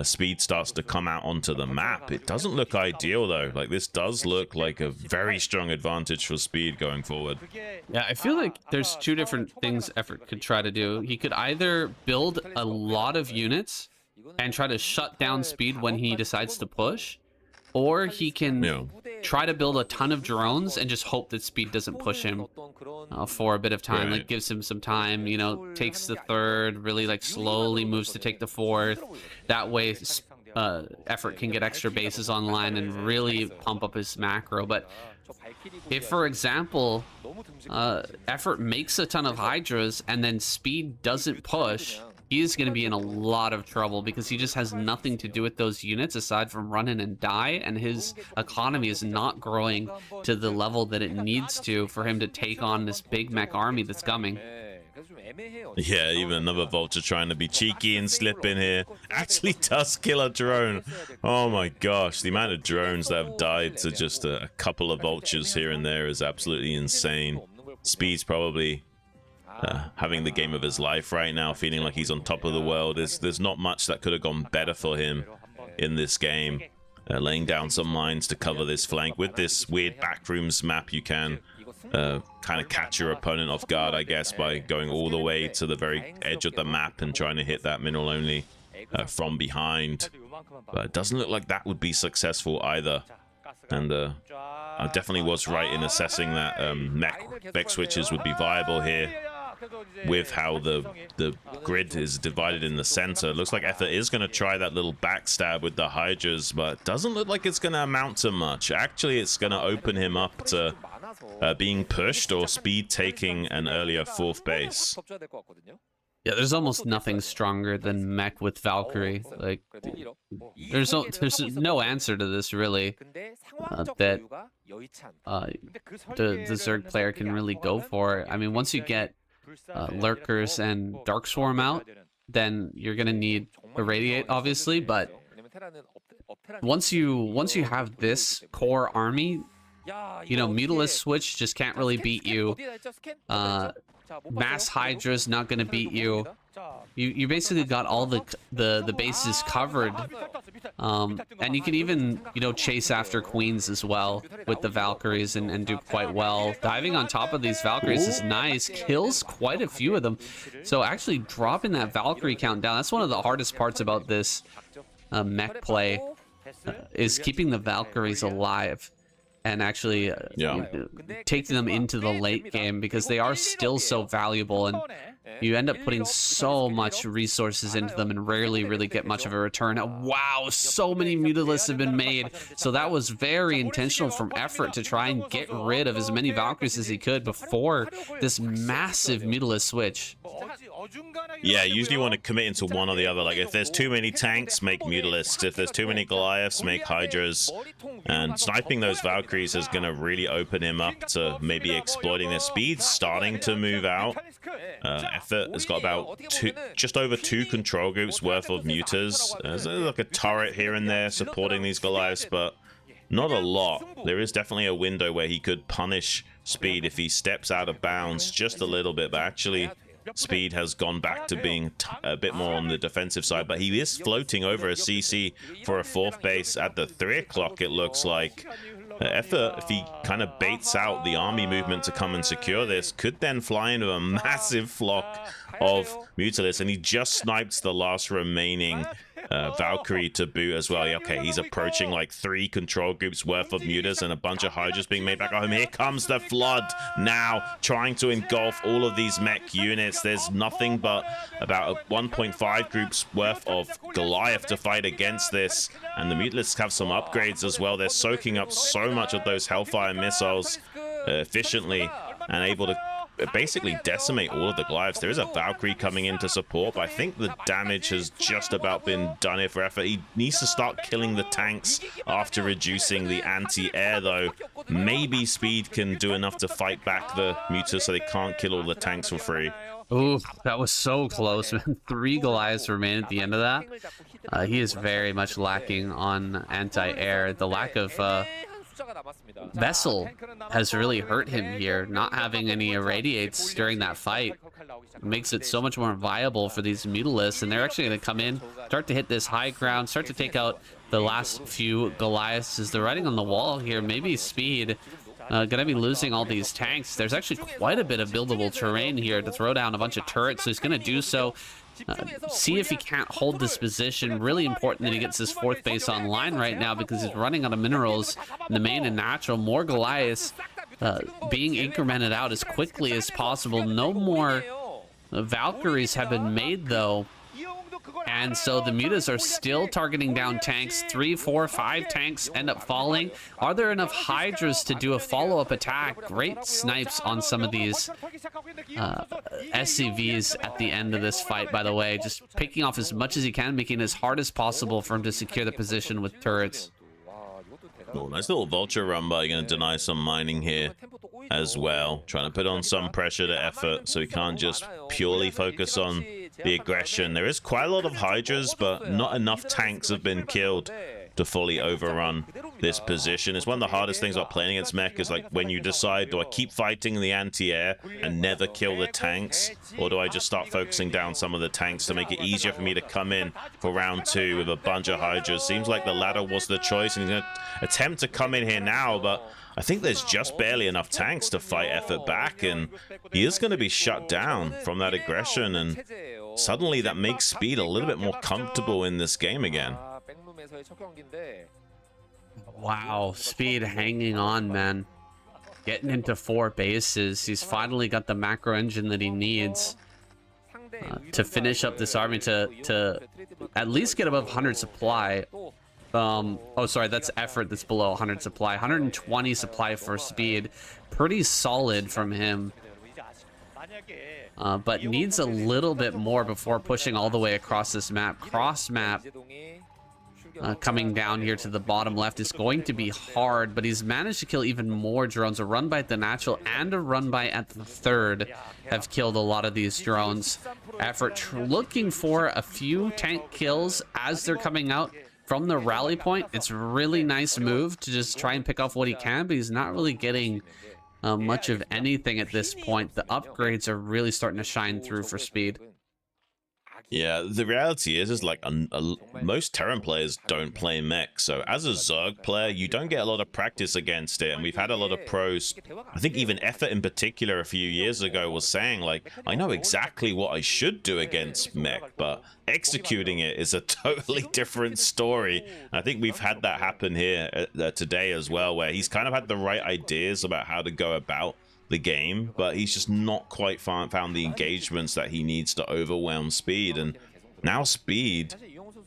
Speed starts to come out onto the map. It doesn't look ideal though. Like, this does look like a very strong advantage for Speed going forward. Yeah, I feel like there's 2 different things Effort could try to do. He could either build a lot of units and try to shut down Speed when he decides to push, or he can try to build a ton of drones and just hope that Speed doesn't push him for a bit of time. Like, gives him some time, you know, takes the 3rd, really like slowly moves to take the 4th. That way Effort can get extra bases online and really pump up his macro. But if, for example, Effort makes a ton of Hydras and then Speed doesn't push, he is going to be in a lot of trouble because he just has nothing to do with those units aside from run in and die, and his economy is not growing to the level that it needs to for him to take on this big mech army that's coming. Yeah, even another Vulture trying to be cheeky and slip in here. Actually does kill a drone. Oh my gosh, the amount of drones that have died to just a couple of Vultures here and there is absolutely insane. Speed's probably having the game of his life right now, feeling like he's on top of the world. There's not much that could have gone better for him in this game. Laying down some mines to cover this flank. With this weird backrooms map, you can kind of catch your opponent off guard, I guess, by going all the way to the very edge of the map and trying to hit that mineral only from behind. But it doesn't look like that would be successful either. And I definitely was right in assessing that mech switches would be viable here, with how the grid is divided in the center. Looks like Effort is going to try that little backstab with the Hydras, but doesn't look like it's going to amount to much. Actually, it's going to open him up to being pushed or Speed taking an earlier 4th base. Yeah, there's almost nothing stronger than mech with Valkyrie. Like, there's no answer to this really that the Zerg player can really go for. I mean, once you get Lurkers and Dark Swarm out, then you're gonna need Irradiate, obviously. But once you have this core army, you know, Mutalisk Switch just can't really beat you. Mass Hydra's not gonna beat you. You basically got all the bases covered, and you can even, you know, chase after queens as well with the Valkyries and do quite well. Diving on top of these Valkyries is nice, kills quite a few of them. So actually dropping that Valkyrie count down, that's one of the hardest parts about this mech play, is keeping the Valkyries alive and actually take them into the late game, because they are still so valuable, and you end up putting so much resources into them and rarely really get much of a return. Wow, so many Mutalisks have been made. So that was very intentional from Effort to try and get rid of as many Valkyries as he could before this massive Mutalisk switch. Yeah, you usually want to commit into one or the other. Like, if there's too many tanks, make Mutalisks. If there's too many Goliaths, make Hydras. And sniping those Valkyries is going to really open him up to maybe exploiting their speed. Starting to move out. Effort has got about just over 2 control groups worth of mutas. There's like a turret here and there supporting these Goliaths, but not a lot. There is definitely a window where he could punish Speed if he steps out of bounds just a little bit, but actually Speed has gone back to being a bit more on the defensive side, but he is floating over a CC for a 4th base at the 3 o'clock, it looks like. Effort, if he kind of baits out the army movement to come and secure this, could then fly into a massive flock of Mutalisks, and he just snipes the last remaining Valkyrie to boot as well. Okay, he's approaching like 3 control groups worth of mutas and a bunch of Hydras being made back at home. Here comes the Flood now, trying to engulf all of these mech units. There's nothing but about a 1.5 groups worth of Goliath to fight against this, and the Mutalisks have some upgrades as well. They're soaking up so much of those Hellfire missiles efficiently and able to basically decimate all of the Goliaths. There is a Valkyrie coming in to support, but I think the damage has just about been done here for effort. He needs to start killing the tanks after reducing the anti-air, though. Maybe Speed can do enough to fight back the Mutas so they can't kill all the tanks for free. Ooh, that was so close, man. 3 Goliaths remain at the end of that. He is very much lacking on anti-air. The lack of Vessel has really hurt him here. Not having any irradiates during that fight makes it so much more viable for these Mutalisks, and they're actually going to come in, start to hit this high ground, start to take out the last few Goliaths as they're riding on the wall here. Maybe Speed gonna be losing all these tanks. There's actually quite a bit of buildable terrain here to throw down a bunch of turrets, so he's gonna do so. See if he can't hold this position. Really important that he gets his 4th base online right now, because he's running out of minerals in the main and natural. More Goliaths being incremented out as quickly as possible. No more Valkyries have been made, though. And so the Mutas are still targeting down tanks. 3, 4, 5 tanks end up falling. Are there enough Hydras to do a follow-up attack? Great snipes on some of these SCVs at the end of this fight, by the way. Just picking off as much as he can, making it as hard as possible for him to secure the position with turrets. Oh, nice little vulture run, but you're going to deny some mining here as well. Trying to put on some pressure to effort so he can't just purely focus on the aggression. There is quite a lot of Hydras, but not enough tanks have been killed to fully overrun this position. It's one of the hardest things about playing against mech, is like when you decide, do I keep fighting the anti-air and never kill the tanks, or do I just start focusing down some of the tanks to make it easier for me to come in for round 2 with a bunch of Hydras? Seems like the latter was the choice, and he's going to attempt to come in here now, but I think there's just barely enough tanks to fight effort back, and he is going to be shut down from that aggression, and suddenly that makes Speed a little bit more comfortable in this game again. Wow, Speed hanging on, man. Getting into 4 bases. He's finally got the macro engine that he needs to finish up this army, to at least get above 100 supply. Oh, sorry, that's effort that's below 100 supply. 120 supply for Speed. Pretty solid from him. But needs a little bit more before pushing all the way across this map. Cross map coming down here to the bottom left is going to be hard, but he's managed to kill even more drones. A run by at the natural and a run by at the 3rd have killed a lot of these drones. Effort looking for a few tank kills as they're coming out from the rally point. It's a really nice move to just try and pick off what he can, but he's not really getting much of anything at this point. The upgrades are really starting to shine through for Speed. Yeah, the reality is like most Terran players don't play mech, so as a Zerg player, you don't get a lot of practice against it, and we've had a lot of pros. I think even Effort in particular a few years ago was saying, like, I know exactly what I should do against mech, but executing it is a totally different story. I think we've had that happen here today as well, where he's kind of had the right ideas about how to go about the game, but he's just not quite found the engagements that he needs to overwhelm Speed. And now Speed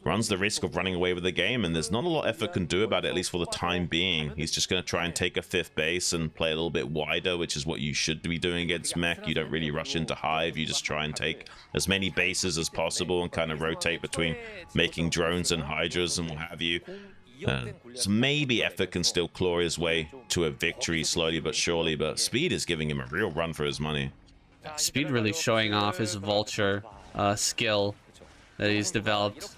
runs the risk of running away with the game, and there's not a lot Effort can do about it, at least for the time being. He's just going to try and take a 5th base and play a little bit wider, which is what you should be doing against mech. You don't really rush into hive, you just try and take as many bases as possible and kind of rotate between making drones and hydras and what have you. So maybe Effort can still claw his way to a victory slowly but surely, but Speed is giving him a real run for his money. Speed really showing off his vulture skill that he's developed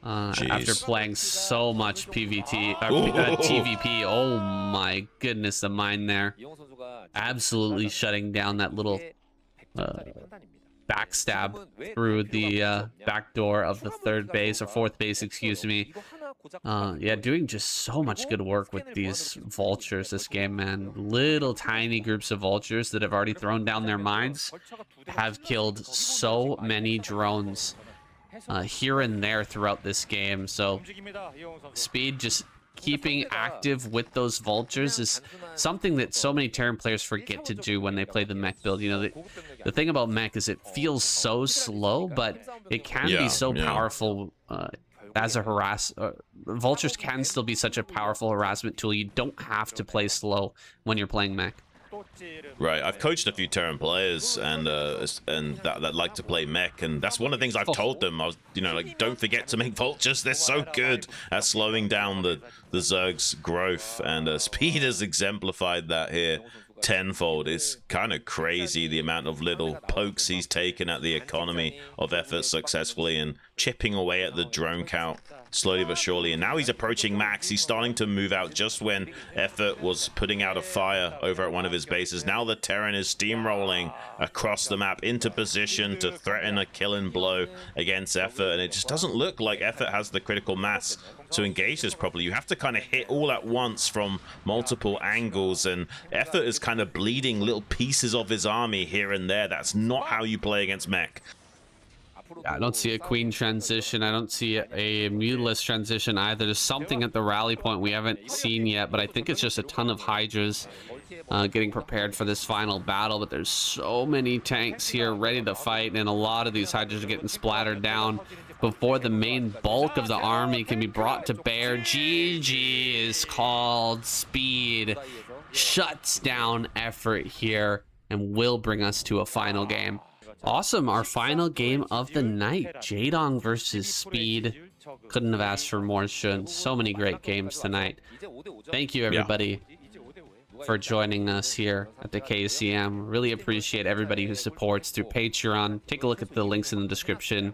after playing so much PvT, TVP. Oh my goodness, the mine there. Absolutely shutting down that little backstab through the back door of the 3rd base, or 4th base, excuse me. Yeah, doing just so much good work with these vultures this game, man. Little tiny groups of vultures that have already thrown down their mines have killed so many drones here and there throughout this game. So Speed just keeping active with those vultures is something that so many Terran players forget to do when they play the mech build. You know, the thing about mech is it feels so slow, but it can be so powerful as a vultures can still be such a powerful harassment tool. You don't have to play slow when you're playing mech. Right, I've coached a few Terran players and that like to play mech, and that's one of the things I've told them. I was, like, don't forget to make vultures. They're so good at slowing down the Zerg's growth, and Speed has exemplified that here tenfold. It's kind of crazy the amount of little pokes he's taken at the economy of effort successfully and chipping away at the drone count slowly but surely. And now he's approaching max. He's starting to move out just when effort was putting out a fire over at one of his bases. Now the Terran is steamrolling across the map into position to threaten a killing blow against effort, and it just doesn't look like effort has the critical mass to engage this properly. You have to kind of hit all at once from multiple angles, and effort is kind of bleeding little pieces of his army here and there. That's not how you play against mech. I don't see a queen transition. I don't see a mutalist transition either. There's something at the rally point we haven't seen yet, but I think it's just a ton of hydras getting prepared for this final battle. But there's so many tanks here ready to fight, and a lot of these hydras are getting splattered down before the main bulk of the army can be brought to bear. GG is called. Speed shuts down effort here and will bring us to a final game. Awesome, our final game of the night, Jaedong versus Speed. Couldn't have asked for more, shouldn't. So many great games tonight. Thank you, everybody, for joining us here at the KCM. Really appreciate everybody who supports through Patreon. Take a look at the links in the description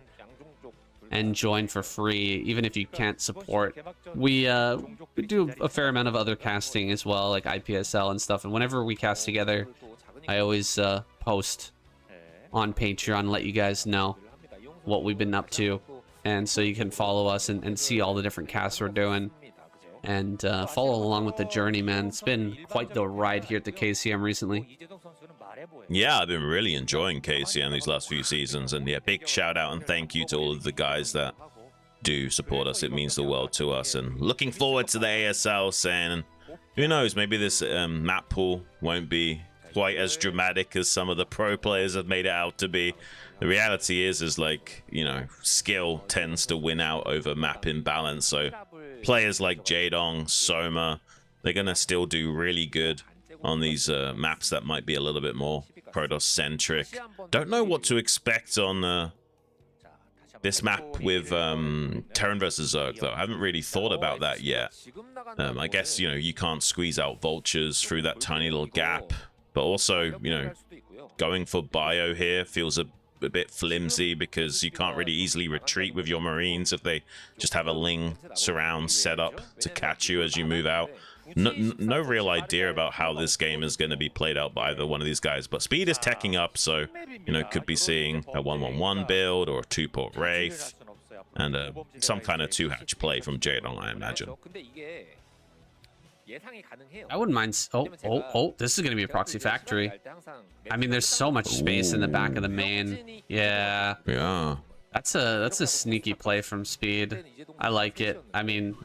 and join for free, even if you can't support. We do a fair amount of other casting as well, like IPSL and stuff, and whenever we cast together, I always post on Patreon, let you guys know what we've been up to, and so you can follow us and see all the different casts we're doing, and follow along with the journey, man. It's been quite the ride here at the KCM recently. Yeah, I've been really enjoying KCM these last few seasons, and yeah, big shout out and thank you to all of the guys that do support us. It means the world to us, and looking forward to the ASL, saying, who knows, maybe this map pool won't be quite as dramatic as some of the pro players have made it out to be. The reality is like, skill tends to win out over map imbalance. So players like Jaedong, Soma, they're gonna still do really good on these maps that might be a little bit more Protoss centric. Don't know what to expect on this map with Terran versus Zerg, though. I haven't really thought about that yet. I guess, you can't squeeze out vultures through that tiny little gap. But also, going for bio here feels a bit flimsy because you can't really easily retreat with your Marines if they just have a Ling surround set up to catch you as you move out. No real idea about how this game is going to be played out by either one of these guys, but Speed is teching up, so, could be seeing a 1-1-1 build or a 2-port Wraith, and some kind of 2-hatch play from Jaedong, I imagine. I wouldn't mind. Oh, this is going to be a proxy factory. I mean, there's so much space in the back of the main. Yeah. That's a sneaky play from Speed. I like it. I mean,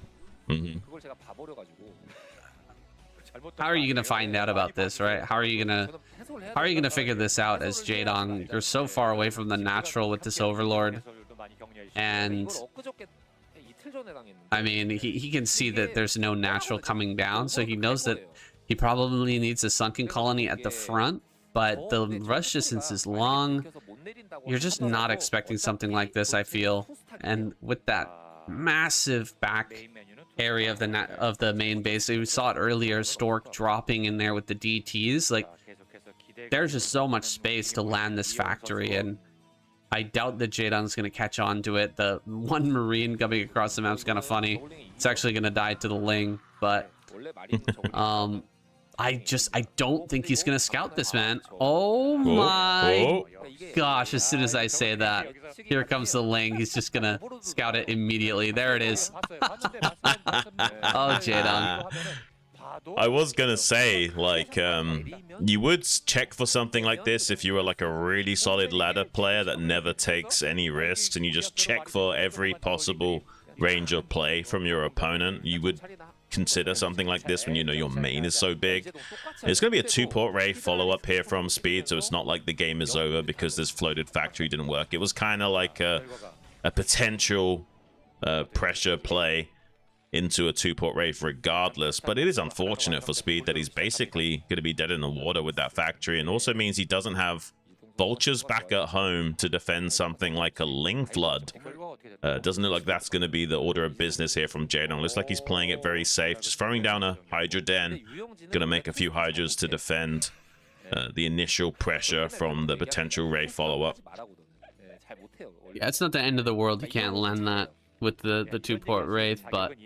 how are you going to find out about this, right? How are you going to figure this out as Jaedong? You're so far away from the natural with this Overlord. And I mean, he can see that there's no natural coming down, so he knows that he probably needs a sunken colony at the front, but the rush distance is long. You're just not expecting something like this, I feel. And with that massive back area of the main base, we saw it earlier, Stork dropping in there with the DTs, like, there's just so much space to land this factory, and I doubt that Jaedong's going to catch on to it. The one Marine coming across the map is kind of funny. It's actually going to die to the Ling, but I don't think he's going to scout this, man. Oh my gosh, as soon as I say that, here comes the Ling. He's just going to scout it immediately. There it is. Oh, Jaedong. I was gonna say, like, you would check for something like this if you were like a really solid ladder player that never takes any risks, and you just check for every possible range of play from your opponent. You would consider something like this when you know your main is so big. It's going to be a 2-port Wraith follow-up here from Speed, so it's not like the game is over because this floated factory didn't work. It was kind of like a potential pressure play into a 2-port Wraith regardless, but it is unfortunate for Speed that he's basically going to be dead in the water with that factory, and also means he doesn't have vultures back at home to defend something like a Ling Flood. Doesn't look like that's going to be the order of business here from Jaedong. Looks like he's playing it very safe, just throwing down a Hydra Den. Going to make a few Hydras to defend the initial pressure from the potential Wraith follow-up. Yeah, it's not the end of the world. You can't land that with the 2-port Wraith, but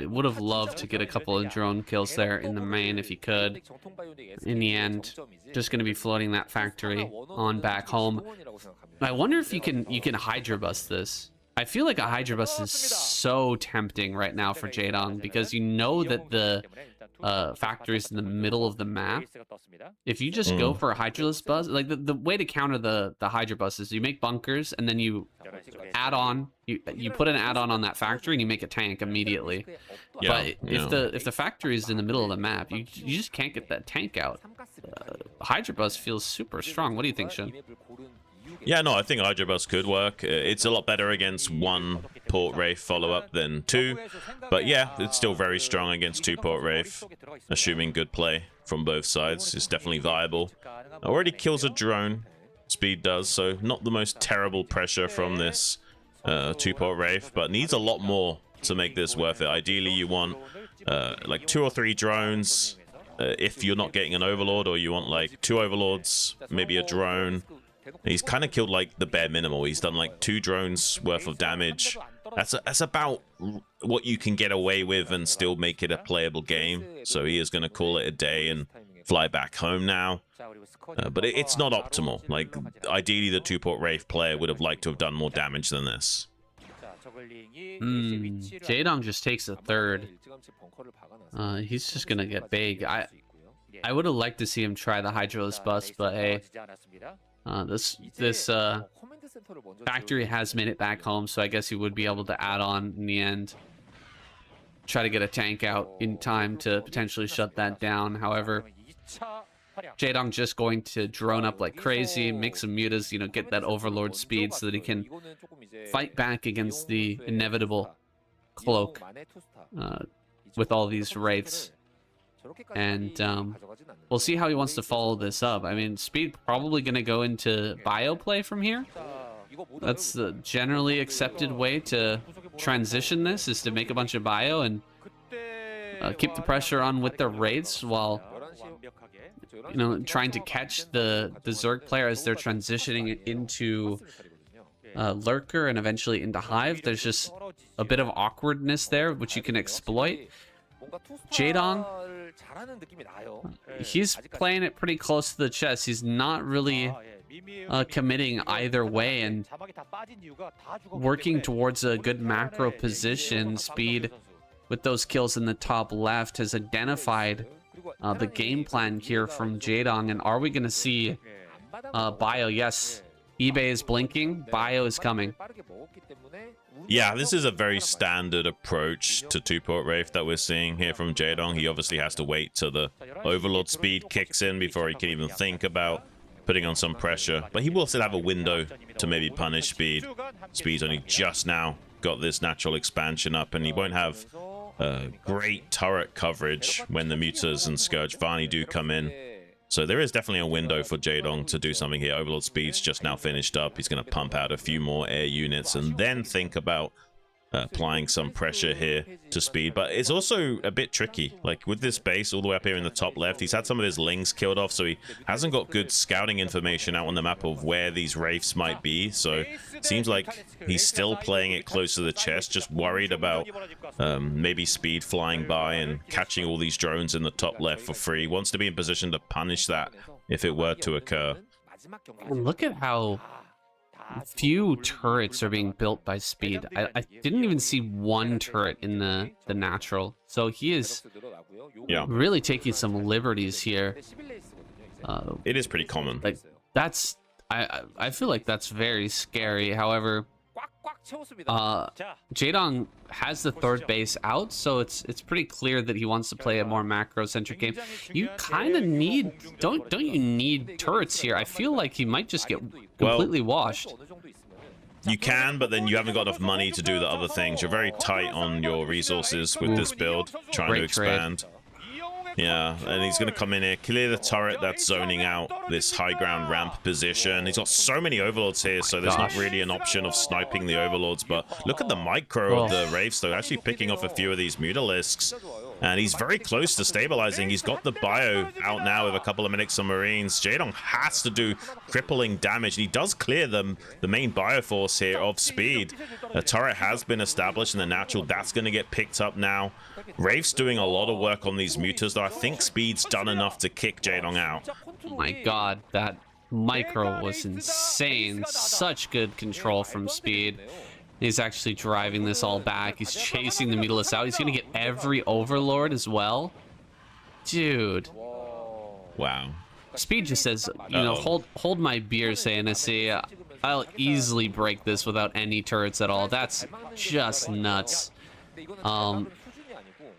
would have loved to get a couple of drone kills there in the main if he could. In the end, just going to be floating that factory on back home. I wonder if you can Hydra bust this. I feel like a Hydra bust is so tempting right now for Jaedong, because you know that the factories in the middle of the map. If you just go for a Hydraless bust, like the way to counter the Hydra bust is you make bunkers and then you add on, you put an add-on on that factory and you make a tank immediately. Yeah, but if the factory is in the middle of the map, you just can't get that tank out. Hydra bust feels super strong. What do you think, Shun? Yeah, no, I think Hydra Bus could work. It's a lot better against 1-port Wraith follow-up than 2. But yeah, it's still very strong against 2-port Wraith. Assuming good play from both sides. It's definitely viable. Already kills a drone. Speed does, so not the most terrible pressure from this 2-port Wraith, but needs a lot more to make this worth it. Ideally, you want like 2 or 3 drones if you're not getting an Overlord, or you want like 2 Overlords, maybe a drone. He's kind of killed like the bare minimal. He's done like 2 drones worth of damage. That's about what you can get away with and still make it a playable game. So he is going to call it a day and fly back home now. But it's not optimal. Like, ideally the 2-port Wraith player would have liked to have done more damage than this. Jaedong just takes a third. He's just going to get big. I would have liked to see him try the Hydraless bust, but hey. This factory has made it back home, so I guess he would be able to add on in the end. Try to get a tank out in time to potentially shut that down. However, Jaedong just going to drone up like crazy, make some mutas, get that Overlord speed so that he can fight back against the inevitable cloak with all these Wraiths. And we'll see how he wants to follow this up. I mean, Speed probably going to go into bio play from here. That's the generally accepted way to transition this, is to make a bunch of bio and keep the pressure on with their raids while trying to catch the Zerg player as they're transitioning into Lurker and eventually into Hive. There's just a bit of awkwardness there, which you can exploit. Jaedong, he's playing it pretty close to the chest. He's not really committing either way and working towards a good macro position. Speed, with those kills in the top left, has identified the game plan here from Jaedong. And are we going to see bio? Yes, eBay is blinking. Bio is coming. Yeah, this is a very standard approach to 2-port Wraith that we're seeing here from Jaedong. He obviously has to wait till the Overlord speed kicks in before he can even think about putting on some pressure. But he will still have a window to maybe punish Speed. Speed's only just now got this natural expansion up, and he won't have great turret coverage when the Mutas and Scourge finally do come in. So there is definitely a window for Jaedong to do something here. Overlord Speed's just now finished up. He's going to pump out a few more air units and then think about applying some pressure here to Speed. But it's also a bit tricky. Like, with this base all the way up here in the top left, he's had some of his Lings killed off, so he hasn't got good scouting information out on the map of where these Wraiths might be. So it seems like he's still playing it close to the chest, just worried about maybe Speed flying by and catching all these drones in the top left for free. Wants to be in position to punish that if it were to occur. And look at how few turrets are being built by Speed. I didn't even see one turret in the natural. So he is really taking some liberties here. It is pretty common. Like that's I feel like that's very scary. However, Jaedong has the third base out, so it's pretty clear that he wants to play a more macro-centric game. You kind of need don't you need turrets here? I feel like he might just get completely washed. You can, but then you haven't got enough money to do the other things. You're very tight on your resources with this build, trying to expand. Yeah, and he's going to come in here, clear the turret that's zoning out this high ground ramp position. He's got so many overlords here, so there's not really an option of sniping the overlords. But look at the micro of the Wraiths, though, actually picking off a few of these Mutalisks. And he's very close to stabilizing. He's got the bio out now with a couple of Minix Marines. Jaedong has to do crippling damage. And he does clear the main bioforce here of Speed. A turret has been established in the natural. That's going to get picked up now. Wraith's doing a lot of work on these Mutas, though I think Speed's done enough to kick Jaedong out. Oh my god, that micro was insane. Such good control from Speed. He's actually driving this all back. He's chasing the Mutalisk out. He's going to get every Overlord as well. Dude. Wow. Speed just says, you know, hold my beer, Sanity. I'll easily break this without any turrets at all. That's just nuts.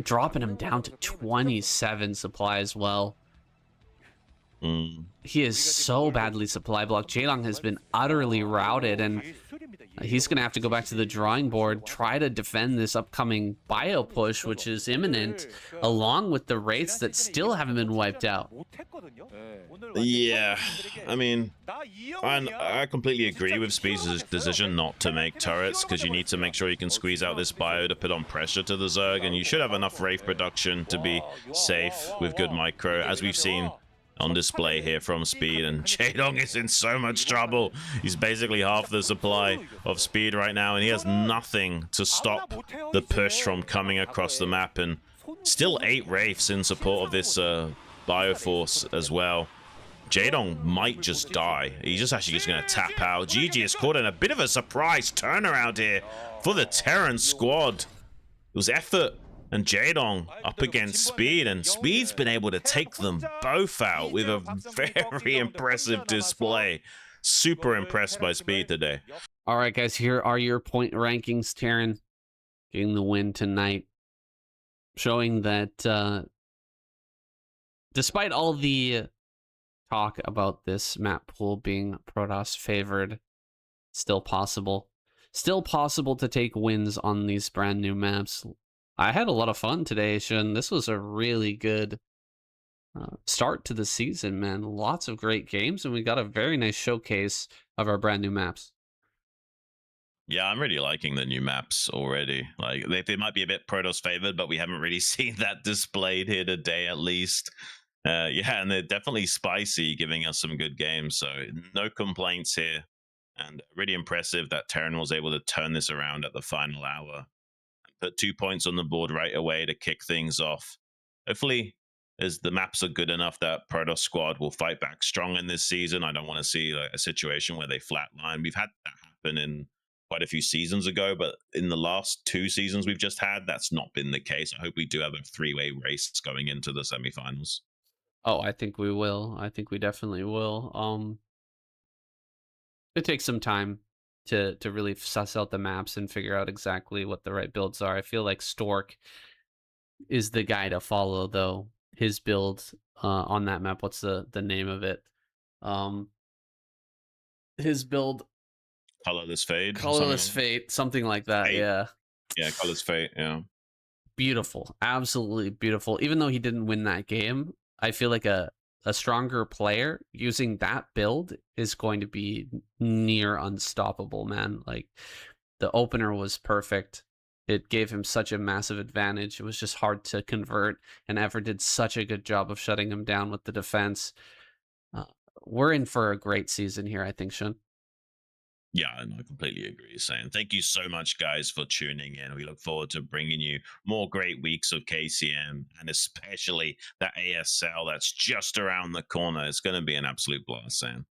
Dropping him down to 27 supply as well. He is so badly supply blocked. Jaedong has been utterly routed, and he's going to have to go back to the drawing board, try to defend this upcoming bio push, which is imminent, along with the Wraiths that still haven't been wiped out. Yeah, I mean, I completely agree with Speed's decision not to make turrets, because you need to make sure you can squeeze out this bio to put on pressure to the Zerg, and you should have enough Wraith production to be safe with good micro, as we've seen on display here from Speed. And Jaedong is in so much trouble. He's basically half the supply of Speed right now, and he has nothing to stop the push from coming across the map. And still 8 Wraiths in support of this Bioforce as well. Jaedong might just die. He's just actually just going to tap out. GG is caught in a bit of a surprise turnaround here for the Terran squad. It was effort and Jaedong up against Speed, and Speed's been able to take them both out with a very impressive display. Super impressed by Speed today. All right, guys, here are your point rankings. Terran getting the win tonight, showing that despite all the talk about this map pool being Protoss favored, still possible. Still possible to take wins on these brand new maps. I had a lot of fun today, Shun. This was a really good start to the season, man. Lots of great games, and we got a very nice showcase of our brand new maps. Yeah, I'm really liking the new maps already. Like, they might be a bit Protoss favored, but we haven't really seen that displayed here today, at least. Yeah, and they're definitely spicy, giving us some good games. So no complaints here. And really impressive that Terran was able to turn this around at the final hour. Put 2 points on the board right away to kick things off. Hopefully, as the maps are good enough that Protoss squad will fight back strong in this season. I don't want to see a situation where they flatline. We've had that happen in quite a few seasons ago, but in the last 2 seasons we've just had, that's not been the case. I hope we do have a 3-way race going into the semifinals. Oh, I think we will. I think we definitely will. It takes some time to really suss out the maps and figure out exactly what the right builds are. I feel like Stork is the guy to follow, though. His build on that map, what's the name of it? His build, Colorless Fade. Colorless Fate, something like that. Fate. Yeah. Yeah, Colorless Fate. Yeah. Beautiful, absolutely beautiful. Even though he didn't win that game, I feel like a stronger player using that build is going to be near unstoppable, man. Like, the opener was perfect. It gave him such a massive advantage. It was just hard to convert, and Ever did such a good job of shutting him down with the defense. We're in for a great season here, I think, Shun. Yeah, and I completely agree, Sam. Thank you so much, guys, for tuning in. We look forward to bringing you more great weeks of KCM, and especially that ASL that's just around the corner. It's going to be an absolute blast, Sam.